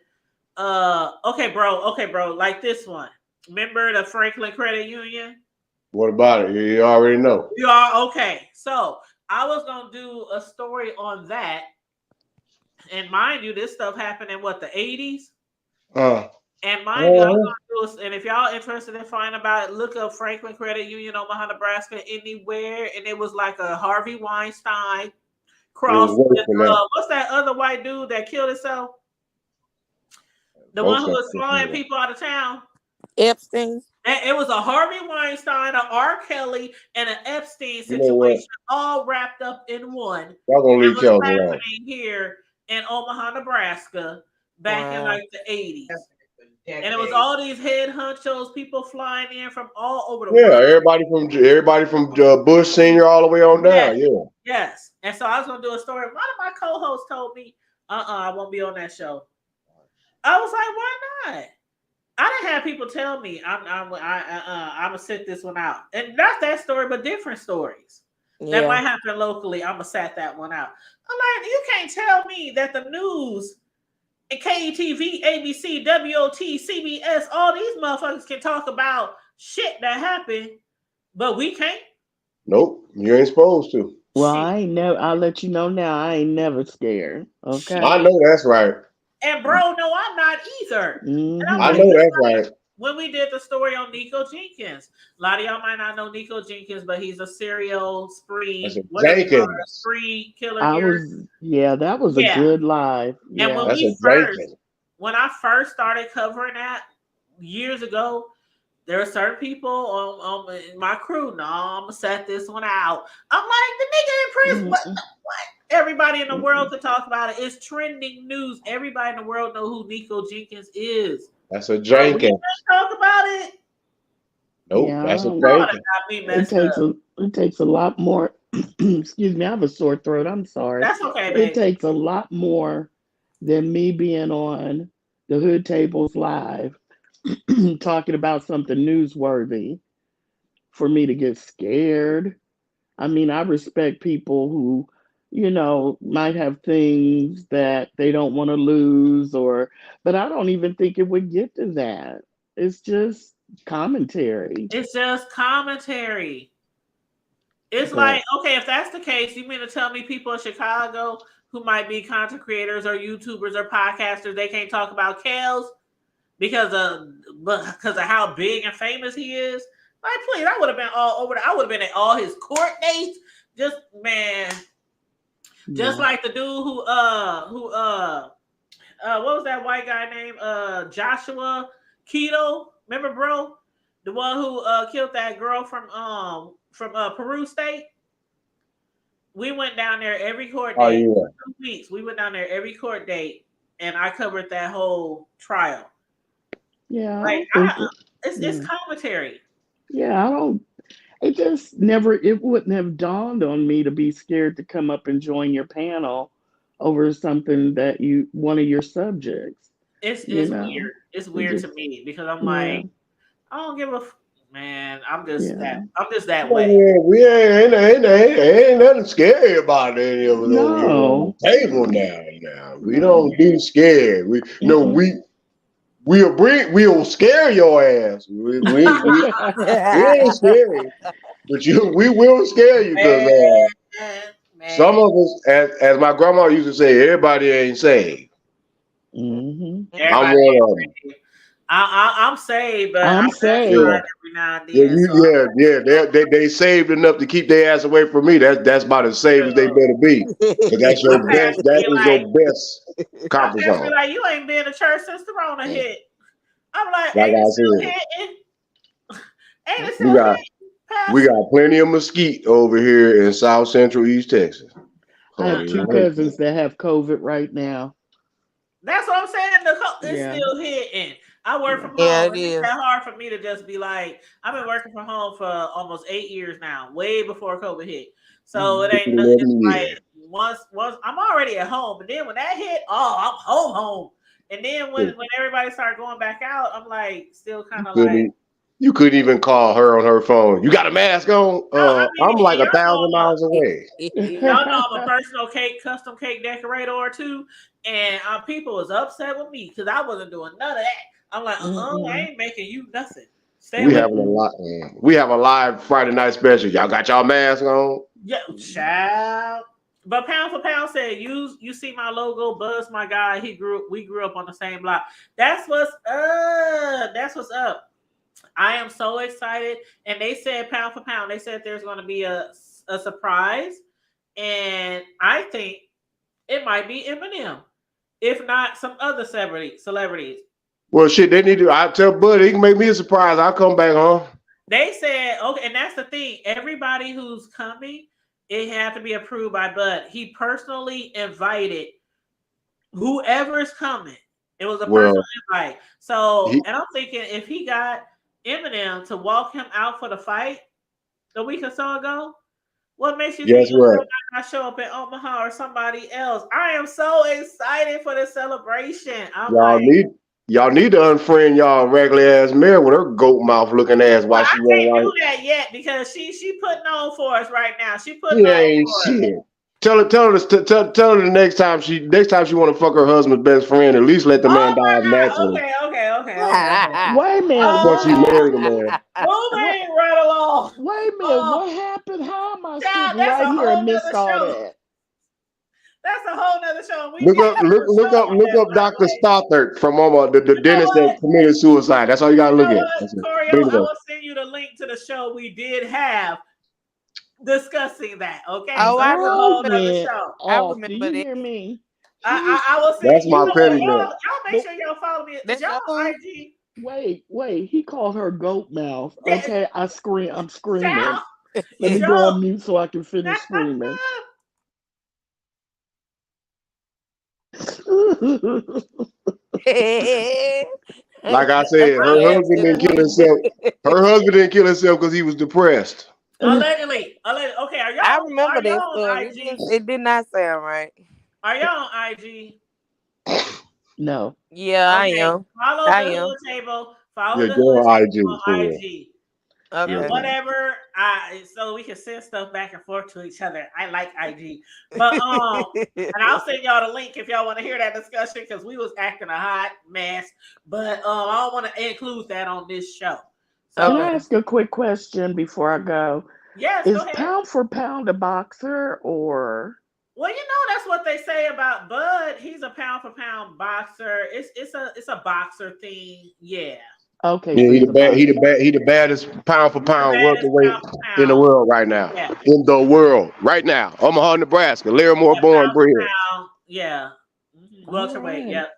okay bro, like this one. Remember the Franklin Credit Union? What about it? You already know. You are okay. So I was gonna do a story on that. And mind you, this stuff happened in what, the 80s? And mind you, I'm gonna do this, and if y'all interested in finding about it, look up Franklin Credit Union, Omaha, Nebraska, anywhere. And it was like a Harvey Weinstein crossed with what's that other white dude that killed himself? The one who was flying people out of town. Epstein. It was a Harvey Weinstein, an R. Kelly, and an Epstein situation, all wrapped up in one. Y'all gonna leave Kelly alone. Here in Omaha, Nebraska, back in like the 80s. Yeah, And it was all these head honchos, people flying in from all over the Yeah, world. everybody from Bush Senior all the way on down. Yeah. Yes. And so I was gonna do a story. One of my co-hosts told me, I won't be on that show. I was like, why not? I didn't have people tell me I'm gonna sit this one out. And not that story, but different stories that might happen locally. I'm gonna sat that one out. I'm like, you can't tell me that the news and KETV, ABC, WOT, CBS, all these motherfuckers can talk about shit that happened, but we can't. Nope, you ain't supposed to. Well, I ain't never. I'll let you know now. I ain't never scared. Okay. I know that's right. And bro, no, I'm not either. And I'm I like, know that's right. when we did the story on Nico Jenkins, a lot of y'all might not know Nico Jenkins, but he's a serial spree killer. That was a good live. And Yeah. when I first started covering that years ago, there were certain people on my crew. No, I'm gonna set this one out. I'm like, the nigga in prison. What? Everybody in the world could talk about it. It's trending news. Everybody in the world know who Nico Jenkins is. That's a Jenkins. Talk about it. Nope, that's a Jenkins. It takes a lot more. Excuse me, I have a sore throat. I'm sorry. That's okay, babe. It takes a lot more than me being on the Hood Tables Live talking about something newsworthy for me to get scared. I mean, I respect people who, might have things that they don't want to lose, but I don't even think it would get to that. It's just commentary. It's just commentary. It's like, okay, if that's the case, you mean to tell me people in Chicago who might be content creators or YouTubers or podcasters, they can't talk about Kels because of how big and famous he is? Like, please, I would have been all over. I would have been at all his court dates. Just like the dude who what was that white guy named Joshua Keto? Remember, bro, the one who killed that girl from Peru State. We went down there every court date. 2 weeks. We went down there every court date, and I covered that whole trial. Yeah, like it's commentary. Yeah, I don't. It just never. It wouldn't have dawned on me to be scared to come up and join your panel over something that one of your subjects. It's weird. It's weird to me because I'm like, I don't give a man. I'm just that way. We ain't nothing scary about any of it over here on the table now. We don't do scared. We'll scare your ass. We ain't scary, but we will scare you because some of us, as my grandma used to say, everybody ain't saved. I'm one of them. I'm saved, but I'm saved every now and then. They saved enough to keep their ass away from me. That's about as safe as they better be. That's your best. That is your best comfort zone. Like, you ain't been to church since the Rona hit. I'm like, like ain't I it still said, hitting? Ain't it still hitting? We got plenty of mesquite over here in South Central East Texas. I have 2 cousins that have COVID right now. That's what I'm saying. It's still hitting. I work from home. It's that hard for me to just be like, I've been working from home for almost 8 years now, way before COVID hit. So it ain't nothing. It's like once I'm already at home, but then when that hit, I'm home. And then when everybody started going back out, I'm like, still kind of like. You couldn't even call her on her phone. You got a mask on? I'm like 1,000 miles away. Y'all know I'm a personal custom cake decorator or two, and people was upset with me because I wasn't doing none of that. I'm like, I ain't making you nothing. We have a live Friday night special. Y'all got y'all mask on? Yeah, child. But Pound for Pound said, you see my logo, Buzz, my guy. We grew up on the same block. That's what's up. I am so excited. And they said Pound for Pound. They said there's going to be a surprise. And I think it might be Eminem. If not, some other celebrities. Well, shit, they need to. I tell Bud he can make me a surprise. I'll come back home. They said, okay, and that's the thing. Everybody who's coming, it had to be approved by Bud. He personally invited whoever's coming. It was a personal Well, invite. So, he, and I'm thinking if he got Eminem to walk him out for the fight a week or so ago, what makes you think guess Eminem what? might not show up in Omaha or somebody else? I am so excited for the celebration. I'm Y'all like, need y'all need to unfriend y'all regular ass mayor with her goat mouth looking ass well, while I she running can't like do that yet because she putting on for us right now. She putting she on ain't for us. shit. Tell her the next time she want to fuck her husband's best friend, at least let the man Oh die my God. naturally Okay. Wait a minute, before what she married the happened? man. What? Moving right along. Wait a minute, Oh, what happened? How am I child, sitting that's right a here and whole missed nother all show. that? That's a whole nother show. We Look need up, to do a show on look that, up by the Dr. way. Stothard from the You know dentist that what? committed suicide. That's all you gotta You look know at. what, That's it. Corio? But I anyway, will send you the link to the show we did have discussing that. Okay, Oh, so I that's a Girl whole remember. nother went show. I off. Do remember you that. hear me? She I will send that's you. You my know you what, petty man. y'all make but sure y'all follow me. Is That's y'all your on who? IG? wait, he called her goat mouth. Yes, Okay, I'm screaming. child. Let me go Joe. on mute so I can finish screaming. Like I That's said, what I her they asked husband you didn't to kill do. himself. Her husband didn't kill himself because he was depressed. allegedly. Okay, I are remember that y'all on story. IG? It did not sound right. Are y'all on IG? No. Yeah, I Okay, am. follow I the am. hood table. Follow Yeah, the go hood on table IG for on real. IG. And Yeah. Okay. whatever so we can send stuff back and forth to each other. I like IG. But and I'll send y'all the link if y'all want to hear that discussion because we was acting a hot mess. But I don't want to include that on this show. Can So I Okay. ask a quick question before I go? yes, go Is ahead. pound for pound a boxer or Well, that's what they say about Bud. He's a pound for pound boxer. It's a boxer thing. Yeah. okay, Yeah, so he's a boxer. he the baddest pound for He's the pound baddest welterweight pound for in the pound. world right now. Yeah. In the world right now. Omaha, Nebraska. Larimore Yeah, born pound for bred. pound. Yeah. All Welterweight. right. Yep.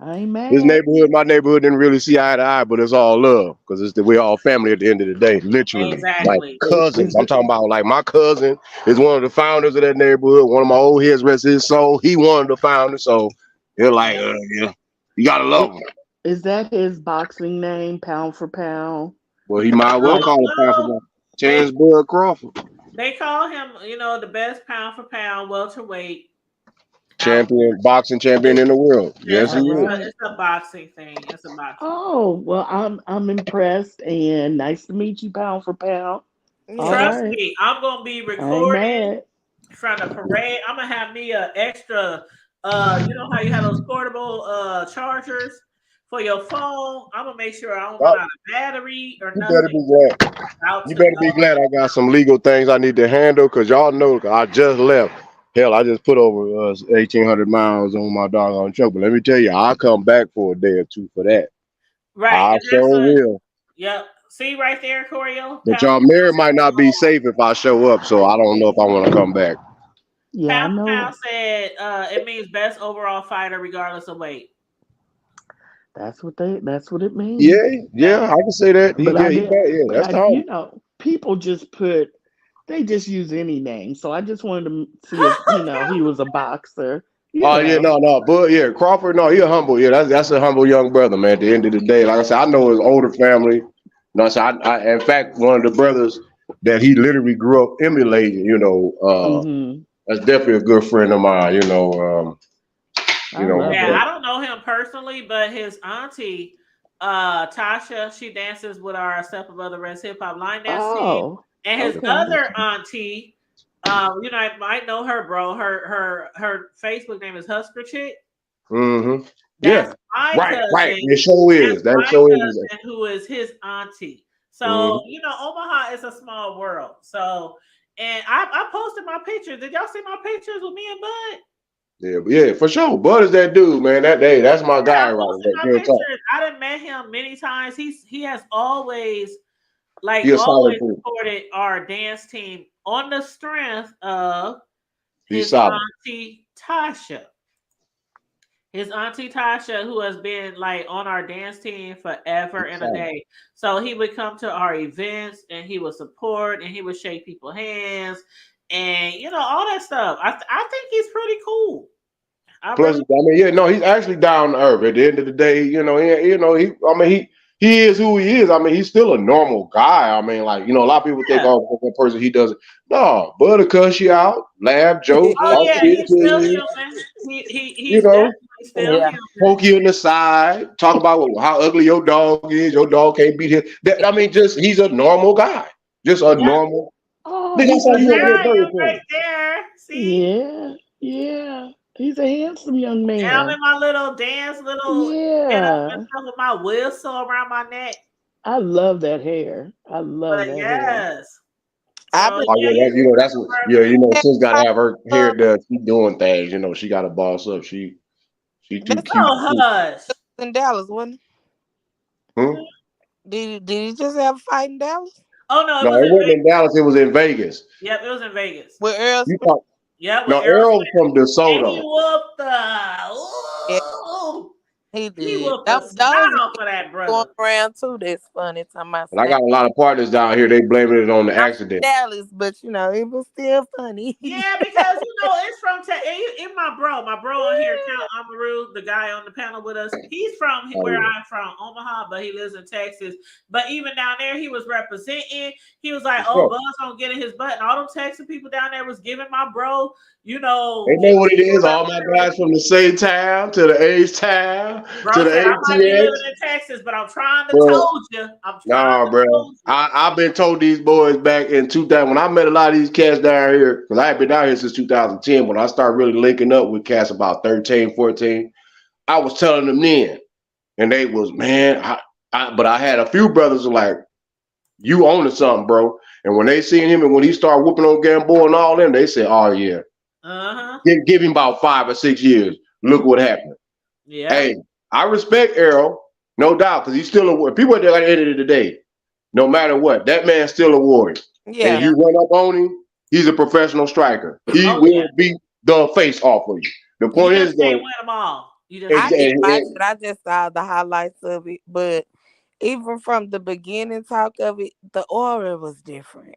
I ain't This mad. neighborhood, my neighborhood didn't really see eye to eye, but it's all love because we're all family at the end of the day, literally. Like Exactly. cousins. Is I'm it talking about like my cousin is one of the founders of that neighborhood. One of my old heads, rest his soul. He one of the founders. So they're like, Yep. yeah, you gotta love him. is that his boxing name, pound for pound? Well, he might well Like call it pound for Well, pound. they Terrence Bud Crawford, they call him, the best pound for pound welterweight out champion, there. boxing champion in the world. Yes, he all is. right. It's a boxing thing. It's a boxing thing. Oh, well, I'm impressed and nice to meet you, pound for pound. All Yeah. Trust right. me, I'm gonna be I ain't recording mad. from the parade. I'm gonna have me a extra. You know how you have those portable chargers for your phone. I'm gonna make sure I don't run Oh, out of battery or you better nothing. be glad. Out You to better be go. glad I got some legal things I need to handle because y'all know 'cause I just left. Hell, I just put over 1,800 miles on my doggone truck. But let me tell you, I'll come back for a day or two for that. Right, I and that's sure will. yep. See right there, Corio. But y'all married might not be safe if I show up, so I don't know if I want to come back. Yeah, I Pound for know pound said it means best overall fighter regardless of weight. that's what it means. Yeah, Yep. yeah, I can say that. But I He did back. Yeah, but that's I tall. people just they just use any name. So I just wanted to see if, he was a boxer. Oh yeah, no, but yeah, Crawford, no, he a humble, yeah, that's a humble young brother, man. At the end of the day, like I said, I know his older family. No, so in fact, one of the brothers that he literally grew up emulating, Mhm. that's definitely a good friend of mine. I love Yeah, I it. don't know him personally, but his auntie, Tasha, she dances with our Step Above the Rest hip hop line dance team. Oh, And his okay. other auntie, I might know her, bro. Her Facebook name is Husker Chick. Mm-hmm. That's Yeah, my right. cousin. It sure That's is. That my sure is. cousin who is his auntie. So, Mm-hmm. Omaha is a small world. So, and I posted my pictures. Did y'all see my pictures with me and Bud? Yeah, for sure. Bud is that dude, man. That's my I guy right posted there. my Real talk. pictures. I done met him many times. He has always He a solid always dude. supported our dance team on the strength of He's his solid. auntie Tasha. His auntie Tasha, who has been on our dance team forever He's and a solid. day. So he would come to our events and he would support and he would shake people's hands and all that stuff. I think he's pretty cool. Plus, I mean, yeah, no, he's actually down to earth. At the end of the day, he is who he is. I mean, he's still a normal guy. I mean, like, a lot of people think, oh, that person, he doesn't. No, but to cuss you out, laugh, joke, Oh talk yeah, shit he's to still you, human. He's definitely still human. poke you in the side, talk about how ugly your dog is. Your dog can't beat him. I mean, just he's a normal guy, just a normal. Oh, Nigga, I saw you over There here, I Burger am King. right there. See? Yeah. He's a handsome young And I'm man. in my little dance, get up Yeah. and stuff with my whistle around my neck. I love that hair. I love But that hair. yes. I So believe Oh yeah, that's what. that Sis got to have her hair uh, done. She doing things. She got to boss up. She too that's cute. Oh hush. in Dallas, wasn't Hmm? it? Did he just have a fight in Dallas? Oh no, it No, was it in wasn't Vegas. in Dallas. It was in Vegas. Yep, it was in Vegas. With Earl You Smith? talk, Yep, with no, Errol Errol's Smith. from And he DeSoto. whooped Yeah, he he did. whooped the snot Those off of that going brother. around too. That's funny. Talking about And I got a lot of partners down here. They blaming it on the accident. Dallas, but it was still funny. Yeah, because it's from my bro on here, Count Amaru, the guy on the panel with us. He's from where I'm from, Omaha, but he lives in Texas. But even down there, he was representing. He was like, "Oh, Buzz don't get in his butt," and all them Texas people down there was giving my bro, They know what it is. All my guys from the same town to the H town Bro to the said, "I might be ATX. living in Texas, but I'm trying to Bro, told you. Nah, bro. I've been told these boys back in 2000 when I met a lot of these cats down here, because I had been down here since 2010. When I started really linking up with cats about 13, 14, I was telling them then, and they was, man, but I had a few brothers who like, you own something, bro. And when they seen him and when he started whooping on Gamboa and all them, they said, oh yeah. Give him about 5 or 6 years. Look what happened. Yeah. Hey, I respect Errol, no doubt, because he's still a warrior. People at the end of the day, no matter what, that man's still a warrior. Yeah. And you run up on him, he's a professional striker. He will beat the face off of you. The point is, though, win them all. I didn't watch it. I just saw the highlights of it, but even from the beginning talk of it, the aura was different.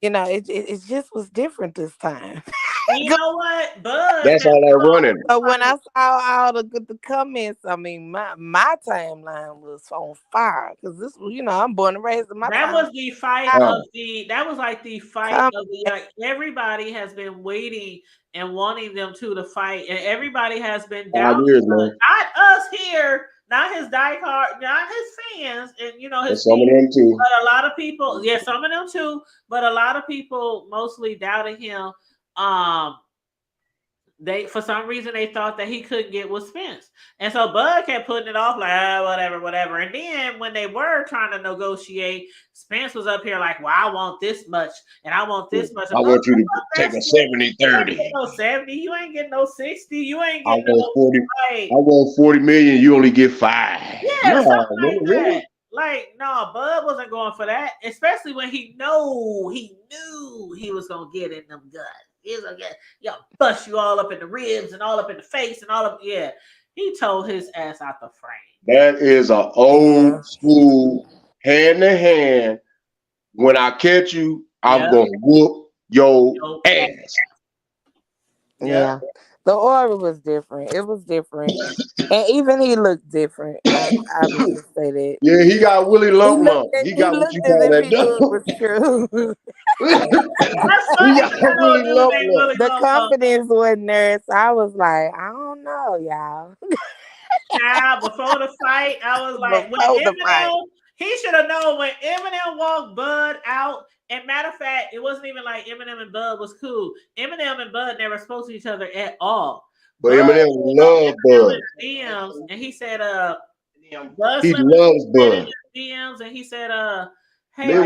It just was different this time. And you know what, Bud? That's all they're running. So when I saw all the comments, I mean, my timeline was on fire because this, I'm born and raised in my. That was the fight of the. That was like the fight of the. Like, everybody has been waiting and wanting them to fight, and everybody has been down. Not us here, not his diehard, not his fans, and his some of them too. But a lot of people, some of them too. But a lot of people mostly doubted him. They, for some reason, they thought that he couldn't get with Spence, and so Bud kept putting it off like whatever. And then when they were trying to negotiate, Spence was up here like, "Well, I want this much, and I want this much. I want you to take a 70-30. No 70, you ain't getting no 60. You ain't I getting want 40. Right. I want 40 million. You only get 5. Yeah, something like that. Like, no, Bud wasn't going for that, especially when he knew he was gonna get in them guns. He was gonna get, bust you all up in the ribs and all up in the face and all up. Yeah, he told his ass out the frame. That is an old school hand to hand. When I catch you, I'm gonna whoop your ass. Yeah. The aura was different. It was different. And even he looked different. I would just say that. Yeah, he got Willie Lump. He got what you call that. Was true. He got Willie Lump. The confidence wasn't there. So I was like, I don't know, y'all. Before the fight, I was like, when Eminem, he should have known when Eminem walked Bud out. And matter of fact, it wasn't even like Eminem and Bud was cool. Eminem and Bud never spoke to each other at all. But Eminem loved Bud. DMs, and he said, Bud he loves Bud. DMs, and he said, hey, you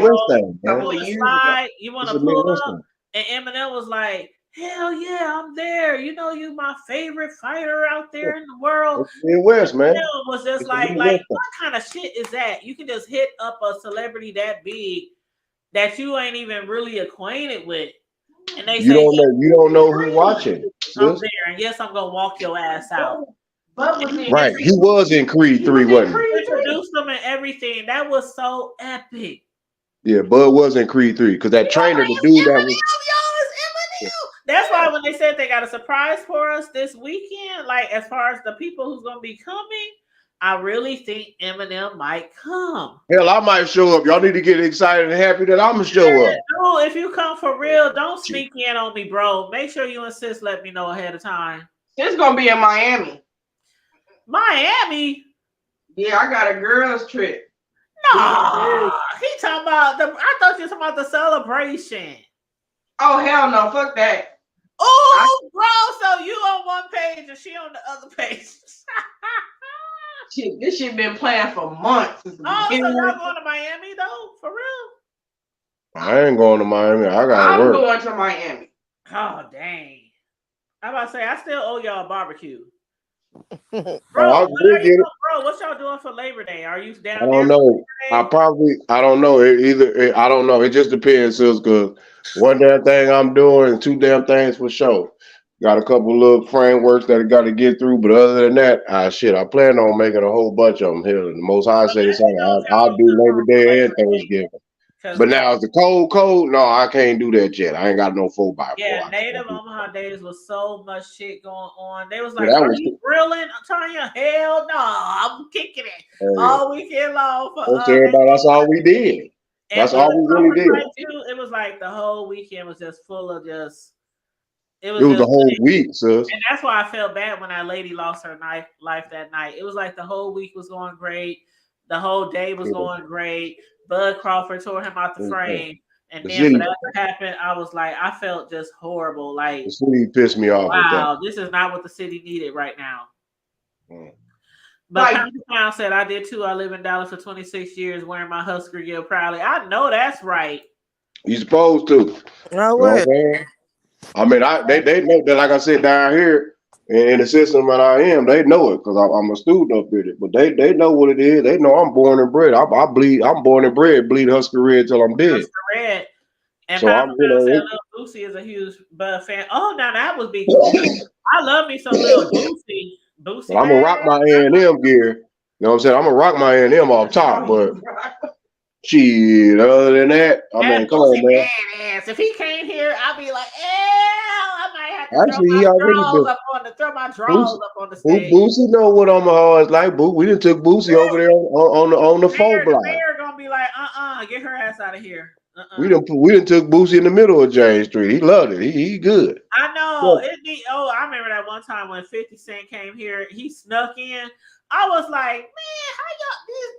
want to pull up? And Eminem was like, hell yeah, I'm there. You my favorite fighter out there in the world. Midwest, man. Eminem was just like, what kind of shit is that? You can just hit up a celebrity that big that you ain't even really acquainted with, and they say you don't know who's watching. I'm there, and yes, I'm gonna walk your ass out. Right, he was in Creed 3, wasn't he? Introduced them and everything. That was so epic. Yeah, Bud was in Creed 3 because that trainer, the dude that was. That's why when they said they got a surprise for us this weekend, like as far as the people who's gonna be coming, I really think Eminem might come. Hell, I might show up. Y'all need to get excited and happy that I'm gonna show up. No, if you come for real, don't sneak in on me, bro. Make sure you and sis let me know ahead of time. Sis gonna be in Miami. Miami? Yeah, I got a girls trip. No, he talking about I thought you were talking about the celebration. Oh hell no, fuck that. Oh, bro, so you on one page and she on the other page. This shit been planned for months. So y'all going to Miami though? For real? I ain't going to Miami. I gotta work. I'm going to Miami. Oh dang! I'm about to say I still owe y'all a barbecue. Bro, Bro, what y'all doing for Labor Day? Are you down I don't know. I don't know. I don't know. It just depends, sis, because one damn thing I'm doing and two damn things for sure. Got a couple little frameworks that I got to get through, but other than that, I plan on making a whole bunch of them here. The Most High said it's I'll do Labor Day and Thanksgiving. But now it's the cold. No, I can't do that yet. I ain't got no 4x4. Yeah, Native Omaha days was so much shit going on. They was like, "Are you grilling, Tanya?" Hell no, I'm kicking it all weekend long for everybody. That's all we did. That's all we really did. It was like the whole weekend was just full of just. It was the whole week, sis. And that's why I felt bad when that lady lost her life that night. It was like the whole week was going great. The whole day was going great. Bud Crawford tore him out the frame. And then when that happened, I was like, I felt just horrible. Like, the city pissed me off. Wow, this is not what the city needed right now. But County Town said, I did too. I live in Dallas for 26 years wearing my Husker gear proudly. I know that's right. You supposed to. No way. I mean, they know that, like I said, down here in the system that I am, they know it because I'm a student up in it. But they know what it is. They know I'm born and bred. I'm born and bred, bleed Husker Red till I'm dead. Husker Red. And so I'm, said Little Boosie is a huge Bud fan. Oh, now that would be cool. I love me some Little Boosie. I'm gonna rock my A&M gear. You know what I'm saying? I'm gonna rock my A&M off top, but shit, other than that, I mean, come on, man. Badass. If he came here, I'd be like, I might have to throw my drawers up on the stage. Boosie know what I'm always like. We done took Boosie over there on the phone block. The mayor gonna be like, get her ass out of here. We done took Boosie in the middle of James Street. He loved it. He good. I know. I remember that one time when 50 Cent came here. He snuck in. I was like, man, how y'all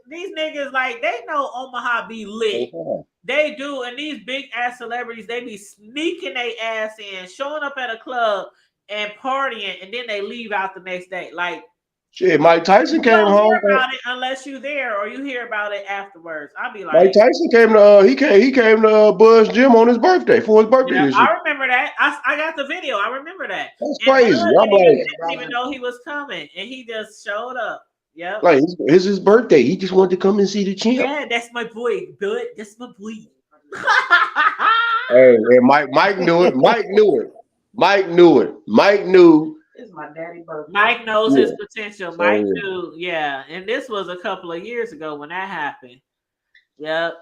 these niggas, like, they know Omaha be lit. They do, and these big ass celebrities, they be sneaking their ass in, showing up at a club and partying, and then they leave out the next day. Like, shit, Mike Tyson came home. Hear about it unless you there or you hear about it afterwards. I'll be like, Mike Tyson came to he came to Bud's gym on his birthday for his birthday. Yeah, I remember that. I got the video. I remember that. That's crazy. I'm like, didn't even know he was coming, and he just showed up. Yeah, like it's his birthday. He just wanted to come and see the champ. Yeah, that's my boy, Bud. That's my boy. Hey, Mike knew it. Mike knew it. Mike knew it. Mike knew. It's my daddy birthday. Mike knows his potential. Mike knew, and this was a couple of years ago when that happened. Yep.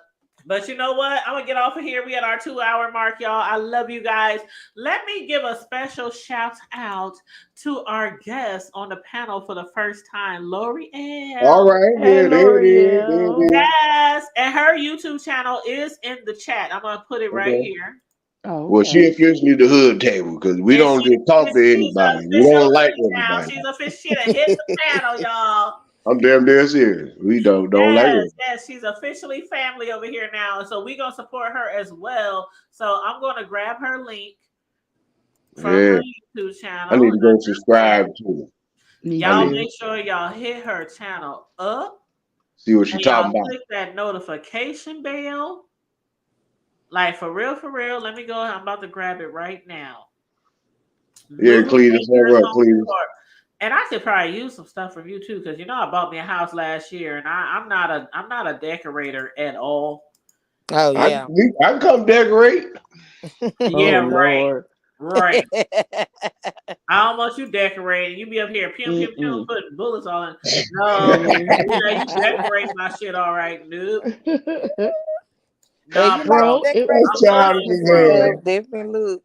But you know what? I'm going to get off of here. We at our 2-hour mark, y'all. I love you guys. Let me give a special shout out to our guest on the panel for the first time, L'Oreal. All right. Hey, L'Oreal. Yes. And her YouTube channel is in the chat. I'm going to put it right here. Oh, okay. Well, she officially the hood table because we don't just talk to anybody. We don't like everybody. She's officially hit the panel, y'all. I'm damn serious. We don't like it. Yes, she's officially family over here now. So we're going to support her as well. So I'm going to grab her link from her YouTube channel. I need to go subscribe to it. Y'all make sure y'all hit her channel up. See what she's talking about. Click that notification bell. Like, for real. Let me go. I'm about to grab it right now. Yeah, Cleveland. And I could probably use some stuff from you too, because I bought me a house last year, and I'm not a decorator at all. Oh yeah, I can come decorate. Yeah, right. I don't want you decorating. You be up here, putting bullets on it. No, you decorate my shit all right, dude. Nah, bro, it was childish. Different look,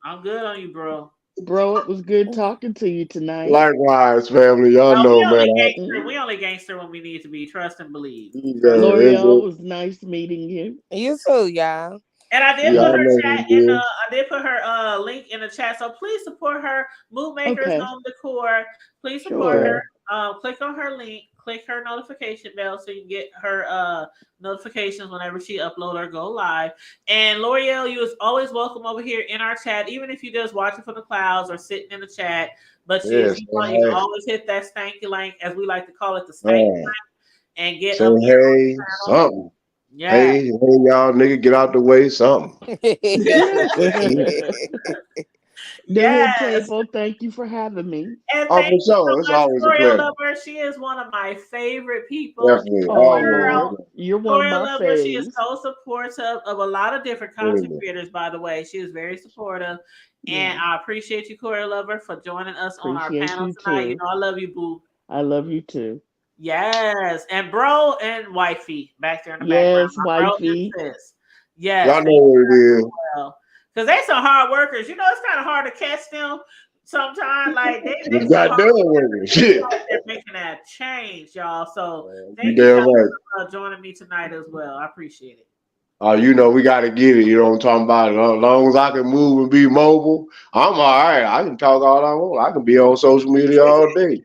I'm good on you, bro. Bro, it was good talking to you tonight. Likewise, family. Y'all No, know, man. we only gangster when we need to be. Trust and believe. L'Oreal, was nice meeting you. You too, y'all. And I did Y'all put her know chat what it in is. I did put her link in the chat. So please support her. Move Makers Okay. Home Decor. Please support Sure. her. Click on her link, click her notification bell so you can get her notifications whenever she upload or go live. And L'Oreal, you is always welcome over here in our chat, even if you just watching from the clouds or sitting in the chat. But Yes, if you want, you can always hit that stanky link, as we like to call it, the stanky link, and get say up here on hey, the channel. something. Yeah. Hey, y'all nigga, get out the way, something. The Hood Table, thank you for having me. And Oh, thank for you so sure. It's much, always a L'Oreal pleasure. Lover. She is one of my favorite people. Definitely. Oh, you're one of L'Oreal my Lover, she is faves. so supportive of a lot of different content creators, by the way. She is very supportive. And I appreciate you, L'Oreal Lover, for joining us on our Appreciate panel you tonight. too. You know, I love you, boo. I love you too. Yes. And bro and wifey back there in the Yes, background. My wifey. bro and sis. Yes. Y'all know what it is. Because they some hard workers. You know, it's kind of hard to catch them sometimes. Like they You got done with it. Shit. they're making that change, y'all. So You thank you damn guys right. for joining me tonight as well. I appreciate it. You know, we got to get it. You know what I'm talking about? As long as I can move and be mobile, I'm all right. I can talk all I want. I can be on social media all day.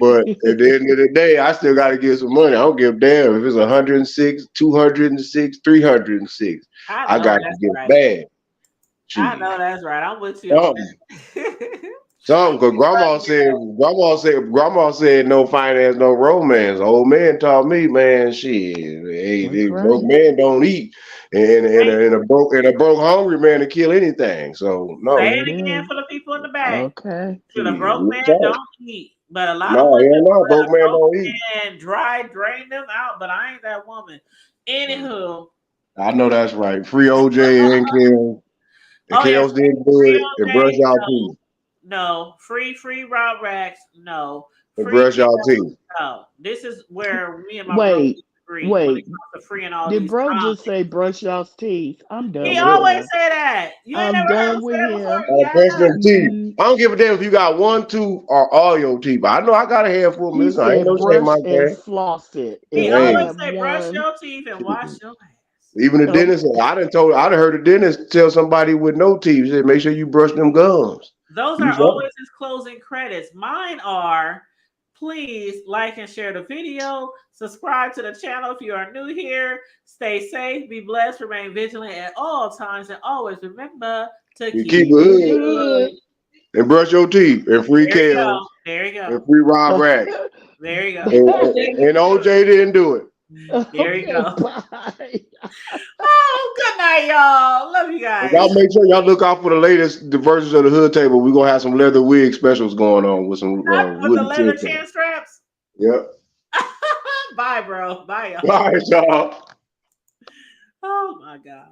But at the end of the day, I still got to get some money. I don't give a damn if it's 106, 206, 306. I got to get bad. I know that's right. I'm with you on that. Something, because grandma said no finance, no romance. Old man taught me, man, shit. Hey, broke man don't eat. And a broke hungry man to kill anything. So no. Say it again for the people in the back. Okay. A broke man don't eat. But a lot of broke man don't eat. And drain them out, but I ain't that woman. Anywho. I know that's right. Free OJ and Kim. And Kels didn't do it. And brush y'all teeth. No. Free Rob Racks. No. And brush y'all teeth. No. This is where me and my bro agree. Wait. Freeing all Did these bro just say brush y'all's teeth? I'm done. He always say that. You ain't I'm never heard done him with say it him. before? Brush them teeth. I don't give a damn if you got one tooth or all your teeth. But I know I got a handful of He missing. I ain't said no shame brush my and cat. floss it. He If I always have say brush one, your teeth and wash your hands. Even the dentist, I done heard the dentist tell somebody with no teeth, he said, make sure you brush them gums. Those are always his closing credits. Mine are, please like and share the video. Subscribe to the channel if you are new here. Stay safe, be blessed, remain vigilant at all times, and always remember to keep it good. And brush your teeth. And free Kels. There you go. And free Rob Rack. There you go. And OJ didn't do it. There you go. Bye. Oh, good night, y'all. Love you guys. Y'all make sure y'all look out for the versions of the Hood Table. We're gonna have some leather wig specials going on with some with the leather chin straps. Yep. Bye, bro. Bye, y'all. Bye, y'all. Oh my God.